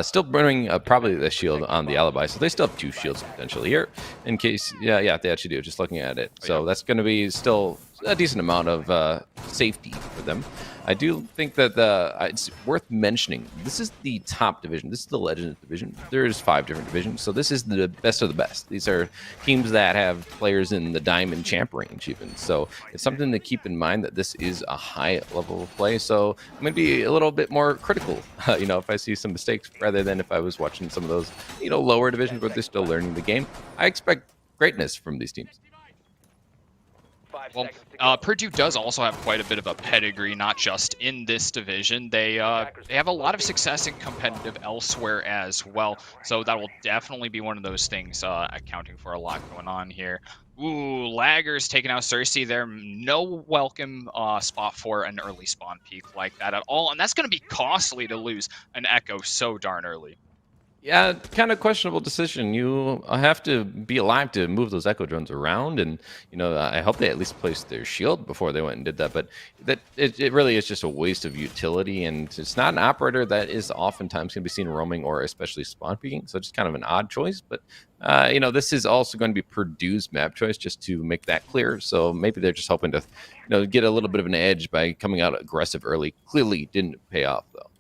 still bringing probably the shield on the alibi, so they still have 2 shields potentially here in case. Yeah, they actually do. Just looking at it, so that's going to be still a decent amount of safety for them. I do think that it's worth mentioning. This is the top division. This is the Legends division. There's 5 different divisions, so this is the best of the best. These are teams that have players in the Diamond Champ range, even. So it's something to keep in mind that this is a high level of play. So I'm going to be a little bit more critical, if I see some mistakes, rather than if I was watching some of those, lower divisions where they're still learning the game. I expect greatness from these teams. Well, Purdue does also have quite a bit of a pedigree, not just in this division. They have a lot of success in competitive elsewhere as well. So that will definitely be one of those things accounting for a lot going on here. Ooh, Laggers taking out Cersei there. No welcome spot for an early spawn peak like that at all. And that's going to be costly to lose an Echo so darn early. Yeah, kind of questionable decision. You have to be alive to move those Echo drones around, and I hope they at least placed their shield before they went and did that. But it really is just a waste of utility, and it's not an operator that is oftentimes going to be seen roaming or especially spawn peeking. So just kind of an odd choice. But this is also going to be Purdue's map choice, just to make that clear. So maybe they're just hoping to get a little bit of an edge by coming out aggressive early. Clearly didn't pay off though.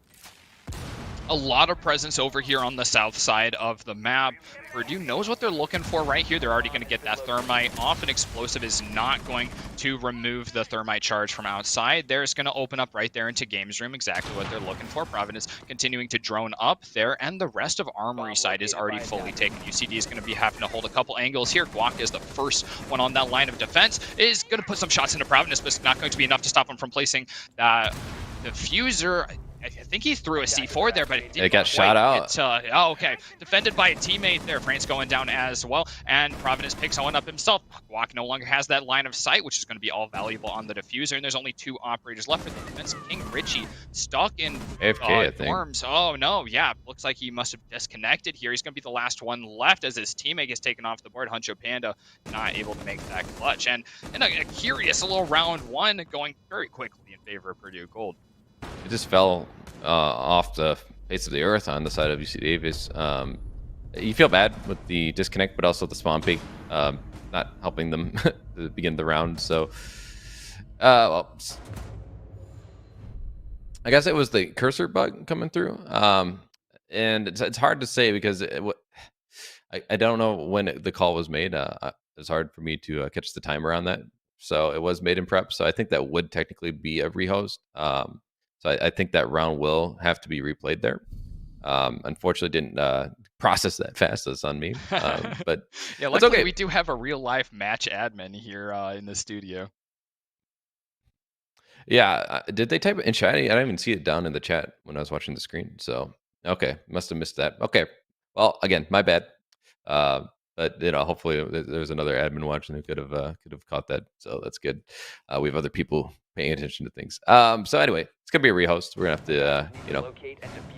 A lot of presence over here on the south side of the map. Purdue knows what they're looking for right here. They're already going to get that thermite off. An explosive is not going to remove the thermite charge from outside. There's going to open up right there into Games Room, exactly what they're looking for. Providence continuing to drone up there, and the rest of Armory side is already fully taken. UCD is going to be having to hold a couple angles here. Guac is the first one on that line of defense. Is going to put some shots into Providence, but it's not going to be enough to stop him from placing that diffuser. I think he threw a C4 there, but it got shot out. Okay. Defended by a teammate there. France going down as well. And Providence picks one up himself. Guac no longer has that line of sight, which is going to be all valuable on the diffuser. And there's only 2 operators left for the defense. King Richie stuck in AFK, dorms. Oh, no. Yeah. Looks like he must have disconnected here. He's going to be the last one left as his teammate gets taken off the board. Huncho Panda not able to make that clutch. And in a curious little round 1 going very quickly in favor of Purdue Gold. It just fell off the face of the earth on the side of UC Davis. You feel bad with the disconnect, but also the spawn peak not helping them to begin the round. So, I guess it was the cursor bug coming through. And it's hard to say because I don't know when the call was made. It's hard for me to catch the timer on that. So it was made in prep. So I think that would technically be a rehost. So I think that round will have to be replayed there. Unfortunately, didn't process that fast. That's on me. But yeah, luckily we do have a real life match admin here in the studio. Yeah, did they type it in chat? I didn't even see it down in the chat when I was watching the screen. So okay, must have missed that. Okay, well, again, my bad. But hopefully there's another admin watching who could have caught that. So that's good. We have other people paying attention to things. So anyway, it's gonna be a rehost. We're gonna have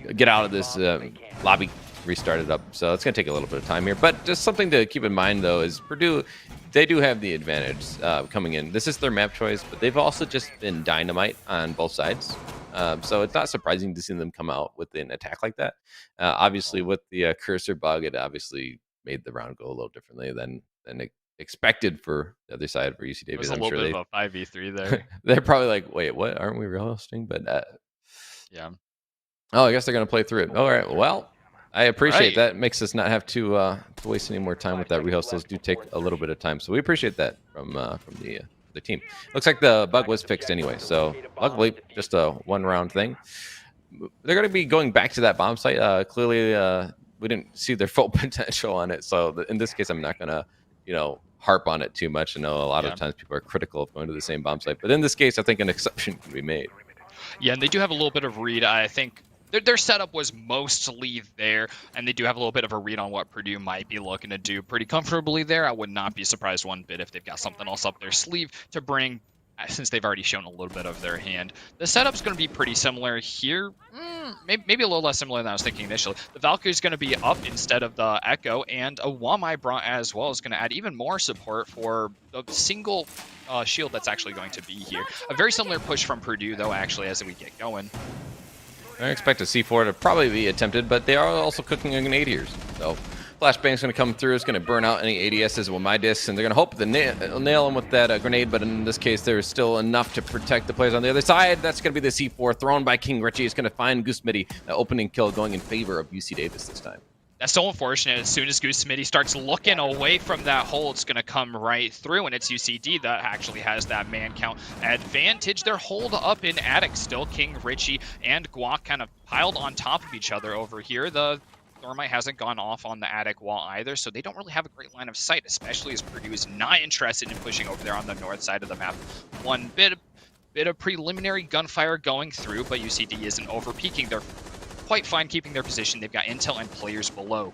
to get out of this lobby, restart it up. So it's gonna take a little bit of time here. But just something to keep in mind though is Purdue, they do have the advantage coming in. This is their map choice, but they've also just been dynamite on both sides. So it's not surprising to see them come out with an attack like that. Obviously, with the cursor bug, it obviously made the round go a little differently than expected for the other side for UC Davis. I'm sure bit of a 5v3 there. They're probably like, wait, what? Aren't we rehosting? But yeah. Oh, I guess they're gonna play through it. All right. Well, I appreciate that. Makes us not have to waste any more time with that rehost. Those do take a little bit of time, so we appreciate that from the team. Looks like the bug was fixed anyway, so luckily just a 1-round thing. They're going to be going back to that bomb site. Clearly, we didn't see their full potential on it, so in this case, I'm not going to harp on it too much. I know a lot of times people are critical of going to the same bomb site, but in this case, I think an exception can be made. Yeah, and they do have a little bit of read. I think their setup was mostly there, and they do have a little bit of a read on what Purdue might be looking to do pretty comfortably there. I would not be surprised one bit if they've got something else up their sleeve to bring, since they've already shown a little bit of their hand. The setup's going to be pretty similar here. Maybe a little less similar than I was thinking initially. The Valkyrie's going to be up instead of the Echo, and a Wamai brought as well is going to add even more support for the single shield that's actually going to be here. A very similar push from Purdue, though, actually, as we get going. I expect a C4 to probably be attempted, but they are also cooking a grenade here. So Flashbang's going to come through. It's going to burn out any ADSs with my discs, and they're going to hope to nail him with that grenade, but in this case, there's still enough to protect the players on the other side. That's going to be the C4 thrown by King Richie. It's going to find Goose Smitty, the opening kill going in favor of UC Davis this time. That's so unfortunate. As soon as Goose Smitty starts looking away from that hole, it's going to come right through, and it's UCD that actually has that man count advantage. They're holed up in attic still. King Richie and Guac kind of piled on top of each other over here. The Thermite hasn't gone off on the attic wall either, so they don't really have a great line of sight, especially as Purdue is not interested in pushing over there on the north side of the map. One bit of preliminary gunfire going through, but UCD isn't over-peaking. They're quite fine keeping their position. They've got intel and players below.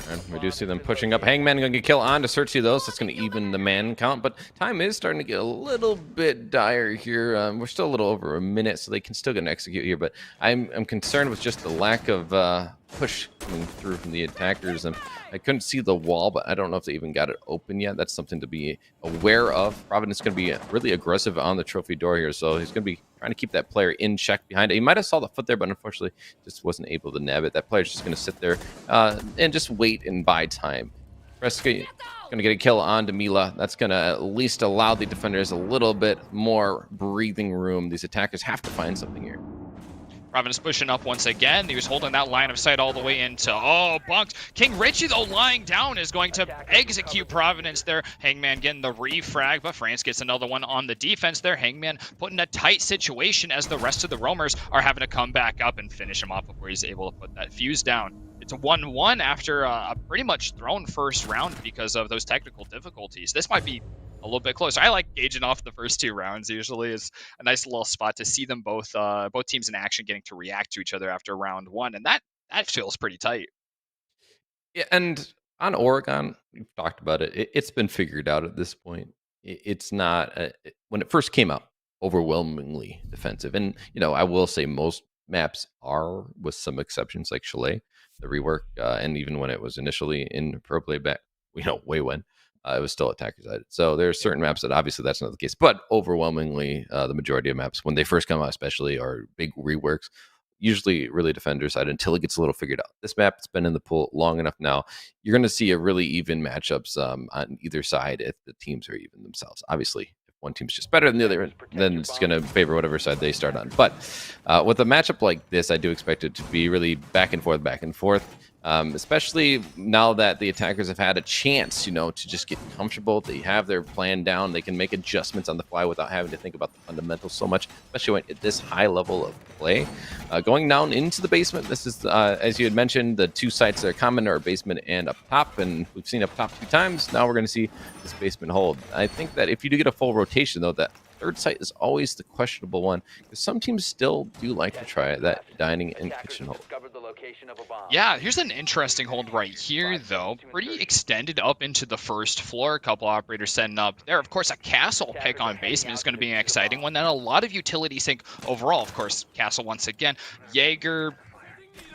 And we do see them pushing up. Hangman going to get kill on to Searchy, though, so it's going to even the man count. But time is starting to get a little bit dire here. We're still a little over a minute, so they can still get an execute here. But I'm concerned with just the lack of push coming through from the attackers. And I couldn't see the wall, but I don't know if they even got it open yet. That's something to be aware of. Providence is going to be really aggressive on the trophy door here, so he's going to be trying to keep that player in check behind it. He might have saw the foot there, but unfortunately just wasn't able to nab it. That player's just going to sit there and just wait and buy time. Prescott going to get a kill on to Mila. That's going to at least allow the defenders a little bit more breathing room. These attackers have to find something here. Providence pushing up once again. He was holding that line of sight all the way into, bunked. King Richie, though, lying down is going to execute Providence there. Hangman getting the refrag, but France gets another one on the defense there. Hangman put in a tight situation as the rest of the roamers are having to come back up and finish him off before he's able to put that fuse down. It's a 1-1 after a pretty much thrown first round because of those technical difficulties. This might be a little bit closer. I like gauging off the first two rounds usually. It's a nice little spot to see them both teams in action getting to react to each other after round one, and that feels pretty tight. Yeah, and on Oregon, we've talked about it. It's been figured out at this point. It's not when it first came out, overwhelmingly defensive. And I will say most maps are, with some exceptions like Chalet, the rework, and even when it was initially in pro play back, way when. It was still attacker sided. So there are certain maps that obviously that's not the case. But overwhelmingly, the majority of maps, when they first come out especially, are big reworks, usually really defender sided until it gets a little figured out. This map has been in the pool long enough now. You're going to see a really even matchups on either side if the teams are even themselves. Obviously, if one team's just better than the other, then it's going to favor whatever side they start on. But with a matchup like this, I do expect it to be really back and forth. Especially now that the attackers have had a chance, to just get comfortable. They have their plan down. They can make adjustments on the fly without having to think about the fundamentals so much, especially when at this high level of play. Going down into the basement, this is, as you had mentioned, the two sites that are common are basement and up top, and we've seen up top 2 times. Now we're going to see this basement hold. I think that if you do get a full rotation, though, that third site is always the questionable one, because some teams still do like to try that dining and kitchen hold. Yeah, here's an interesting hold right here, though. Pretty extended up into the first floor. A couple operators setting up there. Of course, a castle pick on basement is going to be an exciting one. Then a lot of utility sync overall. Of course, castle once again. Jaeger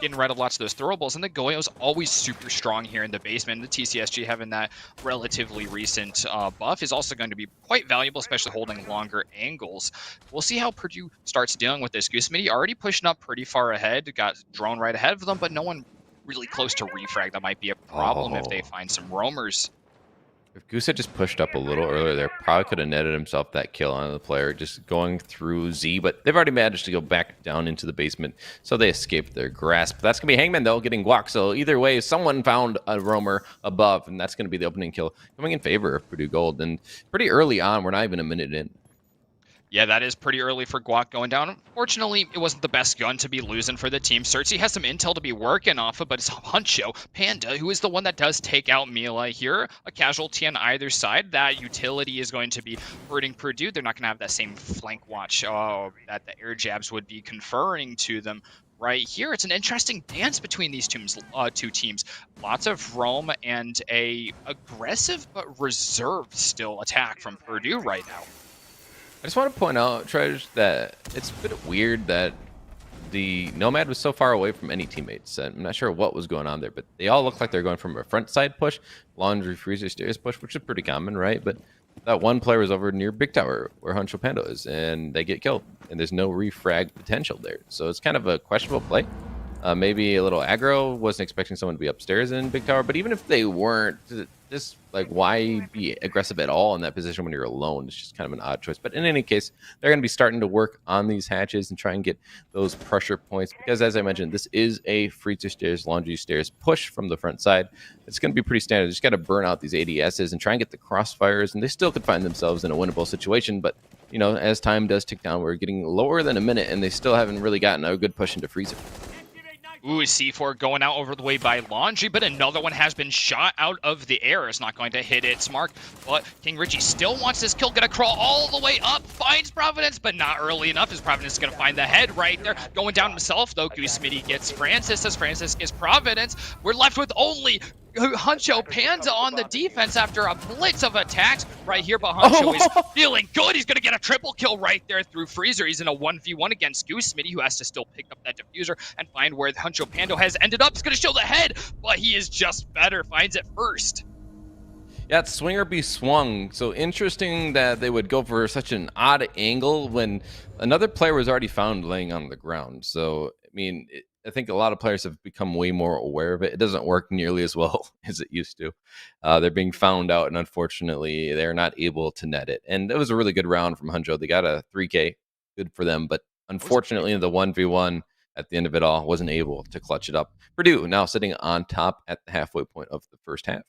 getting rid of lots of those throwables, and the Goyo's always super strong here in the basement. The TCSG having that relatively recent buff is also going to be quite valuable, especially holding longer angles. We'll see how Purdue starts dealing with this. Goose Smitty already pushing up pretty far ahead, got drone right ahead of them, but no one really close to refrag. That might be a problem if they find some roamers. If Goose had just pushed up a little earlier there, probably could have netted himself that kill on the player just going through Z, but they've already managed to go back down into the basement, so they escaped their grasp. That's going to be Hangman, though, getting Guac, so either way, someone found a roamer above, and that's going to be the opening kill coming in favor of Purdue Gold. And pretty early on, we're not even a minute in. Yeah, that is pretty early for Guac going down. Unfortunately, it wasn't the best gun to be losing for the team. Cersei has some intel to be working off of, but it's Huncho Panda, who is the one that does take out Mila here. A casualty on either side. That utility is going to be hurting Purdue. They're not going to have that same flank watch that the air jabs would be conferring to them. Right here, it's an interesting dance between these two teams. Lots of roam and a aggressive but reserved still attack from Purdue right now. I just want to point out, Treasure, that it's a bit weird that the Nomad was so far away from any teammates. I'm not sure what was going on there, but they all look like they're going from a front side push, laundry freezer stairs push, which is pretty common, right? But that one player was over near Big Tower, where Huncho Panda is, and they get killed, and there's no refrag potential there. So it's kind of a questionable play. Maybe a little aggro. Wasn't expecting someone to be upstairs in Big Tower, but even if they weren't, just like why be aggressive at all in that position when you're alone? It's just kind of an odd choice. But in any case, they're going to be starting to work on these hatches and try and get those pressure points because, as I mentioned, this is a freezer stairs, laundry stairs push from the front side. It's going to be pretty standard. Just got to burn out these ADSs and try and get the crossfires, and they still could find themselves in a winnable situation. But you know, as time does tick down, we're getting lower than a minute, and they still haven't really gotten a good push into freezer. Ooh, C4 going out over the way by Laundry, but another one has been shot out of the air. It's not going to hit its mark, but King Richie still wants this kill. Gonna crawl all the way up, finds Providence, but not early enough, as Providence is gonna find the head right there. Going down himself, though, Goose Smitty gets Francis, as Francis gets Providence. We're left with only Huncho Panda on the defense after a blitz of attacks right here, but Huncho is feeling good. He's going to get a triple kill right there through Freezer. He's in a 1v1 against Goose Smitty, who has to still pick up that diffuser and find where Huncho Pando has ended up. He's going to show the head, but he is just better, finds it first. Yeah, it's swing or be swung. So interesting that they would go for such an odd angle when another player was already found laying on the ground. So, I mean, I think a lot of players have become way more aware of it. It doesn't work nearly as well as it used to. They're being found out, and unfortunately, they're not able to net it. And it was a really good round from Huncho. They got a 3K, good for them. But unfortunately, the 1v1 at the end of it all wasn't able to clutch it up. Purdue now sitting on top at the halfway point of the first half.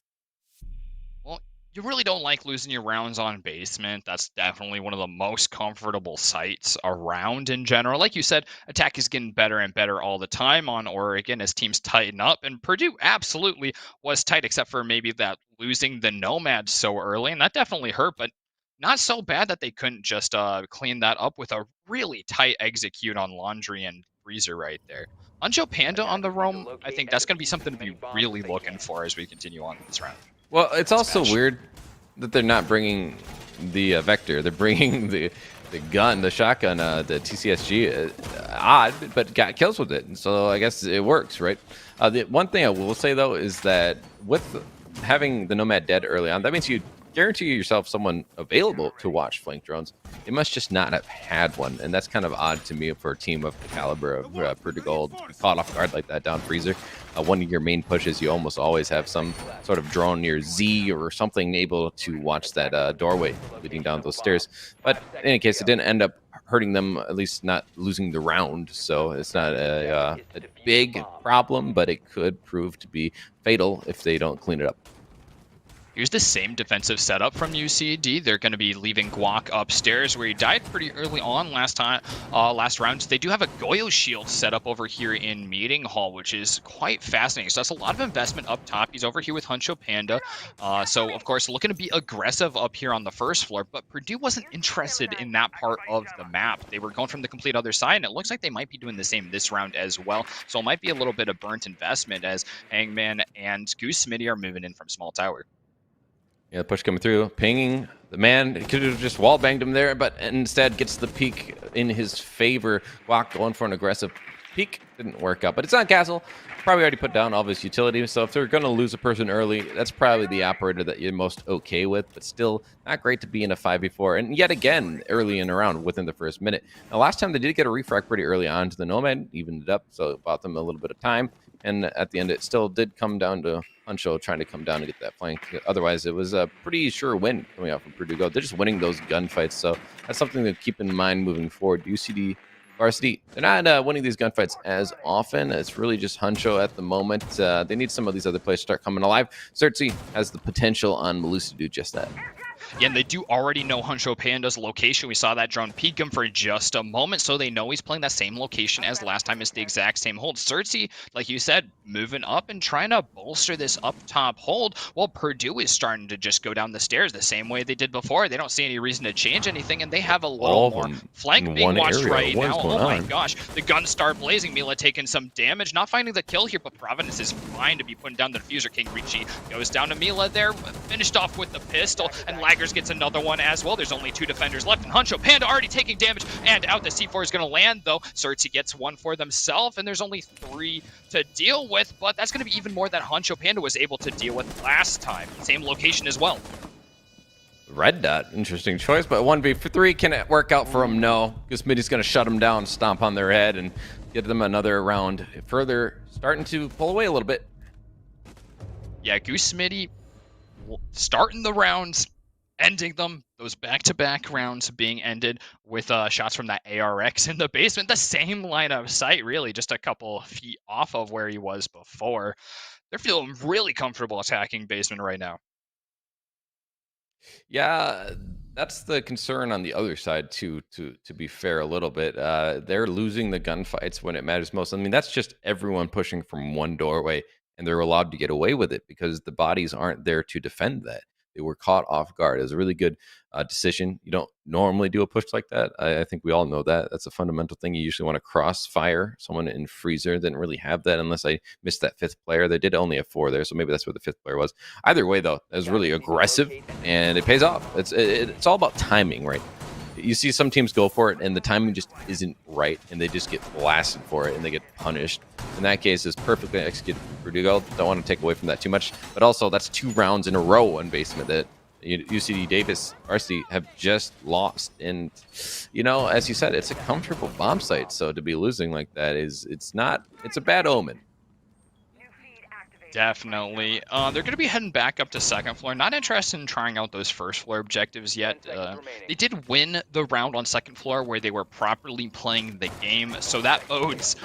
Well, you really don't like losing your rounds on basement. That's definitely one of the most comfortable sites around in general. Like you said, attack is getting better and better all the time on Oregon as teams tighten up. And Purdue absolutely was tight, except for maybe that losing the Nomad so early. And that definitely hurt, but not so bad that they couldn't just clean that up with a really tight execute on Laundry and Freezer right there. Huncho Panda on the roam, I think that's going to be something to be really looking for as we continue on this round. Well, it's also weird that they're not bringing the Vector. They're bringing the gun, the shotgun, the TCSG. Odd, but got kills with it. And so I guess it works, right? The one thing I will say, though, is that with having the Nomad dead early on, that means you guarantee yourself someone available to watch flank drones. They must just not have had one, and that's kind of odd to me for a team of the caliber of Purdue Gold. Caught off guard like that down Freezer. One of your main pushes, you almost always have some sort of drone near Z or something able to watch that doorway leading down those stairs. But in any case, it didn't end up hurting them, at least not losing the round. So it's not a big problem, but it could prove to be fatal if they don't clean it up. Here's the same defensive setup from UCD. They're going to be leaving Guac upstairs, where he died pretty early on last round. They do have a Goyo shield set up over here in Meeting Hall, which is quite fascinating. So that's a lot of investment up top. He's over here with Huncho Panda. So, of course, looking to be aggressive up here on the first floor, but Purdue wasn't interested in that part of the map. They were going from the complete other side, and it looks like they might be doing the same this round as well. So it might be a little bit of burnt investment as Hangman and Goose Smitty are moving in from Small Tower. Yeah, push coming through, pinging the man. He could have just wall banged him there, but instead gets the peek in his favor. Guac going for an aggressive peek. Didn't work out, but it's on Castle. Probably already put down all of his utility. So if they're going to lose a person early, that's probably the operator that you're most okay with, but still not great to be in a 5v4. And yet again, early in a round within the first minute. Now, last time they did get a refract pretty early on to the Nomad, evened it up, so it bought them a little bit of time. And at the end, it still did come down to Huncho trying to come down to get that flank. Otherwise, it was a pretty sure win coming out from Purdue Gold. They're just winning those gunfights, so that's something to keep in mind moving forward. UCD Varsity, they're not winning these gunfights as often. It's really just Huncho at the moment. They need some of these other players to start coming alive. Certzy has the potential on Malus to do just that. Yeah, and they do already know Huncho Panda's location. We saw that drone peek him for just a moment, so they know he's playing that same location as last time. It's the exact same hold. Certzy, like you said, moving up and trying to bolster this up top hold, while Purdue is starting to just go down the stairs the same way they did before. They don't see any reason to change anything, and they have a little more flank being watched right now. Oh my gosh, the guns start blazing. Mila taking some damage, not finding the kill here, but Providence is fine to be putting down the diffuser. King Ricci goes down to Mila there, finished off with the pistol, and Laggers gets another one as well. There's only 2 defenders left, and Huncho Panda already taking damage, and out the C4 is going to land, though. Certzy gets one for themselves, and there's only 3 to deal with, but that's going to be even more than Huncho Panda was able to deal with last time. Same location as well. Red Dot, interesting choice, but 1v3, can it work out for him? No. Smitty's going to shut him down, stomp on their head, and get them another round further, starting to pull away a little bit. Yeah, Goose Smitty starting the rounds, ending them. Those back-to-back rounds being ended with shots from that ARX in the basement. The same line of sight, really, just a couple feet off of where he was before. They're feeling really comfortable attacking basement right now. Yeah, that's the concern on the other side too. To be fair, a little bit, they're losing the gunfights when it matters most. I mean, that's just everyone pushing from one doorway, and they're allowed to get away with it because the bodies aren't there to defend that. They were caught off guard. It was a really good decision. You don't normally do a push like that. I think we all know that. That's a fundamental thing. You usually want to crossfire someone in freezer. Didn't really have that unless I missed that fifth player. They did only have 4 there, so maybe that's where the fifth player was. Either way, though, it was really aggressive, and it pays off. It's all about timing, right? You see some teams go for it, and the timing just isn't right, and they just get blasted for it, and they get punished. In that case, it's perfectly executed for Purdue. Don't want to take away from that too much, but also that's 2 rounds in a row on basement that UCD Davis varsity have just lost. And as you said, it's a comfortable bomb site, so to be losing like that it's a bad omen. Definitely. They're going to be heading back up to second floor. Not interested in trying out those first floor objectives yet. They did win the round on second floor where they were properly playing the game, so that bodes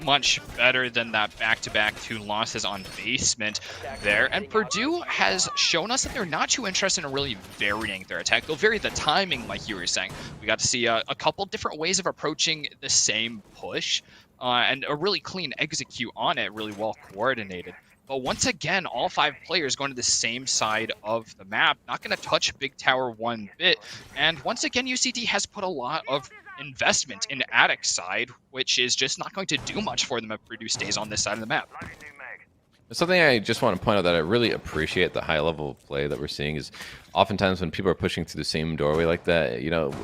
much better than that back-to-back 2 losses on basement there. And Purdue has shown us that they're not too interested in really varying their attack. They'll vary the timing, like you were saying. We got to see a couple different ways of approaching the same push and a really clean execute on it, really well coordinated. But once again, all 5 players going to the same side of the map, not going to touch Big Tower one bit. And once again, UCD has put a lot of investment in Attic's side, which is just not going to do much for them if Purdue stays on this side of the map. Something I just want to point out that I really appreciate the high level of play that we're seeing is oftentimes when people are pushing through the same doorway like that,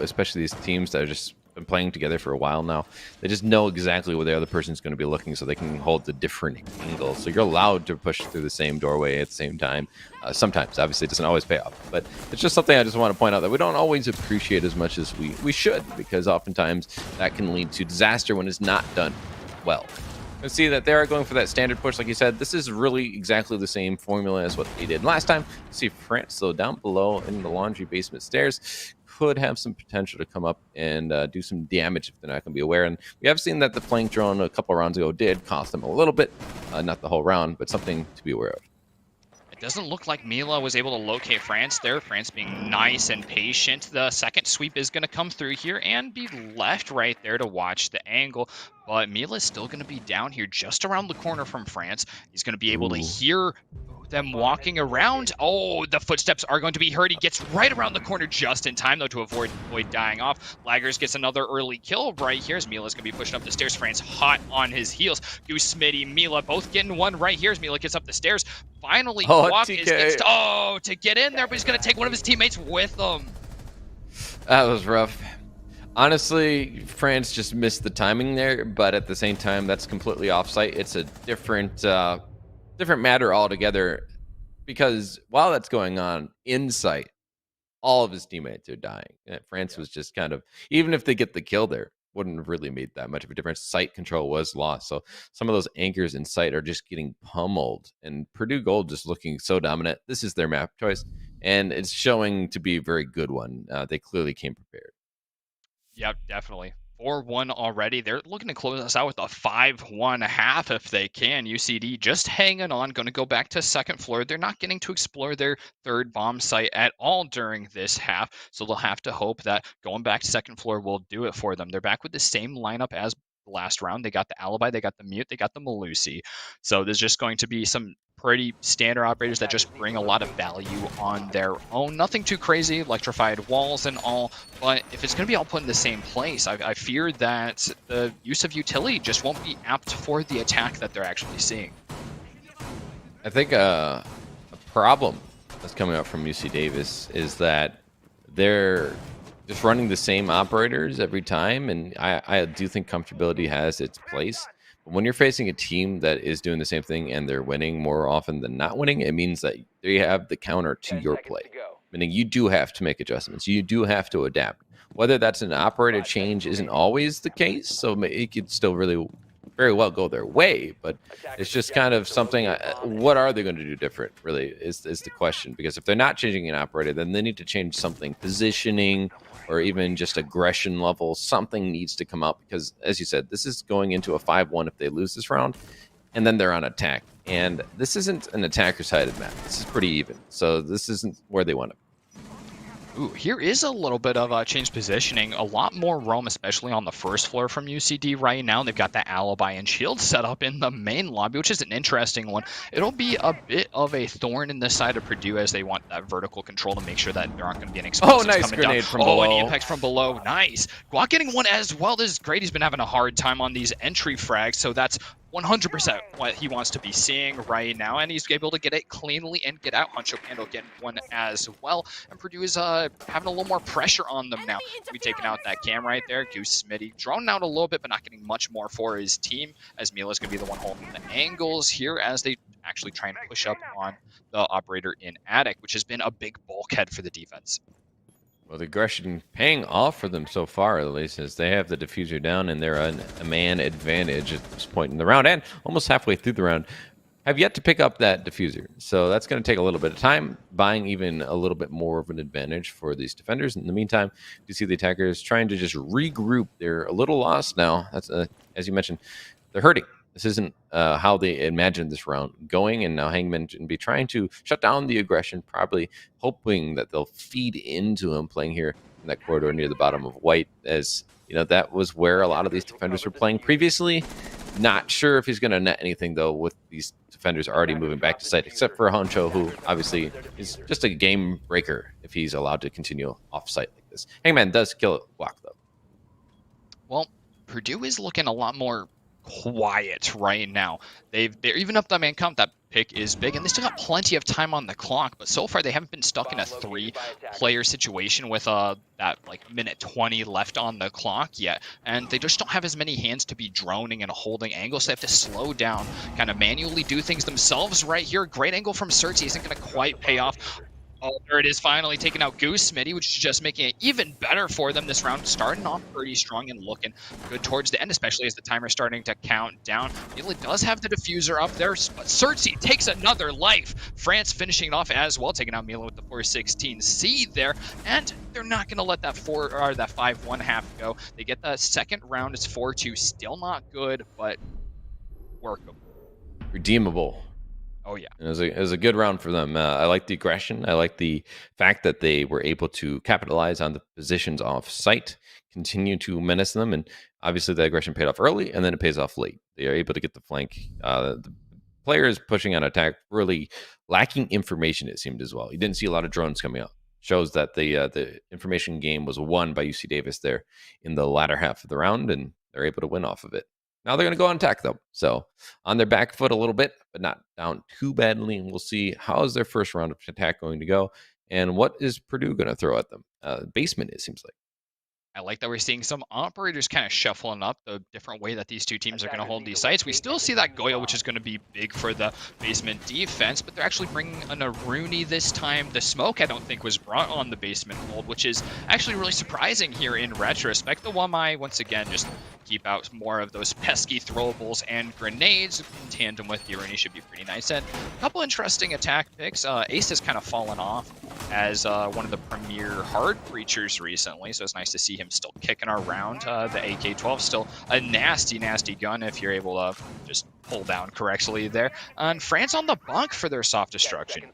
especially these teams that are just been playing together for a while now, they just know exactly where the other person's going to be looking, so they can hold the different angles. So you're allowed to push through the same doorway at the same time. Sometimes, obviously, it doesn't always pay off, but it's just something I just want to point out that we don't always appreciate as much as we should, because oftentimes that can lead to disaster when it's not done well. You see that they are going for that standard push, like you said. This is really exactly the same formula as what they did last time. You see France, though, down below in the laundry basement stairs, could have some potential to come up and do some damage if they're not going to be aware. And we have seen that the flank drone a couple rounds ago did cost them a little bit, not the whole round, but something to be aware of. It doesn't look like Mila was able to locate France there. France being nice and patient. The second sweep is going to come through here and be left right there to watch the angle. But Mila is still going to be down here just around the corner from France. He's going to be able to hear them walking around. Oh, the footsteps are going to be heard. He gets right around the corner just in time, though, to avoid dying off. Laggers gets another early kill right here as Mila's going to be pushing up the stairs. France hot on his heels. Goose Smitty, Mila both getting one right here as Mila gets up the stairs. Finally, Kwok gets to get in there, but he's going to take one of his teammates with him. That was rough. Honestly, France just missed the timing there, but at the same time, that's completely offsite. It's a different matter altogether, because while that's going on in sight, all of his teammates are dying. And France was just kind of, even if they get the kill there, wouldn't have really made that much of a difference. Sight control was lost, so some of those anchors in sight are just getting pummeled, and Purdue Gold just looking so dominant. This is their map choice, and it's showing to be a very good one. They clearly came prepared. Yep, definitely. 4-1 already. They're looking to close us out with a 5-1 half if they can. UCD just hanging on, going to go back to second floor. They're not getting to explore their third bomb site at all during this half, so they'll have to hope that going back to second floor will do it for them. They're back with the same lineup as last round. They got the Alibi, they got the Mute, they got the Malusi. So there's just going to be some pretty standard operators that just bring a lot of value on their own. Nothing too crazy, electrified walls and all, but if it's going to be all put in the same place, I fear that the use of utility just won't be apt for the attack that they're actually seeing. I think a problem that's coming up from UC Davis is that they're just running the same operators every time, and I do think comfortability has its place. But when you're facing a team that is doing the same thing and they're winning more often than not winning, it means that they have the counter to your play. Meaning you do have to make adjustments. You do have to adapt. Whether that's an operator change isn't always the case, so it could still really very well go their way, but it's just kind of something. What are they going to do different? Really, is the question. Because if they're not changing an operator, then they need to change something, positioning, or even just aggression level. Something needs to come out because, as you said, this is going into a 5-1 if they lose this round, and then they're on attack. And this isn't an attacker-sided map. This is pretty even. So this isn't where they want to. Ooh, here is a little bit of change positioning. A lot more roam, especially on the first floor from UCD right now. They've got that alibi and shield set up in the main lobby, which is an interesting one. It'll be a bit of a thorn in the side of Purdue as they want that vertical control to make sure that there aren't going to be any explosives nice coming grenade down. from below. And impacts from below. Nice. Guac getting one as well. This is great. He's been having a hard time on these entry frags, so that's 100% what he wants to be seeing right now, and he's able to get it cleanly and get out. Huncho Pando getting one as well, and Purdue is having a little more pressure on them now. We taking out that cam right there. Goose Smitty droning out a little bit, but not getting much more for his team, as Mila's going to be the one holding the angles here as they actually try and push up on the operator in Attic, which has been a big bulkhead for the defense. Well, the aggression paying off for them so far, at least, as they have the diffuser down and they're a man advantage at this point in the round and almost halfway through the round. Have yet to pick up that diffuser. So that's going to take a little bit of time, buying even a little bit more of an advantage for these defenders. In the meantime, you see the attackers trying to just regroup. They're a little lost now. That's as you mentioned, they're hurting. This isn't how they imagined this round going, and now Hangman can be trying to shut down the aggression, probably hoping that they'll feed into him playing here in that corridor near the bottom of white, as you know that was where a lot of these defenders were playing previously. Not sure if he's going to net anything though with these defenders already moving back to site, except for Honcho, who obviously is just a game breaker if he's allowed to continue off site like this. Hangman does kill Guac though. Well, Purdue is looking a lot more quiet right now. They're even up the man count. That pick is big, and they still got plenty of time on the clock, but so far they haven't been stuck in a 3-player situation with that like minute 20 left on the clock yet, and they just don't have as many hands to be droning and holding angles, so they have to slow down, kind of manually do things themselves right here. Great angle from Sertzi isn't going to quite pay off. Oh, there it is, finally taking out Goose Smitty, which is just making it even better for them this round. Starting off pretty strong and looking good towards the end, especially as the timer's starting to count down. Mila does have the diffuser up there, but Sertzi takes another life. France finishing it off as well, taking out Mila with the 416C there, and they're not going to let that 5-1 half go. They get the second round. It's 4-2, still not good, but workable. Redeemable. Oh, yeah. It was a good round for them. I like the aggression. I like the fact that they were able to capitalize on the positions off site, continue to menace them, and obviously the aggression paid off early, and then it pays off late. They are able to get the flank. The players pushing on attack really lacking information, it seemed as well. You didn't see a lot of drones coming out. Shows that the information game was won by UC Davis there in the latter half of the round, and they're able to win off of it. Now they're going to go on attack, though. So on their back foot a little bit, but not down too badly. And we'll see how is their first round of attack going to go, and what is Purdue going to throw at them. Basement, it seems like. I like that we're seeing some operators kind of shuffling up the different way that these two teams are going to hold these sites. We still see that Goyo, which is going to be big for the basement defense, but they're actually bringing an Aruni this time. The smoke, I don't think, was brought on the basement hold, which is actually really surprising here in retrospect. The Wamai, once again, just keep out more of those pesky throwables and grenades in tandem with the Aruni should be pretty nice. And a couple interesting attack picks. Ace has kind of fallen off as one of the premier hard breachers recently, so it's nice to see him still kicking around. The AK-12 still a nasty gun if you're able to just pull down correctly there. And France on the bunk for their soft destruction.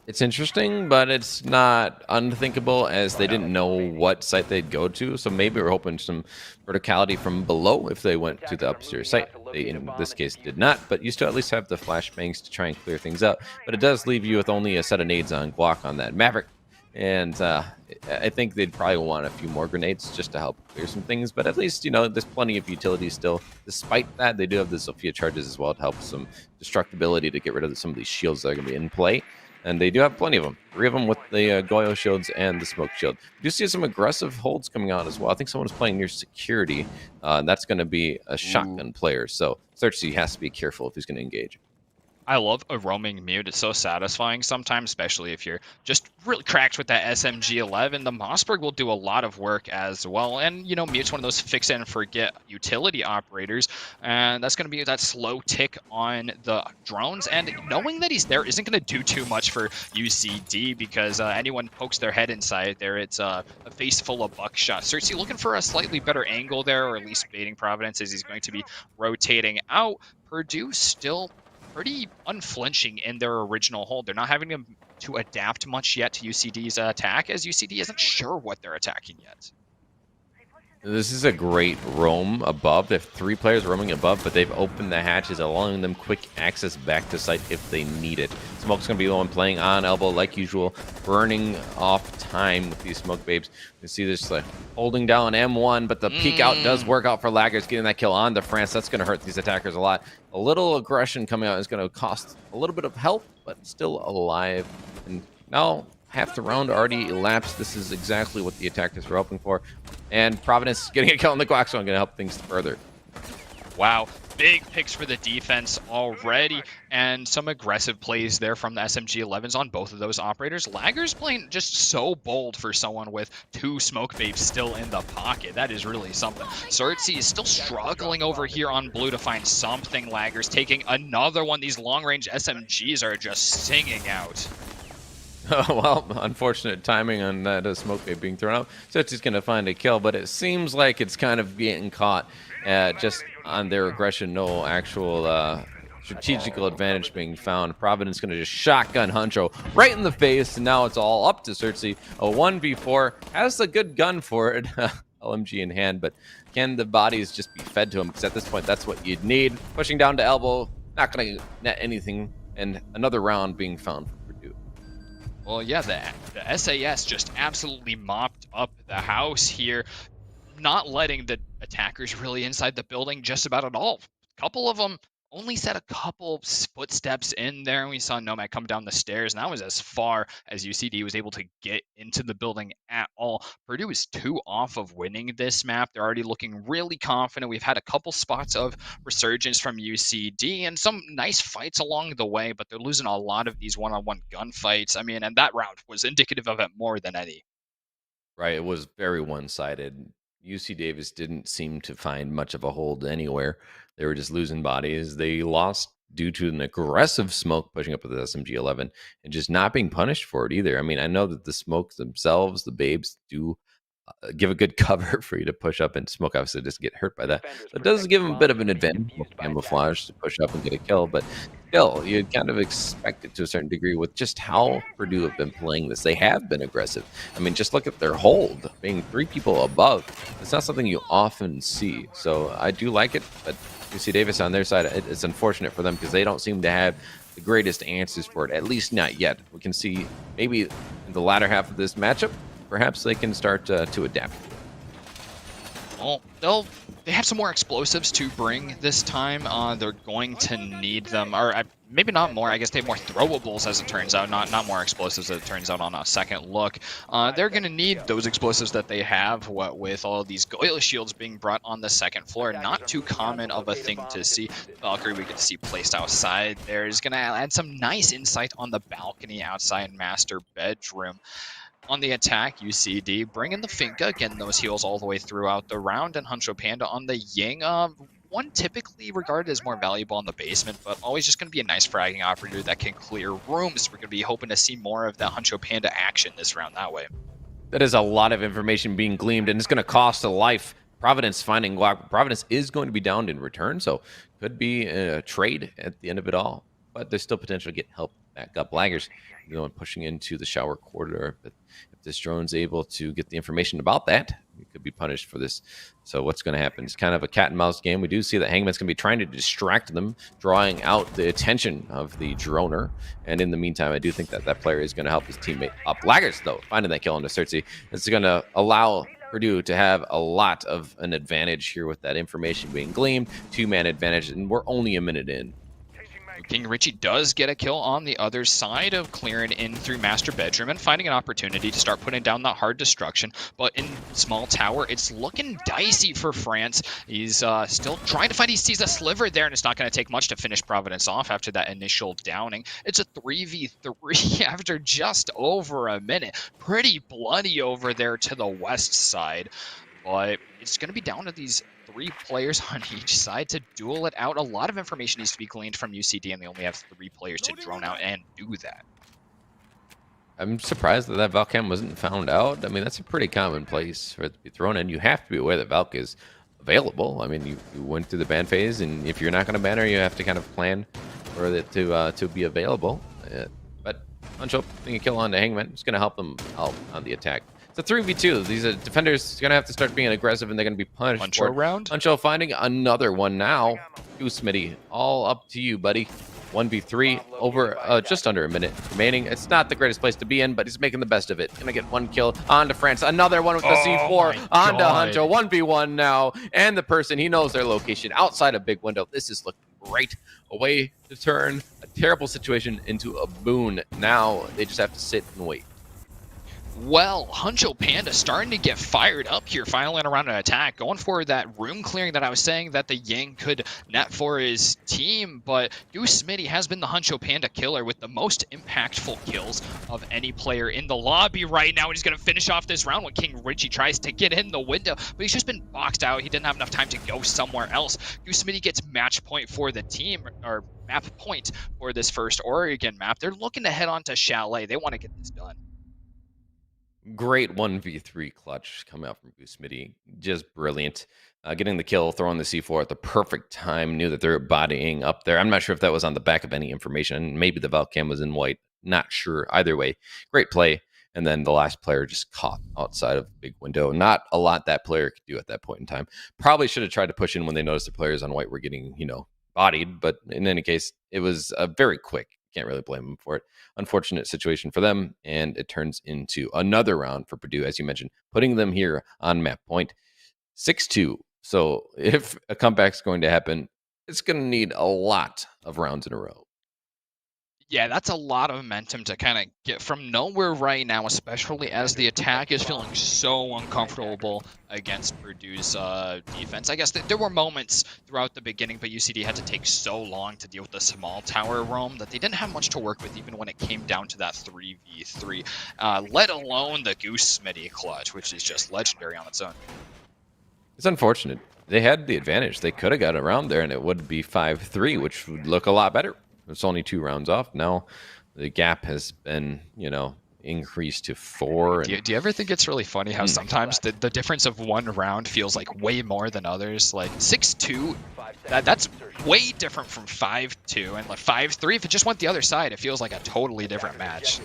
It's interesting, but it's not unthinkable as they didn't know what site they'd go to. So maybe we're hoping some verticality from below if they went to the upstairs site. They, in this case, did not, but you still at least have the flashbangs to try and clear things out. But it does leave you with only a set of nades on Glock on that Maverick. And I think they'd probably want a few more grenades just to help clear some things. But at least, you know, there's plenty of utility still. Despite that, they do have the Sophia charges as well to help some destructibility to get rid of some of these shields that are going to be in play. And they do have plenty of them. 3 of them with the Goyo shields and the smoke shield. We do see some aggressive holds coming out as well. I think someone is playing near security. And that's going to be a shotgun player. So Cersei has to be careful if he's going to engage. I love a roaming mute. It's so satisfying sometimes, especially if you're just really cracked with that SMG-11. The Mossberg will do a lot of work as well. And, mute's one of those fix and forget utility operators. And that's going to be that slow tick on the drones. And knowing that he's there isn't going to do too much for UCD because anyone pokes their head inside there, it's a face full of buckshot. Cersei looking for a slightly better angle there, or at least baiting Providence as he's going to be rotating out. Purdue still pretty unflinching in their original hold. They're not having to adapt much yet to UCD's attack, as UCD isn't sure what they're attacking yet. This is a great roam above. They have 3 players roaming above, but they've opened the hatches, allowing them quick access back to site if they need it. Smoke's going to be the one playing on elbow like usual, burning off time with these smoke babes. You see this holding down M1, but the peek out does work out for Laggers, getting that kill on to France. That's going to hurt these attackers a lot. A little aggression coming out is going to cost a little bit of help, but still alive. And now half the round already elapsed. This is exactly what the attackers were hoping for. And Providence getting a kill on the Guac, so I'm going to help things further. Wow, big picks for the defense already, and some aggressive plays there from the SMG-11s on both of those operators. Laggers playing just so bold for someone with 2 smoke babes still in the pocket. That is really something. Cersei is still struggling over here on blue to find something. Laggers taking another one. These long-range SMGs are just singing out. Oh, well, unfortunate timing on that smoke babe being thrown out. So it's just going to find a kill, but it seems like it's kind of getting caught just on their aggression. No actual strategical advantage being found. Providence going to just shotgun Huncho right in the face, and now it's all up to Cersei. A 1v4, has a good gun for it. LMG in hand, but can the bodies just be fed to him? Because at this point, that's what you'd need. Pushing down to elbow, not going to net anything, and another round being found. Well, yeah, the SAS just absolutely mopped up the house here, not letting the attackers really inside the building just about at all. A couple of them only set a couple footsteps in there, and we saw Nomad come down the stairs, and that was as far as UCD was able to get into the building at all. Purdue is 2 off of winning this map. They're already looking really confident. We've had a couple spots of resurgence from UCD and some nice fights along the way, but they're losing a lot of these one-on-one gunfights. I mean, and that round was indicative of it more than any. Right, it was very one-sided. UC Davis didn't seem to find much of a hold anywhere. They were just losing bodies. They lost due to an aggressive smoke pushing up with the SMG-11 and just not being punished for it either. I mean, I know that the smokes themselves, the babes, do give a good cover for you to push up, and smoke obviously doesn't get hurt by that. So it does give them a bit of an advantage with camouflage to push up and get a kill, but still, you'd kind of expect it to a certain degree with just how Purdue have been playing this. They have been aggressive. I mean, just look at their hold, being 3 people above. It's not something you often see. So I do like it, but UC Davis on their side, it's unfortunate for them because they don't seem to have the greatest answers for it, at least not yet. We can see maybe in the latter half of this matchup, perhaps they can start to adapt. Well, they have some more explosives to bring this time. They're going to need them, or maybe not more. I guess they have more throwables, as it turns out, not more explosives, as it turns out on a second look. They're going to need those explosives that they have, what with all of these Goyle shields being brought on the second floor. Not too common of a thing to see. Valkyrie we get to see placed outside there is going to add some nice insight on the balcony outside master bedroom. On the attack, UCD bringing the Finka, getting those heals all the way throughout the round, and Huncho Panda on the Ying. One typically regarded as more valuable in the basement, but always just going to be a nice fragging operator that can clear rooms. We're going to be hoping to see more of that Huncho Panda action this round that way. That is a lot of information being gleaned, and it's going to cost a life. Providence finding Glock. Providence is going to be downed in return, so could be a trade at the end of it all. But there's still potential to get help back up. Laggers pushing into the shower corridor, but if this drone's able to get the information about that, it could be punished for this. So what's going to happen? It's kind of a cat and mouse game. We do see that Hangman's going to be trying to distract them, drawing out the attention of the droner. And in the meantime, I do think that that player is going to help his teammate up. Laggers, though, finding that kill into Cersei. It's going to allow Purdue to have a lot of an advantage here with that information being gleaned. 2-man advantage, and we're only a minute in. King Richie does get a kill on the other side of clearing in through master bedroom and finding an opportunity to start putting down that hard destruction. But in small tower, it's looking dicey for France. He's still trying to find, he sees a sliver there, and it's not going to take much to finish Providence off after that initial downing. It's a 3v3 after just over a minute. Pretty bloody over there to the west side. But it's going to be down to these 3 players on each side to duel it out. A lot of information needs to be gleaned from UCD, and they only have 3 players to drone out and do that. I'm surprised that Valcam wasn't found out. I mean, that's a pretty common place for it to be thrown in. You have to be aware that Valk is available. I mean, you went through the ban phase, and if you're not going to ban her, you have to kind of plan for it to be available. But Huncho getting a kill on to Hangman is going to help them out on the attack. It's a 3v2. These defenders are going to have to start being aggressive, and they're going to be punished. Huncho round? Huncho finding another one now. Goose Smitty, all up to you, buddy. 1v3 over just under a minute remaining. It's not the greatest place to be in, but he's making the best of it. Gonna get 1 kill onto France. Another one with the C4 onto Huncho. 1v1 now. And the person, he knows their location outside a big window. This is looking great. A way to turn a terrible situation into a boon. Now they just have to sit and wait. Well, Huncho Panda starting to get fired up here, filing around an attack, going for that room clearing that I was saying that the Ying could net for his team, but Goose Smitty has been the Huncho Panda killer with the most impactful kills of any player in the lobby right now, and he's going to finish off this round when King Richie tries to get in the window, but he's just been boxed out. He didn't have enough time to go somewhere else. Goose Smitty gets match point for the team, or map point for this first Oregon map. They're looking to head on to Chalet. They want to get this done. Great 1v3 clutch coming out from Goose Smitty. Just brilliant. Getting the kill, throwing the C4 at the perfect time. Knew that they were bodying up there. I'm not sure if that was on the back of any information. Maybe the Valcam was in white. Not sure. Either way, great play. And then the last player just caught outside of the big window. Not a lot that player could do at that point in time. Probably should have tried to push in when they noticed the players on white were getting, bodied. But in any case, it was very quick. Can't really blame them for it. Unfortunate situation for them, and it turns into another round for Purdue, as you mentioned, putting them here on map point 6-2. So if a comeback's going to happen, it's going to need a lot of rounds in a row. Yeah, that's a lot of momentum to kind of get from nowhere right now, especially as the attack is feeling so uncomfortable against Purdue's defense. I guess there were moments throughout the beginning, but UCD had to take so long to deal with the small tower roam that they didn't have much to work with even when it came down to that 3v3, let alone the Goose Smitty clutch, which is just legendary on its own. It's unfortunate. They had the advantage. They could have got around there, and it would be 5-3, which would look a lot better. It's only 2 rounds off. Now the gap has been, increased to 4. Do you ever think it's really funny how sometimes the difference of 1 round feels like way more than others? Like 6-2, that's way different from 5-2, and like 5-3. If it just went the other side, it feels like a totally different match.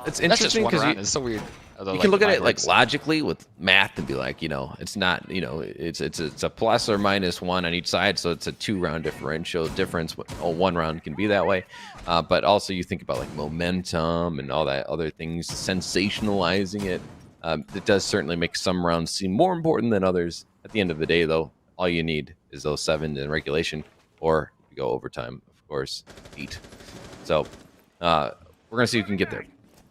It's interesting because it's so weird. You can look at it like logically with math and be like, it's not, it's a plus or minus 1 on each side, so it's a 2-round differential difference. 1 round can be that way, but also you think about like momentum and all that other things, sensationalizing it. It does certainly make some rounds seem more important than others. At the end of the day, though, all you need is those 7 in regulation, or if you go overtime, of course, 8. So we're gonna see who can get there.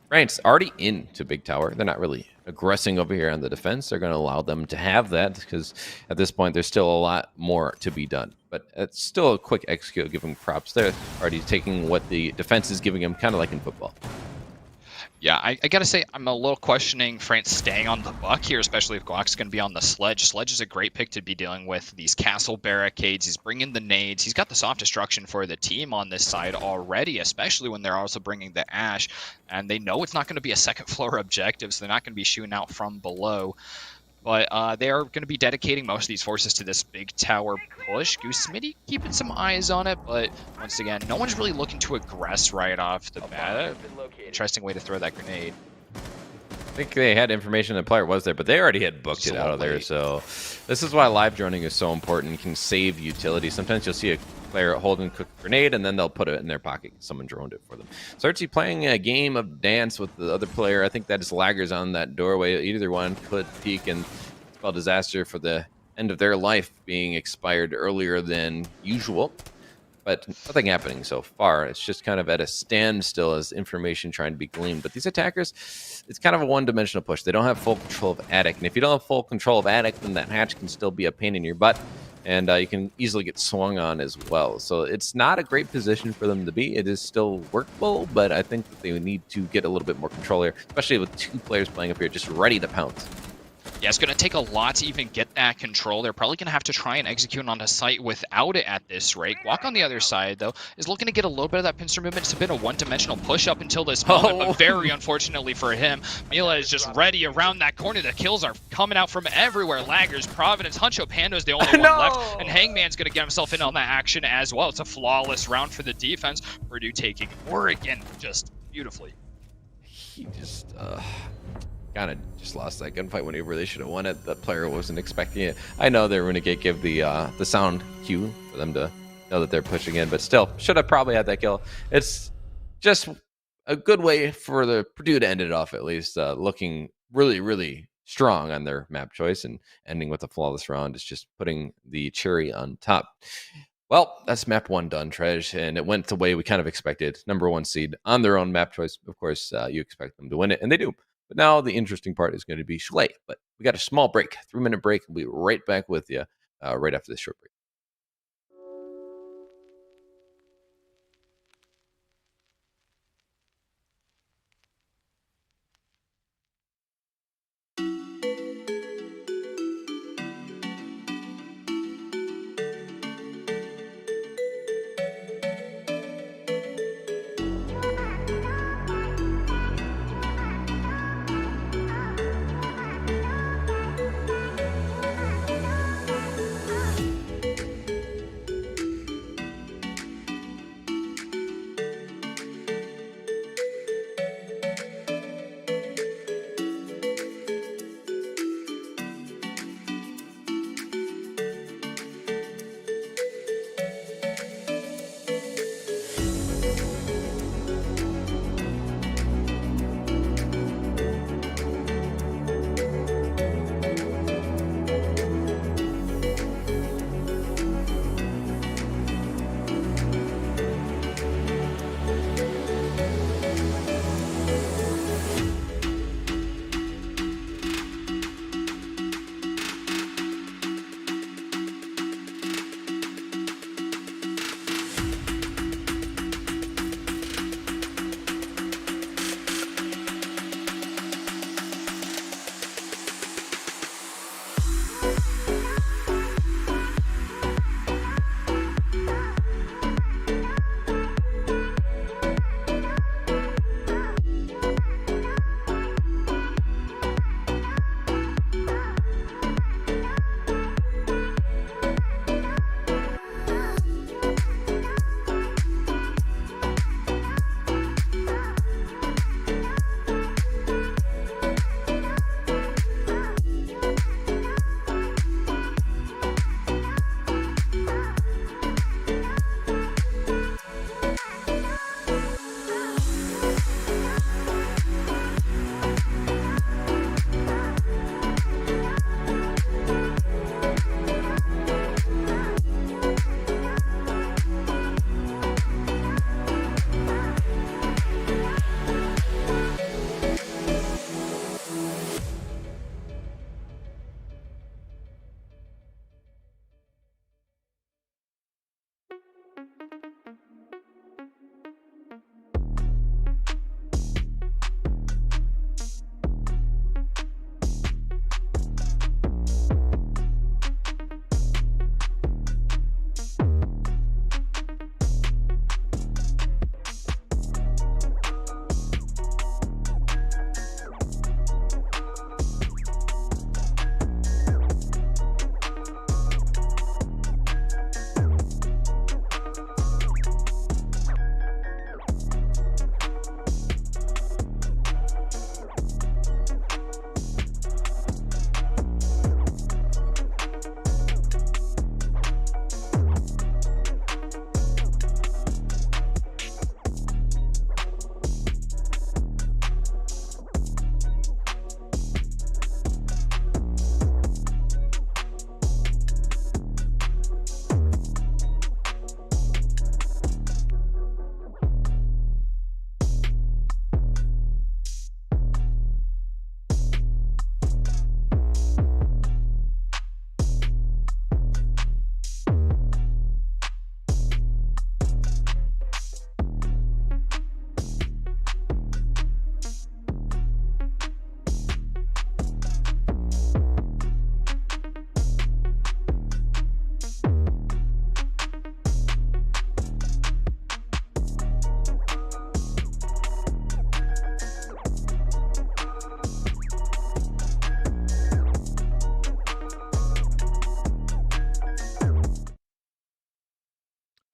France already into Big Tower. They're not really aggressing over here on the defense. They're going to allow them to have that because at this point, there's still a lot more to be done. But it's still a quick execute, giving props. They're already taking what the defense is giving them, kind of like in football. Yeah, I got to say, I'm a little questioning France staying on the buck here, especially if Glock's going to be on the Sledge. Sledge is a great pick to be dealing with these castle barricades. He's bringing the nades. He's got the soft destruction for the team on this side already, especially when they're also bringing the Ash. And they know it's not going to be a second floor objective, so they're not going to be shooting out from below. But they are going to be dedicating most of these forces to this big tower push. Goose Smitty keeping some eyes on it, but once again, no one's really looking to aggress right off the bat. Interesting way to throw that grenade. I think they had information the player was there, but they already had booked it out of there. So this is why live droning is so important. You can save utility. Sometimes you'll see a player holding a grenade, and then they'll put it in their pocket. Someone droned it for them. Cersei playing a game of dance with the other player. I think that is laggers on that doorway. Either one could peek and spell disaster for the end of their life being expired earlier than usual. but nothing happening so far. It's just kind of at a standstill as information trying to be gleaned. But these attackers, it's kind of a one-dimensional push. They don't have full control of attic, and if you don't have full control of attic, then that hatch can still be a pain in your butt, and you can easily get swung on as well. So it's not a great position for them to be. It is still workable, but I think that they need to get a little bit more control here, especially with 2 players playing up here just ready to pounce. Yeah, it's going to take a lot to even get that control. They're probably going to have to try and execute on the site without it at this rate. Guac on the other side, though, is looking to get a little bit of that pincer movement. It's been a one-dimensional push up until this moment, but very unfortunately for him, Mila is just ready around that corner. The kills are coming out from everywhere. Laggers, Providence, Huncho Panda is the only one left, and Hangman's going to get himself in on that action as well. It's a flawless round for the defense. Purdue taking Oregon just beautifully. He just kind of just lost that gunfight when he really should have won it. The player wasn't expecting it. I know they were going to give the sound cue for them to know that they're pushing in, but still, should have probably had that kill. It's just a good way for the Purdue to end it off, at least, looking really, really strong on their map choice, and ending with a flawless round is just putting the cherry on top. Well, that's map 1 done, Tresh, and it went the way we kind of expected. Number 1 seed on their own map choice. Of course, you expect them to win it, and they do. But now the interesting part is going to be Schley. But we got a small break, 3-minute break. We'll be right back with you right after this short break.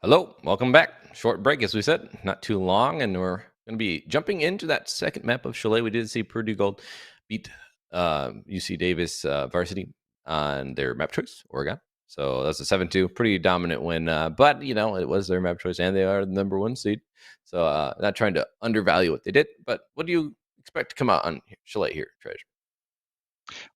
Hello, welcome back. Short break, as we said, not too long, and we're going to be jumping into that second map of Chalet. We did see Purdue Gold beat UC Davis varsity on their map choice, Oregon. So that's a 7-2, pretty dominant win. But, you know, it was their map choice, and they are the #1 seed. So not trying to undervalue what they did, but what do you expect to come out on Chalet here, Treasure?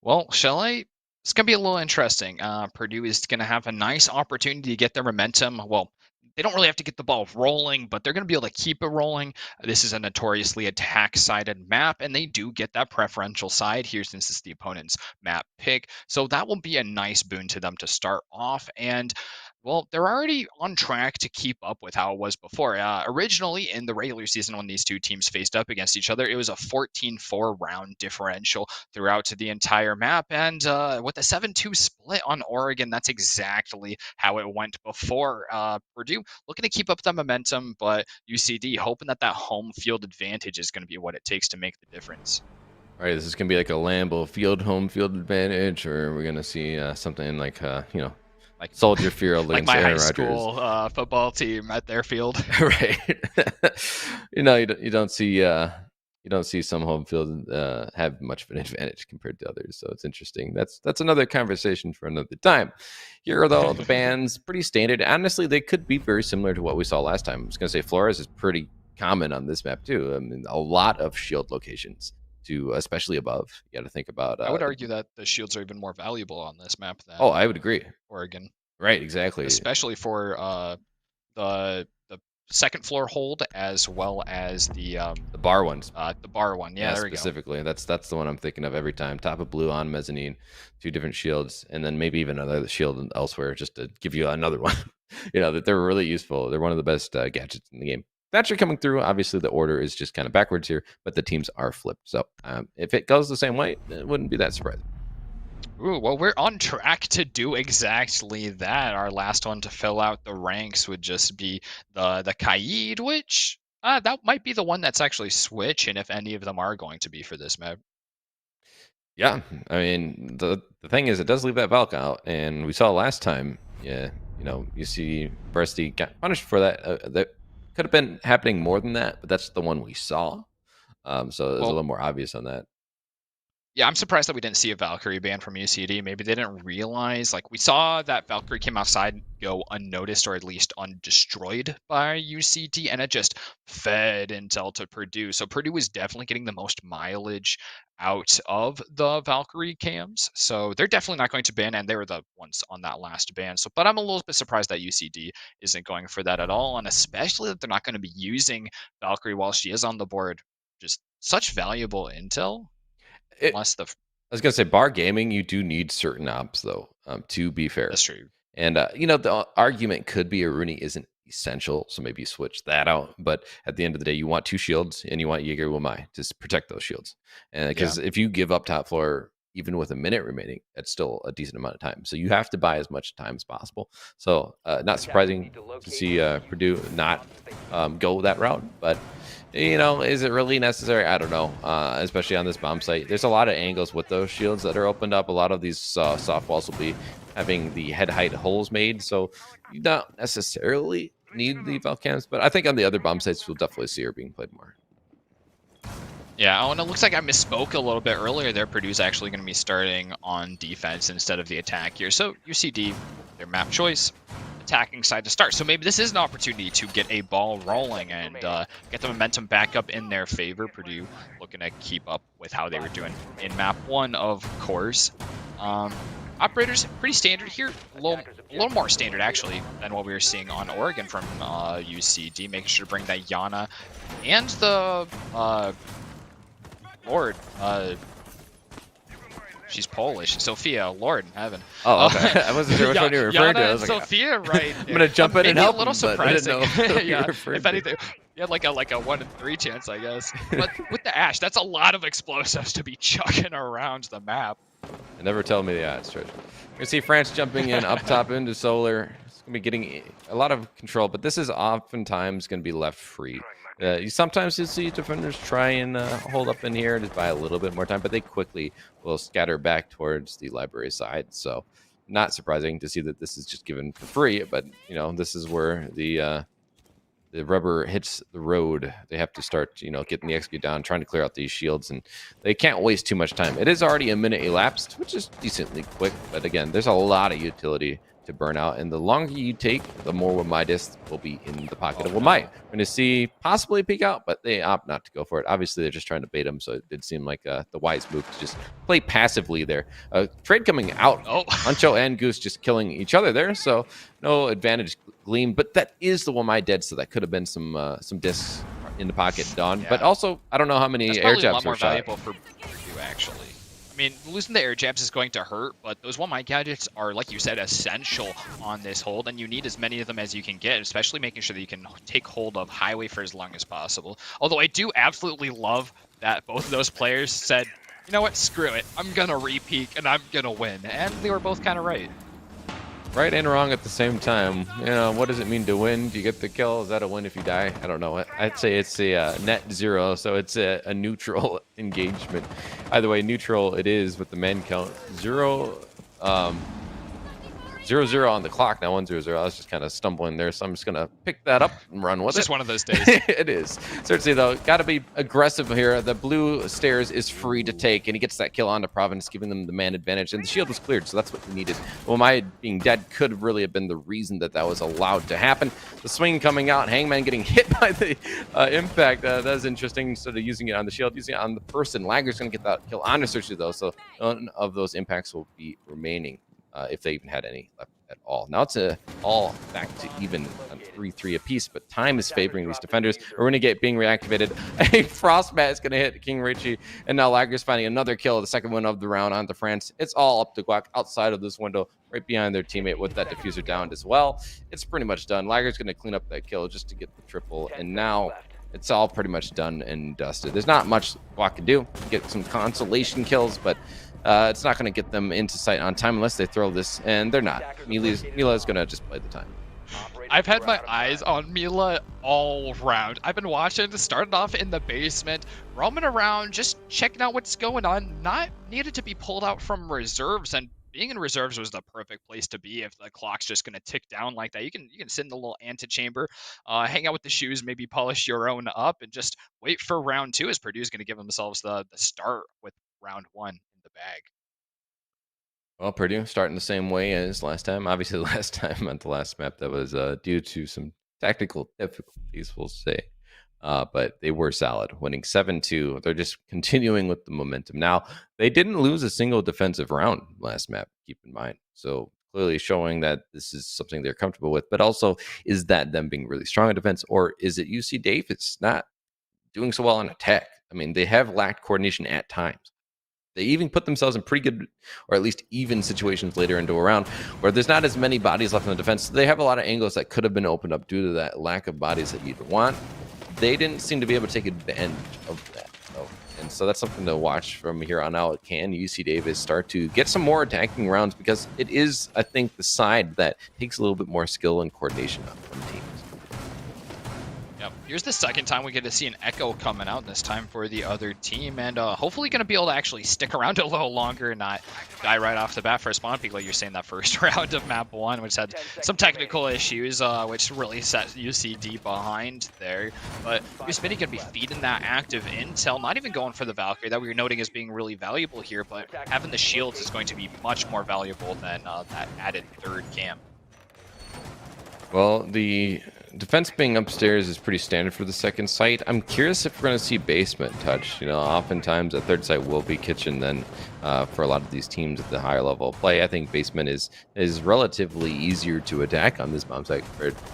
Well, Chalet, it's going to be a little interesting. Purdue is going to have a nice opportunity to get their momentum. Well, they don't really have to get the ball rolling, but they're going to be able to keep it rolling. This is a notoriously attack-sided map, and they do get that preferential side here since it's the opponent's map pick. So that will be a nice boon to them to start off. And well, they're already on track to keep up with how it was before. Originally, in the regular season, when these two teams faced up against each other, it was a 14-4 round differential throughout to the entire map. And with a 7-2 split on Oregon, that's exactly how it went before. Purdue looking to keep up the momentum, but UCD hoping that home field advantage is going to be what it takes to make the difference. All right, this is going to be like a Lambeau Field home field advantage, or we're going to see something like, Like Soldier Field like against my Aaron high Rodgers. school football team at their field. Right. You don't see some home field have much of an advantage compared to others, so it's interesting. That's another conversation for another time. Here, though, the bands pretty standard. Honestly, they could be very similar to what we saw last time. I was going to say Flores is pretty common on this map too. I mean, a lot of shield locations, to especially above. You got to think about. I would argue that the shields are even more valuable on this map than Oh, I would agree. Oregon, Right, exactly. especially for the second floor hold as well as the bar ones. the bar one. Yeah, there we go. Specifically, that's the one I'm thinking of every time. Top of blue on mezzanine, 2 different shields, and then maybe even another shield elsewhere, just to give you another one. That they're really useful. They're one of the best gadgets in the game. Thatcher coming through. Obviously, the order is just kind of backwards here, but the teams are flipped. So if it goes the same way, it wouldn't be that surprising. Ooh, well, we're on track to do exactly that. Our last one to fill out the ranks would just be the Kaid, which that might be the one that's actually switch, and if any of them are going to be for this map. Yeah, I mean the thing is, it does leave that Valk out, and we saw last time. Yeah, you see Varsity got punished for that. That could have been happening more than that, but that's the one we saw. So it was a little more obvious on that. Yeah, I'm surprised that we didn't see a Valkyrie ban from UCD. Maybe they didn't realize. Like, we saw that Valkyrie came outside, go unnoticed or at least undestroyed by UCD, and it just fed intel to Purdue. So Purdue was definitely getting the most mileage out of the Valkyrie cams. So they're definitely not going to ban, and they were the ones on that last ban. So, but I'm a little bit surprised that UCD isn't going for that at all, and especially that they're not going to be using Valkyrie while she is on the board. Just such valuable intel. I was gonna say, bar gaming, you do need certain ops though. To be fair, That's true. And the argument could be a Rooney isn't essential, so maybe you switch that out. But at the end of the day, you want 2 shields, and you want Jaeger Wamai to protect those shields. And because if you give up top floor, even with a minute remaining, that's still a decent amount of time. So you have to buy as much time as possible. So not surprising to see Purdue not go that route, but. Is it really necessary? I don't know, especially on this bomb site. There's a lot of angles with those shields that are opened up. A lot of these soft walls will be having the head height holes made, so you don't necessarily need the Valcams, but I think on the other bomb sites, we'll definitely see her being played more. Yeah, and it looks like I misspoke a little bit earlier there. Purdue's actually going to be starting on defense instead of the attack here. So UCD, their map choice, attacking side to start. So maybe this is an opportunity to get a ball rolling and get the momentum back up in their favor. Purdue looking to keep up with how they were doing in map 1, of course. Operators, pretty standard here. A little more standard, actually, than what we were seeing on Oregon from UCD. Making sure to bring that Yana and the Lord. She's Polish. Sophia, Lord in heaven. Oh, okay. I wasn't sure which one you were referring to. I was like, Sophia, right? I'm gonna jump in and help. A little surprising. Yeah, if anything, you had like a 1 in 3 chance, I guess. But with the Ash, that's a lot of explosives to be chucking around the map. And never tell me the odds, Trish. You see France jumping in up top into Solar. It's gonna be getting a lot of control, but this is oftentimes gonna be left free. You sometimes see defenders try and hold up in here to buy a little bit more time, but they quickly will scatter back towards the library side. So not surprising to see that this is just given for free. But you know, this is where the rubber hits the road. They have to start, you know, getting the XP down, trying to clear out these shields, and they can't waste too much time. It is already a minute elapsed, which is decently quick, but again, there's a lot of utility to burn out, and the longer you take, the more Wamai will be in the pocket of Wamai. We're going to see possibly peek out, but they opt not to go for it. Obviously, they're just trying to bait him, so it did seem like the wise move to just play passively there. Trade coming out. Huncho and Goose just killing each other there, so no advantage gleam, but that is the Wamai dead, so that could have been some discs in the pocket done. But also, I don't know how many air jabs were shot. Valuable for Purdue, actually. I mean, losing the air jabs is going to hurt, but those One Mic gadgets are, like you said, essential on this hold, and you need as many of them as you can get, especially making sure that you can take hold of highway for as long as possible. Although I do absolutely love that both of those players said, you know what, screw it, I'm going to re-peak and I'm going to win. And they were both kind of right. Right and wrong at the same time. You know, what does it mean to win? Do you get the kill? Is that a win if you die? I don't know. I'd say it's a net 0, so it's a neutral engagement. Either way, neutral it is with the man count. 0, 0-0 on the clock, now 1-0-0. I was just kind of stumbling there, so I'm just going to pick that up and run with it. It's just one of those days. It is. Certainly, though, got to be aggressive here. The blue stairs is free to take, and he gets that kill onto Providence, giving them the man advantage, and the shield was cleared, so that's what he needed. Well, my being dead could really have been the reason that was allowed to happen. The swing coming out, Hangman getting hit by the impact. That is interesting. Instead of using it on the shield, using it on the person. Lager's going to get that kill onto Cersei, though, so none of those impacts will be remaining. If they even had any left at all. Now it's all back to even on 3-3 apiece, but time is favoring these defenders. We're going to get being reactivated. A Frostbat is going to hit King Richie, and now Lager's finding another kill, the second one of the round onto France. It's all up to Guac outside of this window, right behind their teammate with that diffuser down as well. It's pretty much done. Lager's going to clean up that kill just to get the triple, and now it's all pretty much done and dusted. There's not much Guac can do. Get some consolation kills, but it's not going to get them into sight on time unless they throw this, and they're not. Mila's going to just play the time. I've had my eyes on Mila all round. I've been watching, started off in the basement, roaming around, just checking out what's going on. Not needed to be pulled out from reserves, and being in reserves was the perfect place to be if the clock's just going to tick down like that. You can sit in the little antechamber, hang out with the shoes, maybe polish your own up, and just wait for round 2 as Purdue's going to give themselves the start with round 1 in the bag. Well, Purdue starting the same way as last time. Obviously, last time on the last map, that was due to some tactical difficulties, we'll say. But they were solid, winning 7-2. They're just continuing with the momentum. Now, they didn't lose a single defensive round last map, keep in mind. So clearly showing that this is something they're comfortable with. But also, is that them being really strong in defense, or is it UC Davis not doing so well on attack? I mean, they have lacked coordination at times. They even put themselves in pretty good, or at least even situations later into a round where there's not as many bodies left in the defense. So they have a lot of angles that could have been opened up due to that lack of bodies that you'd want. They didn't seem to be able to take advantage of that, though. And so that's something to watch from here on out. Can UC Davis start to get some more attacking rounds? Because it is, I think, the side that takes a little bit more skill and coordination from teams. Yep. Here's the second time we get to see an Echo coming out, this time for the other team, and hopefully going to be able to actually stick around a little longer and not die right off the bat for a spawn peak like you're saying that first round of map 1, which had some technical issues, which really set UCD behind there. But Spinny going to be feeding that active intel, not even going for the Valkyrie that we were noting as being really valuable here, but having the shields is going to be much more valuable than that added third cam. Well, the defense being upstairs is pretty standard for the second site. I'm curious if we're going to see basement touch. You know, oftentimes a third site will be kitchen then for a lot of these teams at the higher level of play. I think basement is relatively easier to attack on this bomb site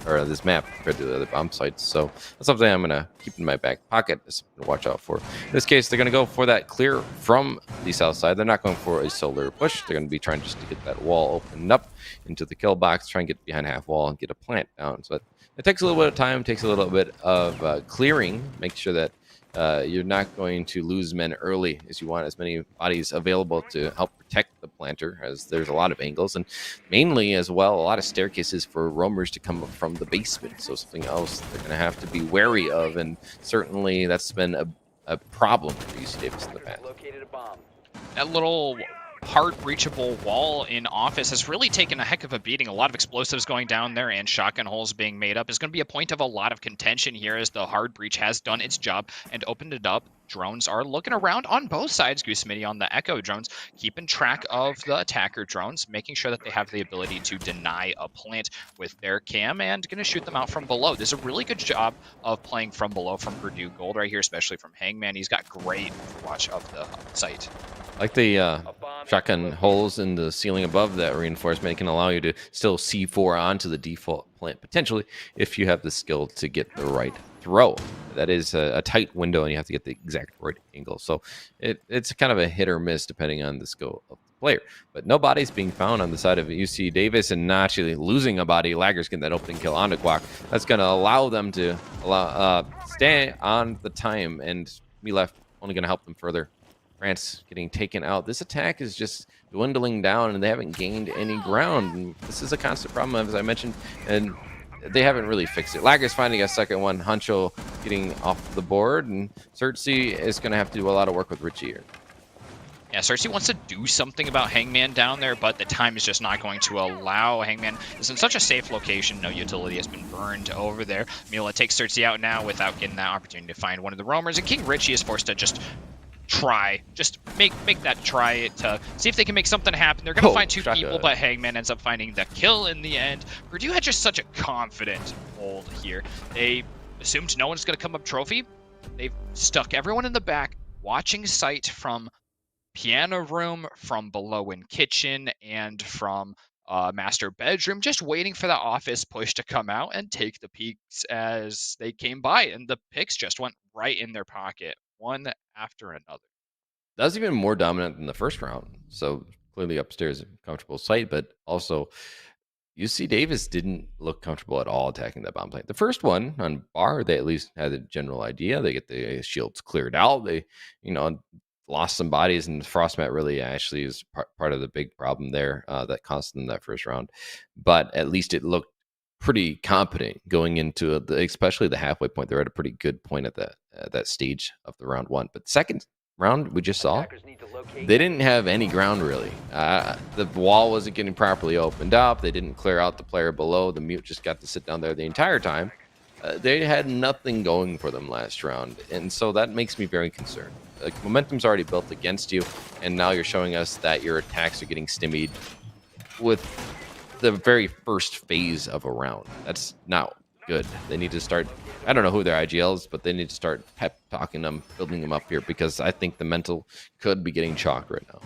or this map compared to the other bomb sites. So that's something I'm going to keep in my back pocket. That's something to watch out for. In this case, they're going to go for that clear from the south side. They're not going for a solar push. They're going to be trying just to get that wall opened up into the kill box, try and get behind half wall and get a plant down. So it takes a little bit of time, takes a little bit of clearing, make sure that you're not going to lose men early, as you want as many bodies available to help protect the planter, as there's a lot of angles, and mainly as well, a lot of staircases for roamers to come up from the basement. So something else they're going to have to be wary of, and certainly that's been a problem for UC Davis in the past. That little hard breachable wall in office has really taken a heck of a beating. A lot of explosives going down there and shotgun holes being made up. Is going to be a point of a lot of contention here as the hard breach has done its job and opened it up. Drones are looking around on both sides. Goosemity on the Echo drones, keeping track of the attacker drones, making sure that they have the ability to deny a plant with their cam and going to shoot them out from below. There's a really good job of playing from below from Purdue Gold right here, especially from Hangman. He's got great watch of the site. Like the shotgun holes in the ceiling above that reinforcement can allow you to still C4 onto the default plant, potentially, if you have the skill to get the right throw. That is a tight window, and you have to get the exact right angle. So it's kind of a hit or miss depending on the skill of the player. But no bodies being found on the side of UC Davis, and not actually losing a body. Laggers getting that opening kill onto Quack. That's going to allow them to stay on the time, and me left only going to help them further. France getting taken out. This attack is just dwindling down, and they haven't gained any ground. And this is a constant problem, as I mentioned, and they haven't really fixed it. Laggers finding a second one. Huncho getting off the board, and Cersei is going to have to do a lot of work with Richie here. Yeah, Cersei wants to do something about Hangman down there, but the time is just not going to allow. Hangman is in such a safe location. No utility has been burned over there. Mila takes Cersei out now without getting that opportunity to find one of the roamers, and King Richie is forced to just make that try to see if they can make something happen. They're going to find two people, but Hangman ends up finding the kill in the end. Purdue had just such a confident hold here. They assumed no one's going to come up trophy. They've stuck everyone in the back, watching sight from piano room, from below in kitchen, and from master bedroom, just waiting for the office push to come out and take the peaks as they came by, and the picks just went right in their pocket, one after another. That was even more dominant than the first round. So clearly upstairs, a comfortable sight, but also UC Davis didn't look comfortable at all attacking that bomb plant. The first one on bar, they at least had a general idea. They get the shields cleared out. They, lost some bodies, and Frostmat really actually is part of the big problem there that cost them that first round. But at least it looked pretty competent going into especially the halfway point. They're at a pretty good point at that stage of the round one. But second round, we just saw they didn't have any ground really. The wall wasn't getting properly opened up. They didn't clear out the player below. The mute just got to sit down there the entire time. They had nothing going for them last round, and so that makes me very concerned. Momentum's already built against you, and now you're showing us that your attacks are getting stymied with the very first phase of a round. That's not good. They need to start, I don't know who their IGL is, but they need to start pep talking them, building them up here, because I think the mental could be getting chalked right now.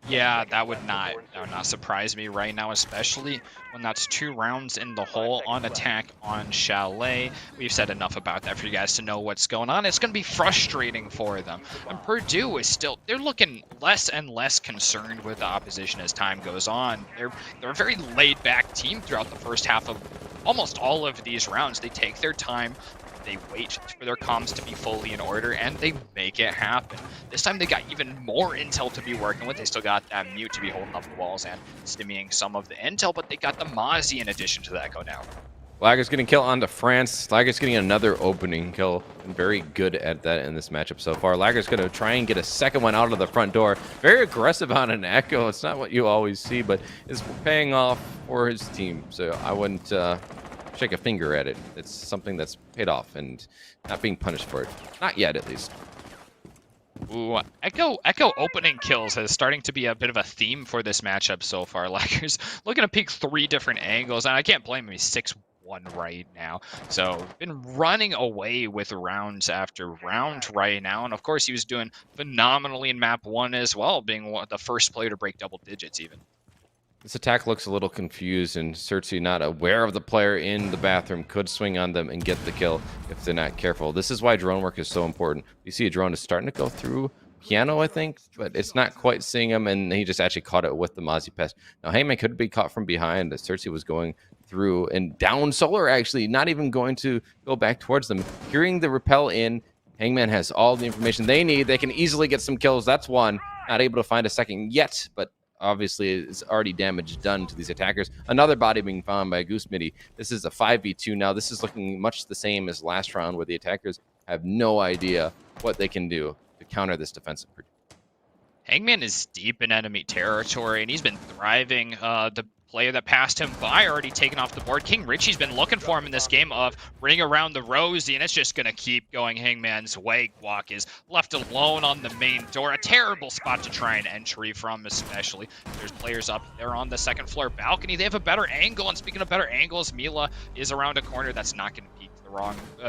Yeah, that would not surprise me right now, especially when that's 2 rounds in the hole on attack on Chalet. We've said enough about that for you guys to know what's going on. It's going to be frustrating for them. And Purdue is they're looking less and less concerned with the opposition as time goes on. They're a very laid-back team throughout the first half of almost all of these rounds. They take their time. They wait for their comms to be fully in order, and they make it happen. This time they got even more intel to be working with. They still got that mute to be holding up the walls and stimming some of the intel, but they got the Mozzie in addition to the Echo now. Lager's getting kill onto France. Lager's getting another opening kill. Been very good at that in this matchup so far. Lager's going to try and get a second one out of the front door. Very aggressive on an Echo. It's not what you always see, but it's paying off for his team. So I wouldn't shake a finger at it. It's something that's paid off and not being punished for it. Not yet, at least. Ooh, Echo opening kills is starting to be a bit of a theme for this matchup so far. Lager's looking to peek 3 different angles, and I can't blame him. He's 6-1 right now. So been running away with rounds after round right now. And of course, he was doing phenomenally in map 1 as well, being the first player to break double digits even. This attack looks a little confused, and Cersei, not aware of the player in the bathroom, could swing on them and get the kill if they're not careful. This is why drone work is so important. You see a drone is starting to go through piano, I think, but it's not quite seeing him, and he just actually caught it with the Mozzie Pest. Now, Hangman could be caught from behind as Cersei was going through and down Solar, actually, not even going to go back towards them. Hearing the repel in, Hangman has all the information they need. They can easily get some kills. That's one. Not able to find a second yet, but obviously it's already damage done to these attackers. Another body being found by Goosemity. This is a 5v2 now. This is looking much the same as last round, where the attackers have no idea what they can do to counter this defensive. Hangman is deep in enemy territory, and he's been thriving. The player that passed him by already taken off the board. King Richie's been looking for him in this game of ring around the rosy, and it's just going to keep going Hangman's way. Guac is left alone on the main door. A terrible spot to try an entry from, especially. There's players up there on the second floor balcony. They have a better angle, and speaking of better angles, Mila is around a corner that's not going to peek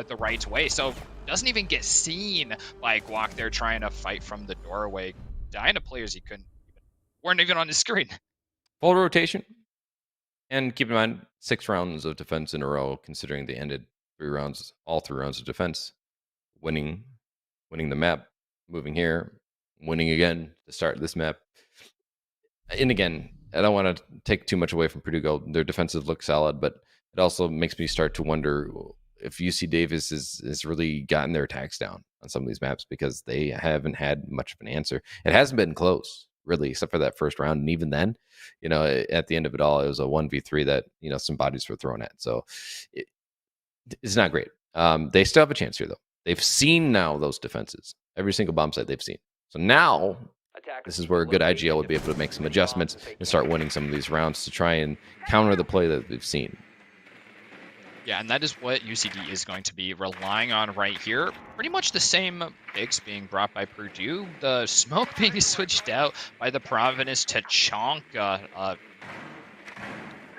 the right way, so doesn't even get seen by Guac there trying to fight from the doorway. Dying to players he weren't even on his screen. Full rotation. And keep in mind, 6 rounds of defense in a row, considering they ended all 3 rounds of defense, winning the map, moving here, winning again to start this map. And again, I don't want to take too much away from Purdue Gold. Their defensive looks solid, but it also makes me start to wonder if UC Davis has really gotten their attacks down on some of these maps, because they haven't had much of an answer. It hasn't been close, really, except for that first round. And even then, at the end of it all, it was a 1v3 that, some bodies were thrown at. So it's not great. They still have a chance here, though. They've seen now those defenses, every single bomb site they've seen. So now this is where a good IGL would be able to make some adjustments and start winning some of these rounds to try and counter the play that they've seen. Yeah, and that is what UCD is going to be relying on right here. Pretty much the same picks being brought by Purdue. The smoke being switched out by the Providence Tachanka.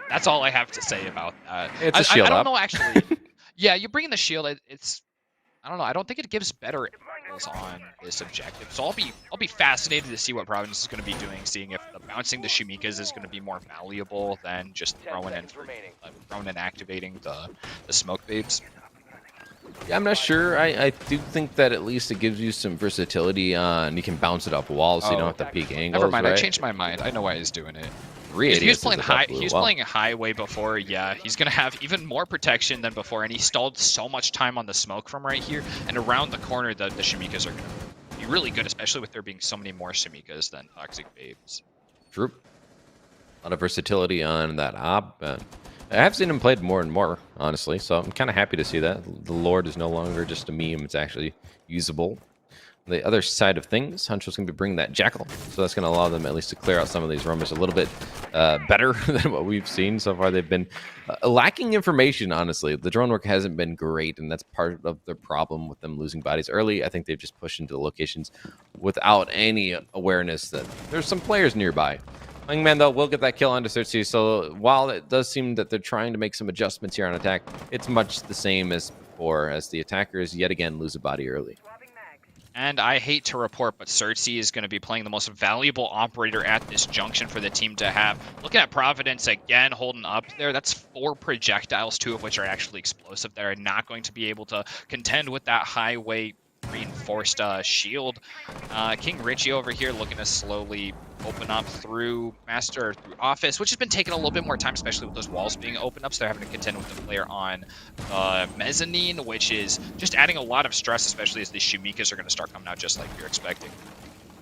That's all I have to say about that. It's a shield I don't up. know, actually. Yeah, you bring in the shield. I don't know. I don't think it gives better angles on this objective. So I'll be fascinated to see what Providence is going to be doing, seeing if the bouncing the Shimikas is going to be more valuable than just throwing and activating the smoke babes. Yeah, I'm not sure. I do think that at least it gives you some versatility on, you can bounce it off walls, so you don't have to peek angles. Never mind, right? I changed my mind. I know why he's doing it. He was playing high. He was playing a highway before. Yeah, he's gonna have even more protection than before, and he stalled so much time on the smoke from right here and around the corner. The Shimikas are gonna be really good, especially with there being so many more Shimikas than Toxic Babes. True. A lot of versatility on that op. I have seen him played more and more, honestly, so I'm kind of happy to see that. The Lord is no longer just a meme, it's actually usable. The other side of things, Huncho's going to be bringing that Jackal, so that's going to allow them at least to clear out some of these rumors a little bit better than what we've seen so far. They've been lacking information, honestly. The drone work hasn't been great, and that's part of the problem with them losing bodies early. I think they've just pushed into the locations without any awareness that there's some players nearby. Hangman, though, will get that kill onto Cersei, so while it does seem that they're trying to make some adjustments here on attack, it's much the same as before, as the attackers yet again lose a body early. And I hate to report, but Cersei is going to be playing the most valuable operator at this junction for the team to have. Looking at Providence again, holding up there. That's 4 projectiles, 2 of which are actually explosive. They're not going to be able to contend with that high-weight reinforced shield. King Richie over here looking to slowly open up through Master, through Office, which has been taking a little bit more time, especially with those walls being opened up. So they're having to contend with the player on Mezzanine, which is just adding a lot of stress, especially as the Shimikas are going to start coming out just like you're expecting.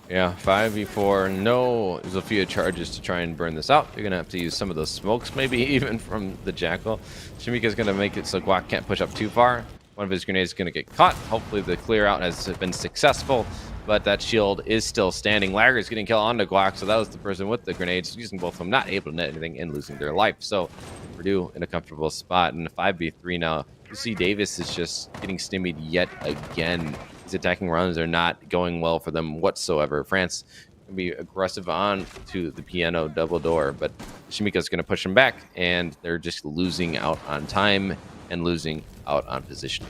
Yeah, 5v4, no Zofia charges to try and burn this out. You're going to have to use some of those smokes, maybe even from the Jackal. Shimika's going to make it so Guac can't push up too far. One of his grenades is going to get caught. Hopefully the clear out has been successful, but that shield is still standing. Lager is getting killed onto Guac, so that was the person with the grenades, using both of them, not able to net anything and losing their life. So Purdue in a comfortable spot in a 5v3 now. You see Davis is just getting stimmied yet again. These attacking runs are not going well for them whatsoever. France can be aggressive on to the piano double door, but Shimika's going to push them back, and they're just losing out on time and losing out on position.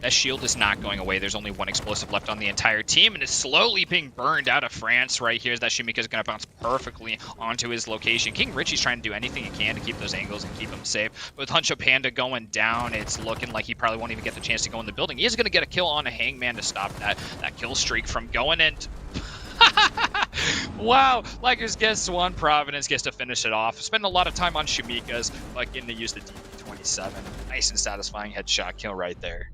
That shield is not going away. There's only 1 explosive left on the entire team, and it's slowly being burned out of France right here as that Shimika is going to bounce perfectly onto his location. King Richie's trying to do anything he can to keep those angles and keep them safe. But with Huncho Panda going down, it's looking like he probably won't even get the chance to go in the building. He is going to get a kill on a Hangman to stop that kill streak from going in. Wow, Lakers gets 1, Providence gets to finish it off. Spend a lot of time on Shimikas, but getting to use the DP27. Nice and satisfying headshot kill right there.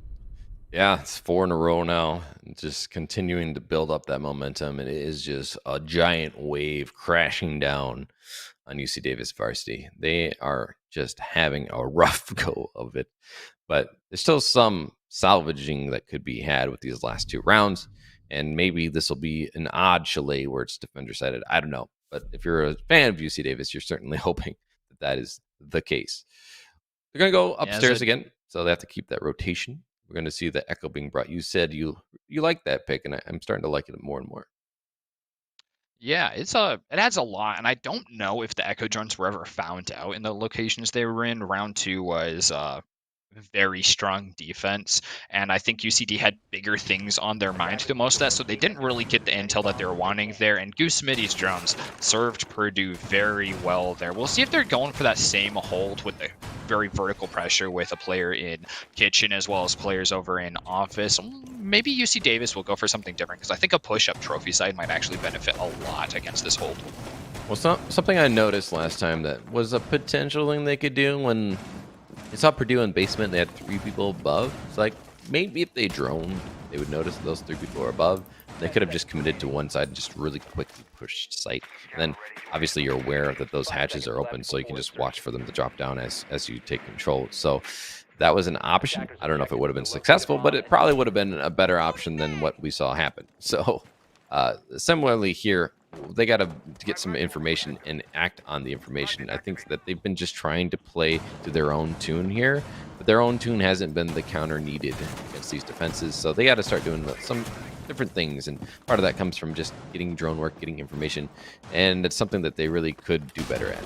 Yeah, it's 4 in a row now. Just continuing to build up that momentum. It is just a giant wave crashing down on UC Davis varsity. They are just having a rough go of it. But there's still some salvaging that could be had with these last 2 rounds. And maybe this will be an odd chalet where it's defender sided. I don't know. But if you're a fan of UC Davis, you're certainly hoping that that is the case. They're going to go upstairs again, so they have to keep that rotation. We're going to see the Echo being brought. You said you like that pick, and I'm starting to like it more and more. Yeah, it adds a lot, and I don't know if the Echo drones were ever found out in the locations they were in. Round 2 was very strong defense, and I think UCD had bigger things on their mind through most of that, so they didn't really get the intel that they were wanting there. And Goose Smitty's drones served Purdue very well there. We'll see if they're going for that same hold with the very vertical pressure with a player in kitchen as well as players over in office. Maybe UC Davis will go for something different, because I think a push-up trophy side might actually benefit a lot against this hold. Well, something I noticed last time that was a potential thing they could do when I saw Purdue in basement, they had 3 people above. It's like, maybe if they drone, they would notice that those 3 people are above. They could have just committed to one side and just really quickly pushed site. And then, obviously, you're aware that those hatches are open, so you can just watch for them to drop down as you take control. So that was an option. I don't know if it would have been successful, but it probably would have been a better option than what we saw happen. So similarly here, they got to get some information and act on the information. I think that they've been just trying to play to their own tune here, but their own tune hasn't been the counter needed against these defenses. So they got to start doing some different things, and part of that comes from just getting drone work, getting information, and it's something that they really could do better at.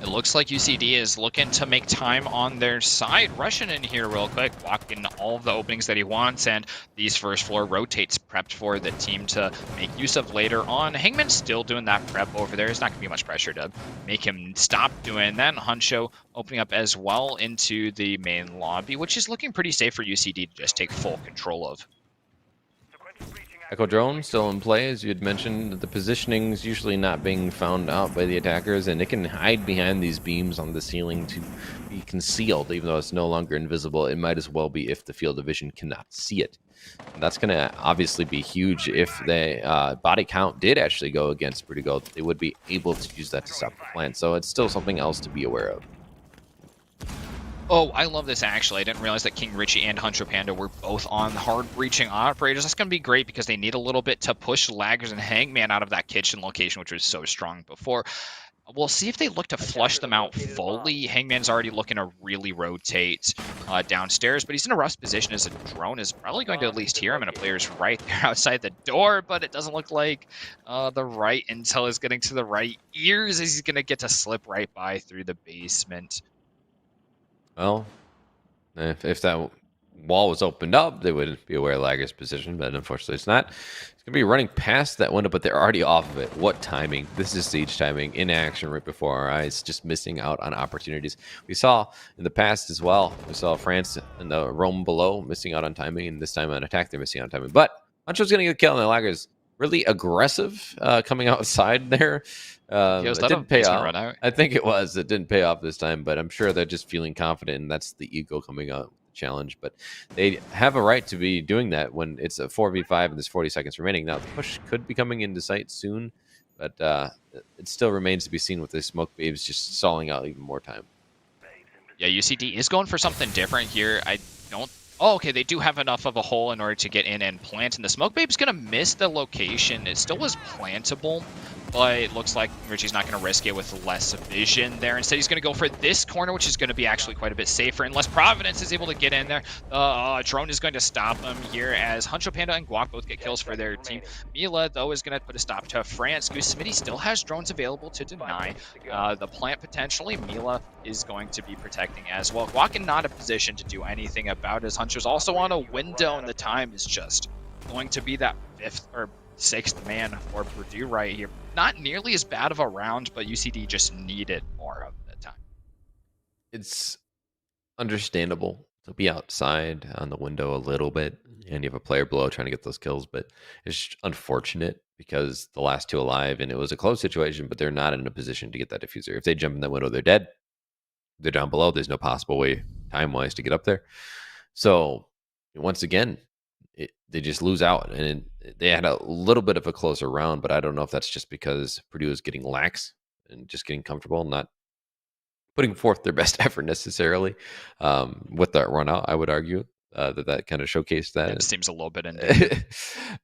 It looks like UCD is looking to make time on their side. Rushing in here real quick, walking all of the openings that he wants, and these first floor rotates prepped for the team to make use of later on. Hangman's still doing that prep over there. There's not going to be much pressure to make him stop doing that. Huncho opening up as well into the main lobby, which is looking pretty safe for UCD to just take full control of. Echo drone still in play, as you had mentioned. The positioning is usually not being found out by the attackers, and it can hide behind these beams on the ceiling to be concealed. Even though it's no longer invisible, it might as well be if the field of vision cannot see it. And that's going to obviously be huge if the body count did actually go against Purdue Gold. They would be able to use that to stop the plant, so it's still something else to be aware of. Oh, I love this actually. I didn't realize that King Richie and Huncho Panda were both on hard breaching operators. That's going to be great because they need a little bit to push Laggers and Hangman out of that kitchen location, which was so strong before. We'll see if they look to flush them out fully. Hangman's already looking to really rotate downstairs, but he's in a rough position as a drone is probably going to at least hear him, and a player's right there outside the door, but it doesn't look like the right intel is getting to the right ears as he's going to get to slip right by through the basement. Well, if that wall was opened up, they would be aware of Lager's position, but unfortunately it's not. It's going to be running past that window, but they're already off of it. What timing? This is siege timing in action right before our eyes, just missing out on opportunities. We saw in the past as well. We saw France in the Rome below missing out on timing, and this time on attack they're missing out on timing. But Huncho's going to get a kill, and Lager's really aggressive coming outside there. It didn't pay off. I think it was. It didn't pay off this time, but I'm sure they're just feeling confident, and that's the ego coming out with the challenge. But they have a right to be doing that when it's a 4v5 and there's 40 seconds remaining. Now, the push could be coming into sight soon, but it still remains to be seen with the smoke babes just stalling out even more time. Yeah, UCD is going for something different here. I don't... Oh, okay, they do have enough of a hole in order to get in and plant, and the smoke babe's going to miss the location. It still was plantable, but it looks like Richie's not going to risk it with less vision there. Instead, he's going to go for this corner, which is going to be actually quite a bit safer, unless Providence is able to get in there. Drone is going to stop him here as Huncho Panda and Guac both get kills for their team. Mila, though, is going to put a stop to France. Goose Smitty still has drones available to deny the plant potentially. Mila is going to be protecting as well. Guac in not a position to do anything about it, as Huncho's also on a window, and the time is just going to be that 5th or 6th man for Purdue right here. Not nearly as bad of a round, but UCD just needed more of the time. It's understandable to be outside on the window a little bit, and you have a player below trying to get those kills, but it's unfortunate because the last 2 alive, and it was a close situation, but they're not in a position to get that diffuser. If they jump in that window, they're dead. They're down below. There's no possible way, time-wise, to get up there. So, once again, they just lose out, and they had a little bit of a closer round, but I don't know if that's just because Purdue is getting lax and just getting comfortable, not putting forth their best effort necessarily with that run out, I would argue. that kind of showcased that. It seems a little bit in.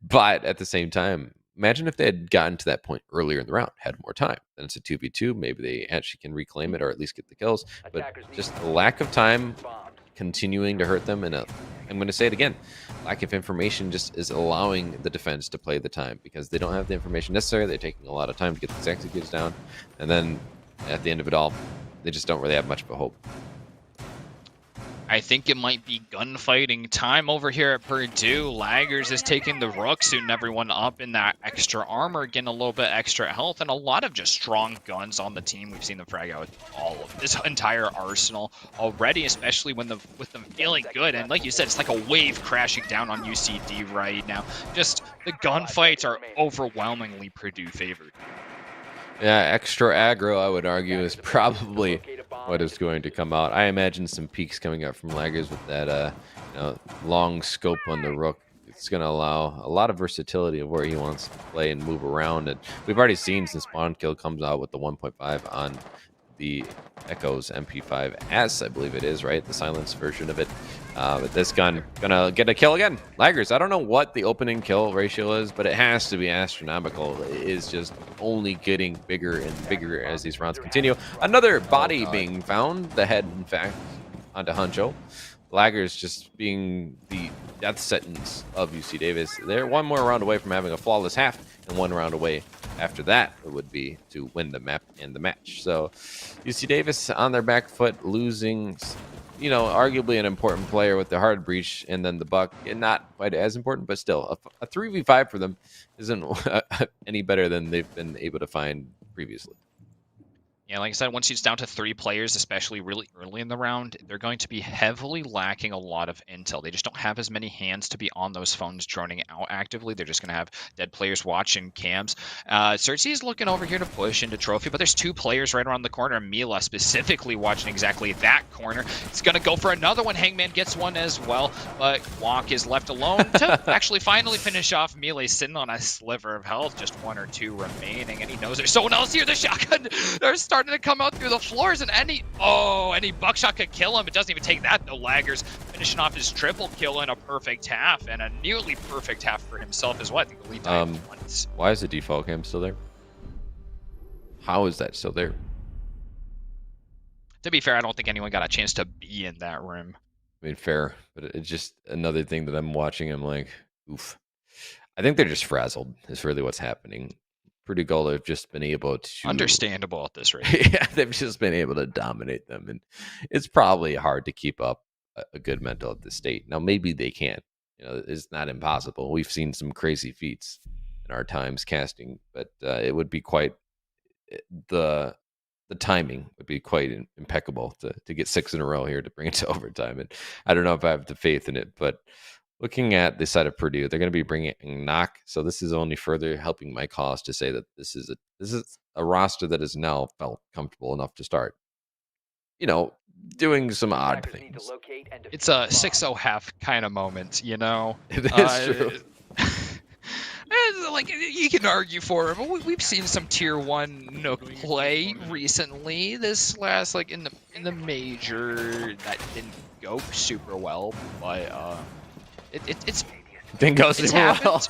But at the same time, imagine if they had gotten to that point earlier in the round, had more time. Then it's a 2v2. Maybe they actually can reclaim it or at least get the kills. But just the lack of time continuing to hurt them. And I'm going to say it again. Lack of information just is allowing the defense to play the time because they don't have the information necessary. They're taking a lot of time to get these executes down. And then at the end of it all, they just don't really have much of a hope. I think it might be gunfighting time over here at Purdue. Laggers is taking the rook, suiting everyone up in that extra armor, getting a little bit extra health, and a lot of just strong guns on the team. We've seen them frag out all of this entire arsenal already, especially with them feeling good. And like you said, it's like a wave crashing down on UCD right now. Just the gunfights are overwhelmingly Purdue favored. Yeah, extra aggro, I would argue, is probably what is going to come out. I imagine some peaks coming out from Laggers with that long scope on the rook. It's going to allow a lot of versatility of where he wants to play and move around. And we've already seen since Spawn Kill comes out with the 1.5 on the Echo's MP5S, I believe it is, right? The silenced version of it. But this gun gonna get a kill again. Laggers, I don't know what the opening kill ratio is, but it has to be astronomical. It is just only getting bigger and bigger as these rounds continue. Another body being found, the head, in fact, onto Huncho. Laggers just being the death sentence of UC Davis. They're one more round away from having a flawless half, and one round away after that it would be to win the map and the match. So UC Davis on their back foot, losing, arguably an important player with the hard breach, and then the buck, and not quite as important, but still a 3v5 for them isn't any better than they've been able to find previously. Yeah, like I said, once it's down to 3 players, especially really early in the round, they're going to be heavily lacking a lot of intel. They just don't have as many hands to be on those phones droning out actively. They're just going to have dead players watching cams. Cersei is looking over here to push into Trophy, but there's 2 players right around the corner. Mila specifically watching exactly that corner. It's going to go for another one. Hangman gets one as well, but Walk is left alone to actually finally finish off Mila, sitting on a sliver of health, just 1 or 2 remaining, and he knows there's someone else here. The shotgun, they're starting to come out through the floors, and any buckshot could kill him. It doesn't even take that though. Laggers finishing off his triple kill in a perfect half, and a nearly perfect half for himself as well. I think the lead died once. Why is the default cam still there? How is that still there? To be fair, I don't think anyone got a chance to be in that room. I mean, fair, but it's just another thing that I'm watching. I'm like, oof. I think they're just frazzled is really what's happening. Purdue Gold have just been able to... Understandable at this rate. Yeah, they've just been able to dominate them, and it's probably hard to keep up a good mental at this state. Now, maybe they can. It's not impossible. We've seen some crazy feats in our times casting, but it would be quite... The timing would be quite impeccable to get 6 in a row here to bring it to overtime, and I don't know if I have the faith in it, but... Looking at the side of Purdue, they're going to be bringing NECC, so this is only further helping my cause to say that this is a roster that is now felt comfortable enough to start, doing some odd things. It's a 6-0 half kind of moment, It is true. Like, you can argue for it, but we've seen some tier 1 Nook play recently. This last, in the major, that didn't go super well, but it's didn't go super well.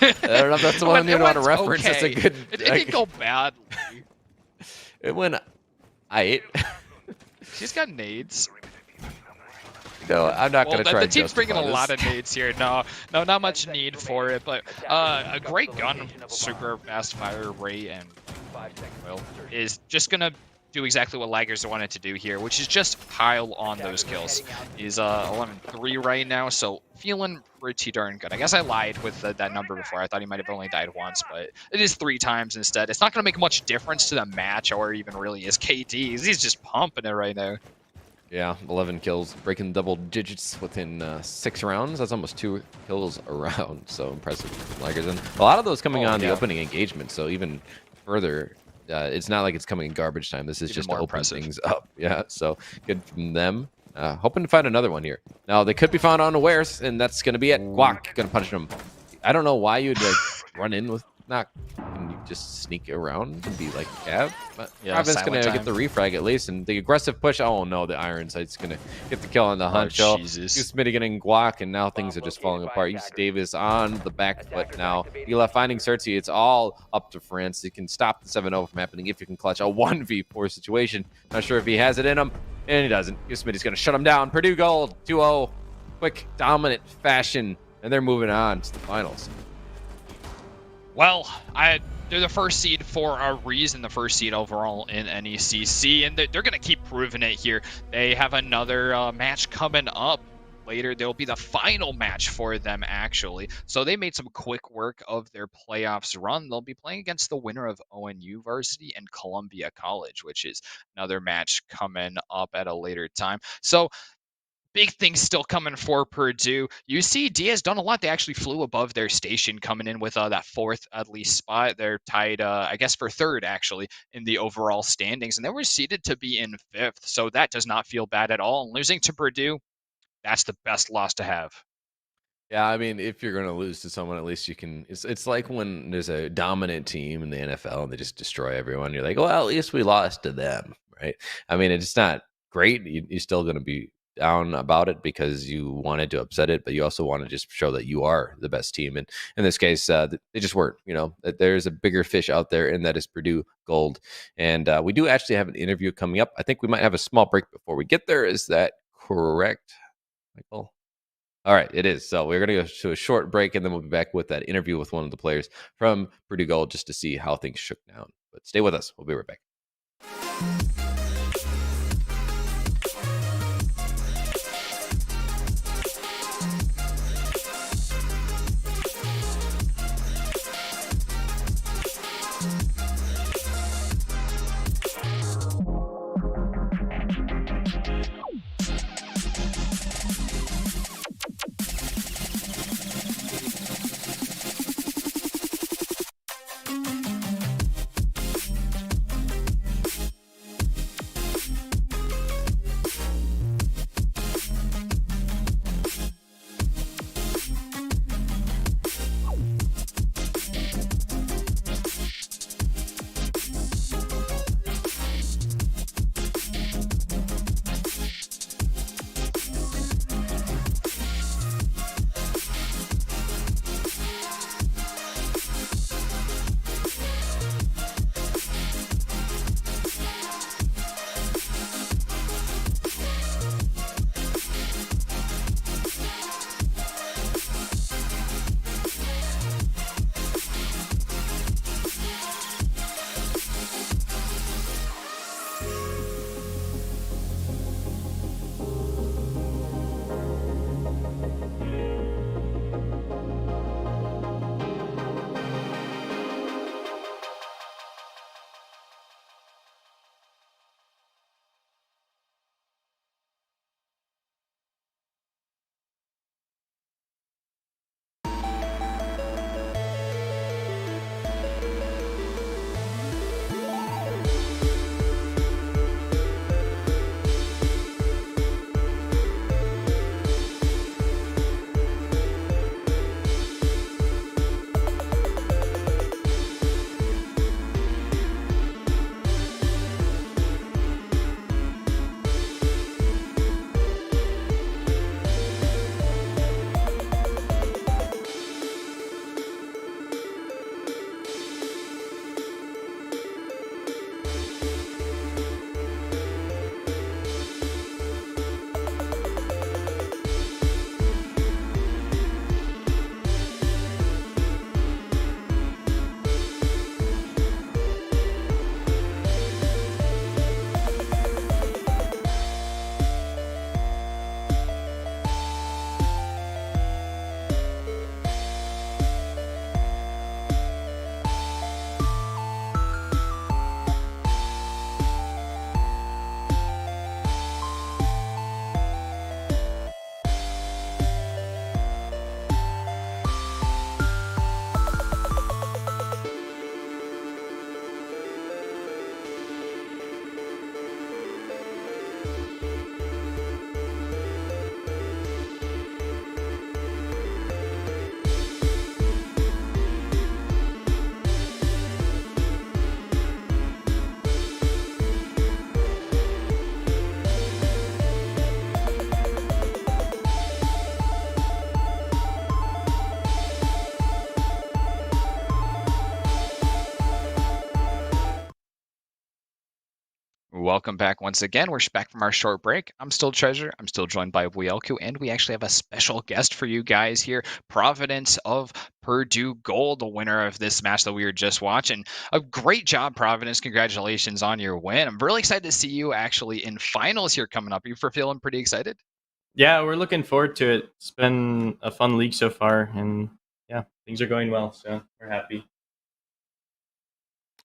I don't know if that's the one you want to reference. Okay. That's a good. It didn't go badly. It went. She's got nades. No, I'm not going to try. The team's bringing a this. lot of nades here. No, not much need for it, but a great gun, super fast fire rate, and Will is just gonna do exactly what Laggers wanted to do here, which is just pile on those kills. He's 11-3 right now, so feeling pretty darn good. I guess I lied with that number before. I thought he might have only died once, but it is 3 times instead. It's not going to make much difference to the match or even really his KDs. He's just pumping it right now. Yeah, 11 kills, breaking double digits within 6 rounds. That's almost 2 kills a round, so impressive. Laggers, and a lot of those coming on the opening engagement, so even further... it's not like it's coming in garbage time. This is just to open things up. Yeah, so good from them. Hoping to find another one here. Now, they could be found unawares, and that's going to be it. Guac going to punish them. I don't know why you'd run in with NECC. just sneak around and be like, yeah, but Yeah, Province silent gonna time. get the refrag at least, and the aggressive push. Oh no, the Iron Sight's gonna get the kill on the Oh, Huncho. Jesus. Smitty getting guac, and now things are just falling apart. You see Davis on the back foot now. Ela finding Cersei. It's all up to France. He can stop the 7-0 from happening if you can clutch a 1v4 situation. Not sure if he has it in him, and he doesn't. Smitty's gonna shut him down. Purdue gold 2-0, quick, dominant fashion, and they're moving on to the finals. Well, they're the first seed for a reason, the first seed overall in NECC, and they're going to keep proving it here. They have another match coming up later. They'll be the final match for them, actually. So they made some quick work of their playoffs run. They'll be playing against the winner of ONU Varsity and Columbia College, which is another match coming up at a later time. So big things still coming for Purdue. UCD has done a lot. They actually flew above their station, coming in with that fourth at least spot. They're tied, I guess, for third actually in the overall standings, and they were seeded to be in fifth. So that does not feel bad at all. And losing to Purdue, that's the best loss to have. Yeah, I mean, if you're going to lose to someone, at least you can. It's like when there's a dominant team in the NFL and they just destroy everyone. You're like, well, at least we lost to them, right? I mean, it's not great. You're still going to be down about it because you wanted to upset it, but you also want to just show that you are the best team. And in this case, they just weren't. You know, that there's a bigger fish out there, and that is Purdue gold. And we do actually have an interview coming up. I think we might have a small break before we get there. Is that correct, Michael? All right, it is. So we're going to go to a short break, and then we'll be back with that interview with one of the players from Purdue Gold just to see how things shook down. But stay with us. We'll be right back. Welcome back once again. We're back from our short break. I'm still Treasure. I'm still joined by Wielku, and we actually have a special guest for you guys here. Providence of Purdue Gold, the winner of this match that we were just watching. A great job, Providence. Congratulations on your win. I'm really excited to see you actually in finals here coming up. Are you feeling pretty excited? Yeah, we're looking forward to it. It's been a fun league so far, and yeah, things are going well, so we're happy.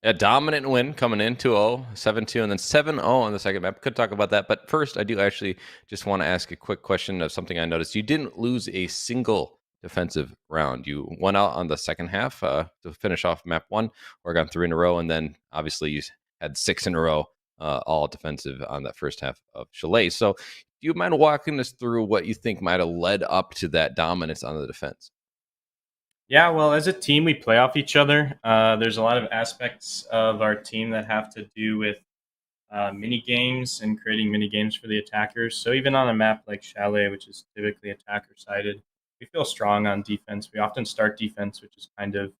A dominant win coming in 2-0, 7-2, and then 7-0 on the second map. Could talk about that. But first, I do actually just want to ask a quick question of something I noticed. You didn't lose a single defensive round. You won out on the second half to finish off map 1, Oregon 3 in a row, and then obviously you had 6 in a row, all defensive on that first half of Chalet. So do you mind walking us through what you think might have led up to that dominance on the defense? Yeah, well, as a team, we play off each other. There's a lot of aspects of our team that have to do with mini games and creating mini games for the attackers. So even on a map like Chalet, which is typically attacker sided, we feel strong on defense. We often start defense, which is kind of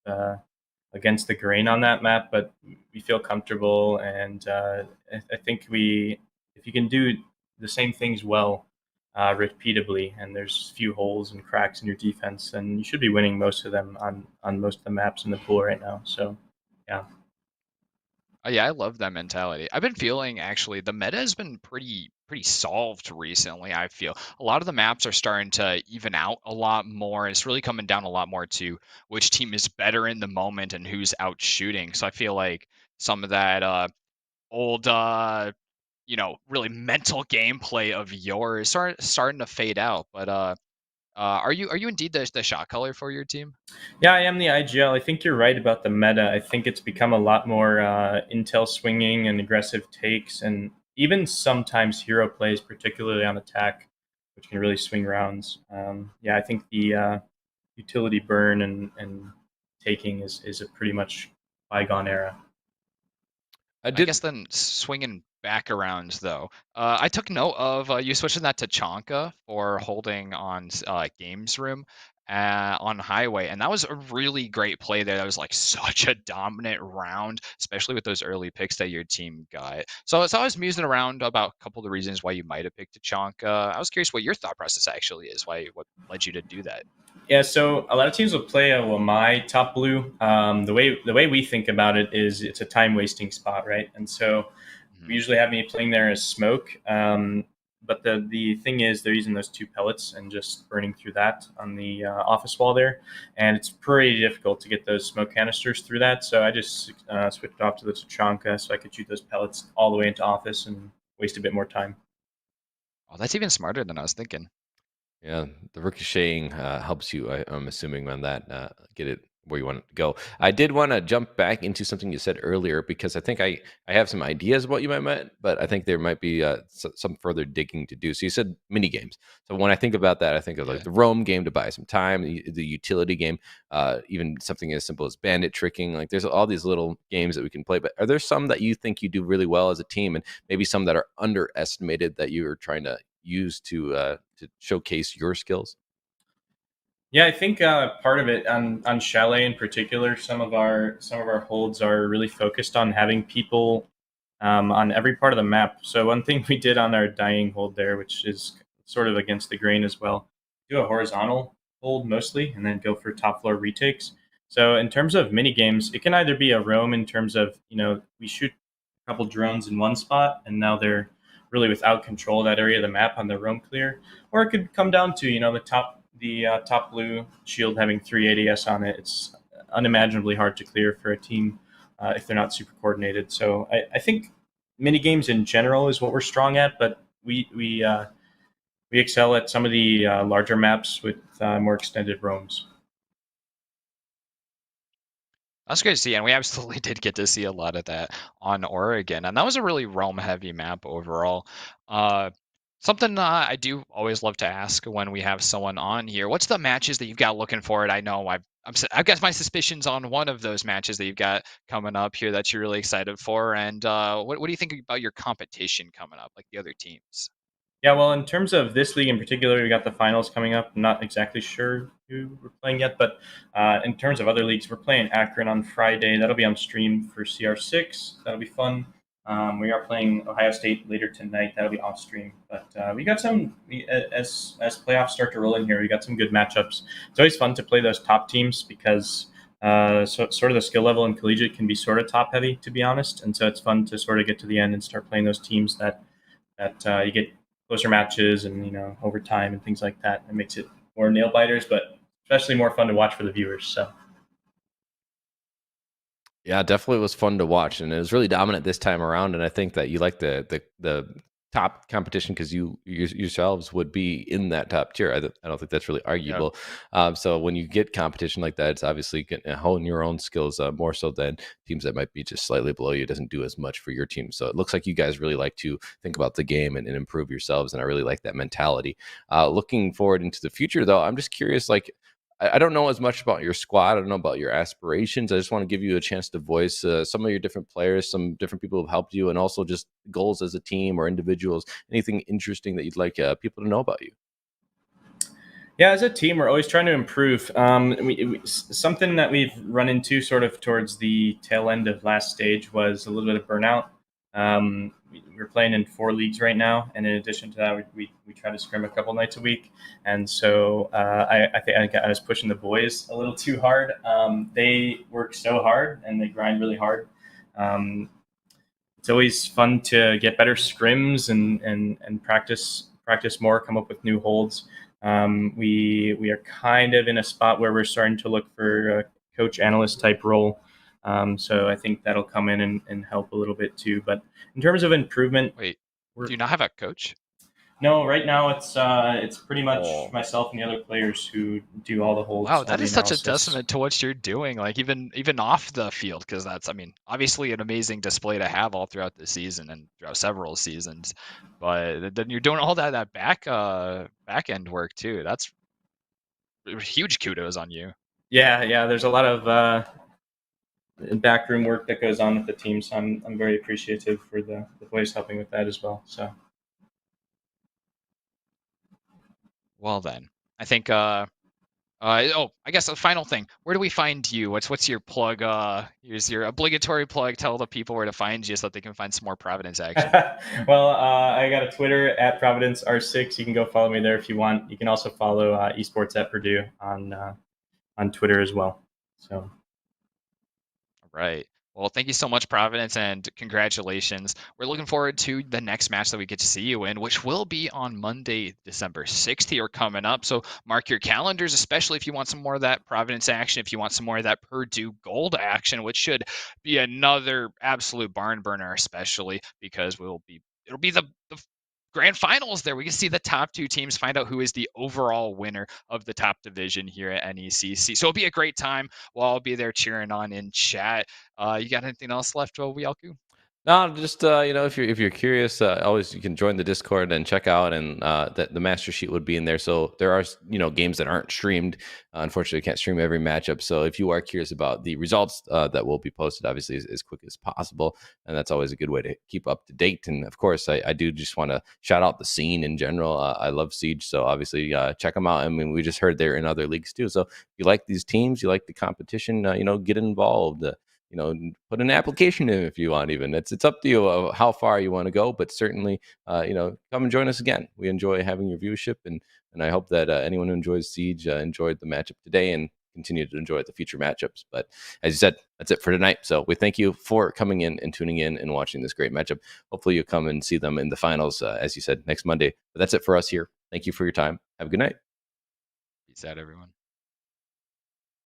against the grain on that map, but we feel comfortable. And I think if you can do the same things well repeatably, and there's few holes and cracks in your defense, then you should be winning most of them on most of the maps in the pool right now. So, yeah. Oh, yeah, I love that mentality. I've been feeling actually the meta has been pretty solved recently. I feel a lot of the maps are starting to even out a lot more. It's really coming down a lot more to which team is better in the moment and who's out shooting. So I feel like some of that old really mental gameplay of yours starting to fade out. But are you indeed the shot caller for your team? Yeah, I am the IGL. I think you're right about the meta. I think it's become a lot more intel swinging and aggressive takes, and even sometimes hero plays, particularly on attack, which can really swing rounds. Yeah, I think the utility burn and taking is a pretty much bygone era. I guess then swinging back around though, I took note of you switching that to Chonka for holding on Games Room on Highway, and that was a really great play there. That was like such a dominant round, especially with those early picks that your team got. So I was musing around about a couple of the reasons why you might have picked a Chonka. I was curious what your thought process actually is. What led you to do that? Yeah, so a lot of teams will play a Wamai top blue. The way we think about it is it's a time wasting spot, right? And so we usually have me playing there as smoke. But the thing is, they're using those 2 pellets and just burning through that on the office wall there, and it's pretty difficult to get those smoke canisters through that. So I just switched off to the Tachanka so I could shoot those pellets all the way into office and waste a bit more time. Oh, that's even smarter than I was thinking. Yeah, the ricocheting helps you, I'm assuming, on that, get it where you want it to go. I did want to jump back into something you said earlier because I think I have some ideas of what you meant, but I think there might be some further digging to do. So you said mini games. So when I think about that, I think of like the roam game to buy some time, the utility game, even something as simple as bandit tricking. Like there's all these little games that we can play, but are there some that you think you do really well as a team, and maybe some that are underestimated that you are trying to use to showcase your skills? Yeah, I think part of it on Chalet in particular, some of our holds are really focused on having people on every part of the map. So one thing we did on our dying hold there, which is sort of against the grain as well, do a horizontal hold mostly, and then go for top floor retakes. So in terms of mini games, it can either be a roam in terms of we shoot a couple drones in one spot, and now they're really without control of that area of the map on the roam clear, or it could come down to the top blue shield having 3 ADS on it. It's unimaginably hard to clear for a team if they're not super coordinated. So I think mini games in general is what we're strong at, but we excel at some of the larger maps with more extended roams. That's great to see, and we absolutely did get to see a lot of that on Oregon, and that was a really realm-heavy map overall. Something I do always love to ask when we have someone on here: what's the matches that you've got looking forward? I know I've got my suspicions on one of those matches that you've got coming up here that you're really excited for, and what do you think about your competition coming up, like the other teams? Yeah, well, in terms of this league in particular, we got the finals coming up. I'm not exactly sure who we're playing yet, but in terms of other leagues, we're playing Akron on Friday. That'll be on stream for CR6. That'll be fun. We are playing Ohio State later tonight. That'll be off stream. But we got as playoffs start to roll in here, we got some good matchups. It's always fun to play those top teams because sort of the skill level in collegiate can be sort of top heavy, to be honest. And so it's fun to sort of get to the end and start playing those teams that you get closer matches and overtime and things like that. It makes it more nail biters, but especially more fun to watch for the viewers. So. Yeah, definitely was fun to watch, and it was really dominant this time around. And I think that you like the top competition because you yourselves would be in that top tier. I don't think that's really arguable. So when you get competition like that, it's obviously getting to hone your own skills more so than teams that might be just slightly below you. It doesn't do as much for your team. So it looks like you guys really like to think about the game and improve yourselves, and I really like that mentality. Looking forward into the future, though, I'm just curious, like, I don't know as much about your squad. I don't know about your aspirations. I just want to give you a chance to voice some of your different players, some different people who have helped you, and also just goals as a team or individuals. Anything interesting that you'd like people to know about you? Yeah, as a team, we're always trying to improve. Something that we've run into sort of towards the tail end of last stage was a little bit of burnout. We're playing in 4 leagues right now, and in addition to that, we try to scrim a couple nights a week. And so I think I was pushing the boys a little too hard. They work so hard and they grind really hard. It's always fun to get better scrims and practice more, come up with new holds. We are kind of in a spot where we're starting to look for a coach analyst type role. So I think that'll come in and help a little bit too. But in terms of improvement, Wait, do you not have a coach? No, right now it's pretty much myself and the other players who do all the holds. Wow, that is such a analysis. testament to what you're doing, like even off the field, because that's, I mean, obviously an amazing display to have all throughout the season and throughout several seasons. But then you're doing all that back end work too. That's huge kudos on you. Yeah. There's a lot of backroom work that goes on with the team, so I'm very appreciative for the players helping with that as well. So. Well then, I think I guess a final thing. Where do we find you? What's your plug? Here's your obligatory plug. Tell the people where to find you so that they can find some more Providence action. Well, I got a Twitter at Providence R6. You can go follow me there if you want. You can also follow esports at Purdue on Twitter as well. So. All right. Well, thank you so much, Providence, and congratulations. We're looking forward to the next match that we get to see you in, which will be on Monday, December 6th here coming up. So mark your calendars, especially if you want some more of that Providence action, if you want some more of that Purdue Gold action, which should be another absolute barn burner, especially because it'll be the grand finals there. We can see the top 2 teams, find out who is the overall winner of the top division here at NECC. So it'll be a great time. We'll all be there cheering on in chat. You got anything else left, Wielku? No, just if you're curious, always you can join the Discord and check out, and the master sheet would be in there. So there are games that aren't streamed. Unfortunately, can't stream every matchup. So if you are curious about the results that will be posted, obviously as quick as possible, and that's always a good way to keep up to date. And of course, I do just want to shout out the scene in general. I love Siege, so obviously check them out. I mean, we just heard they're in other leagues too. So if you like these teams, you like the competition, get involved. Put an application in if you want. Even it's up to you how far you want to go, but certainly, come and join us again. We enjoy having your viewership, and I hope that anyone who enjoys Siege enjoyed the matchup today and continue to enjoy the future matchups. But as you said, that's it for tonight. So we thank you for coming in and tuning in and watching this great matchup. Hopefully, you'll come and see them in the finals, as you said, next Monday. But that's it for us here. Thank you for your time. Have a good night. Peace out, everyone.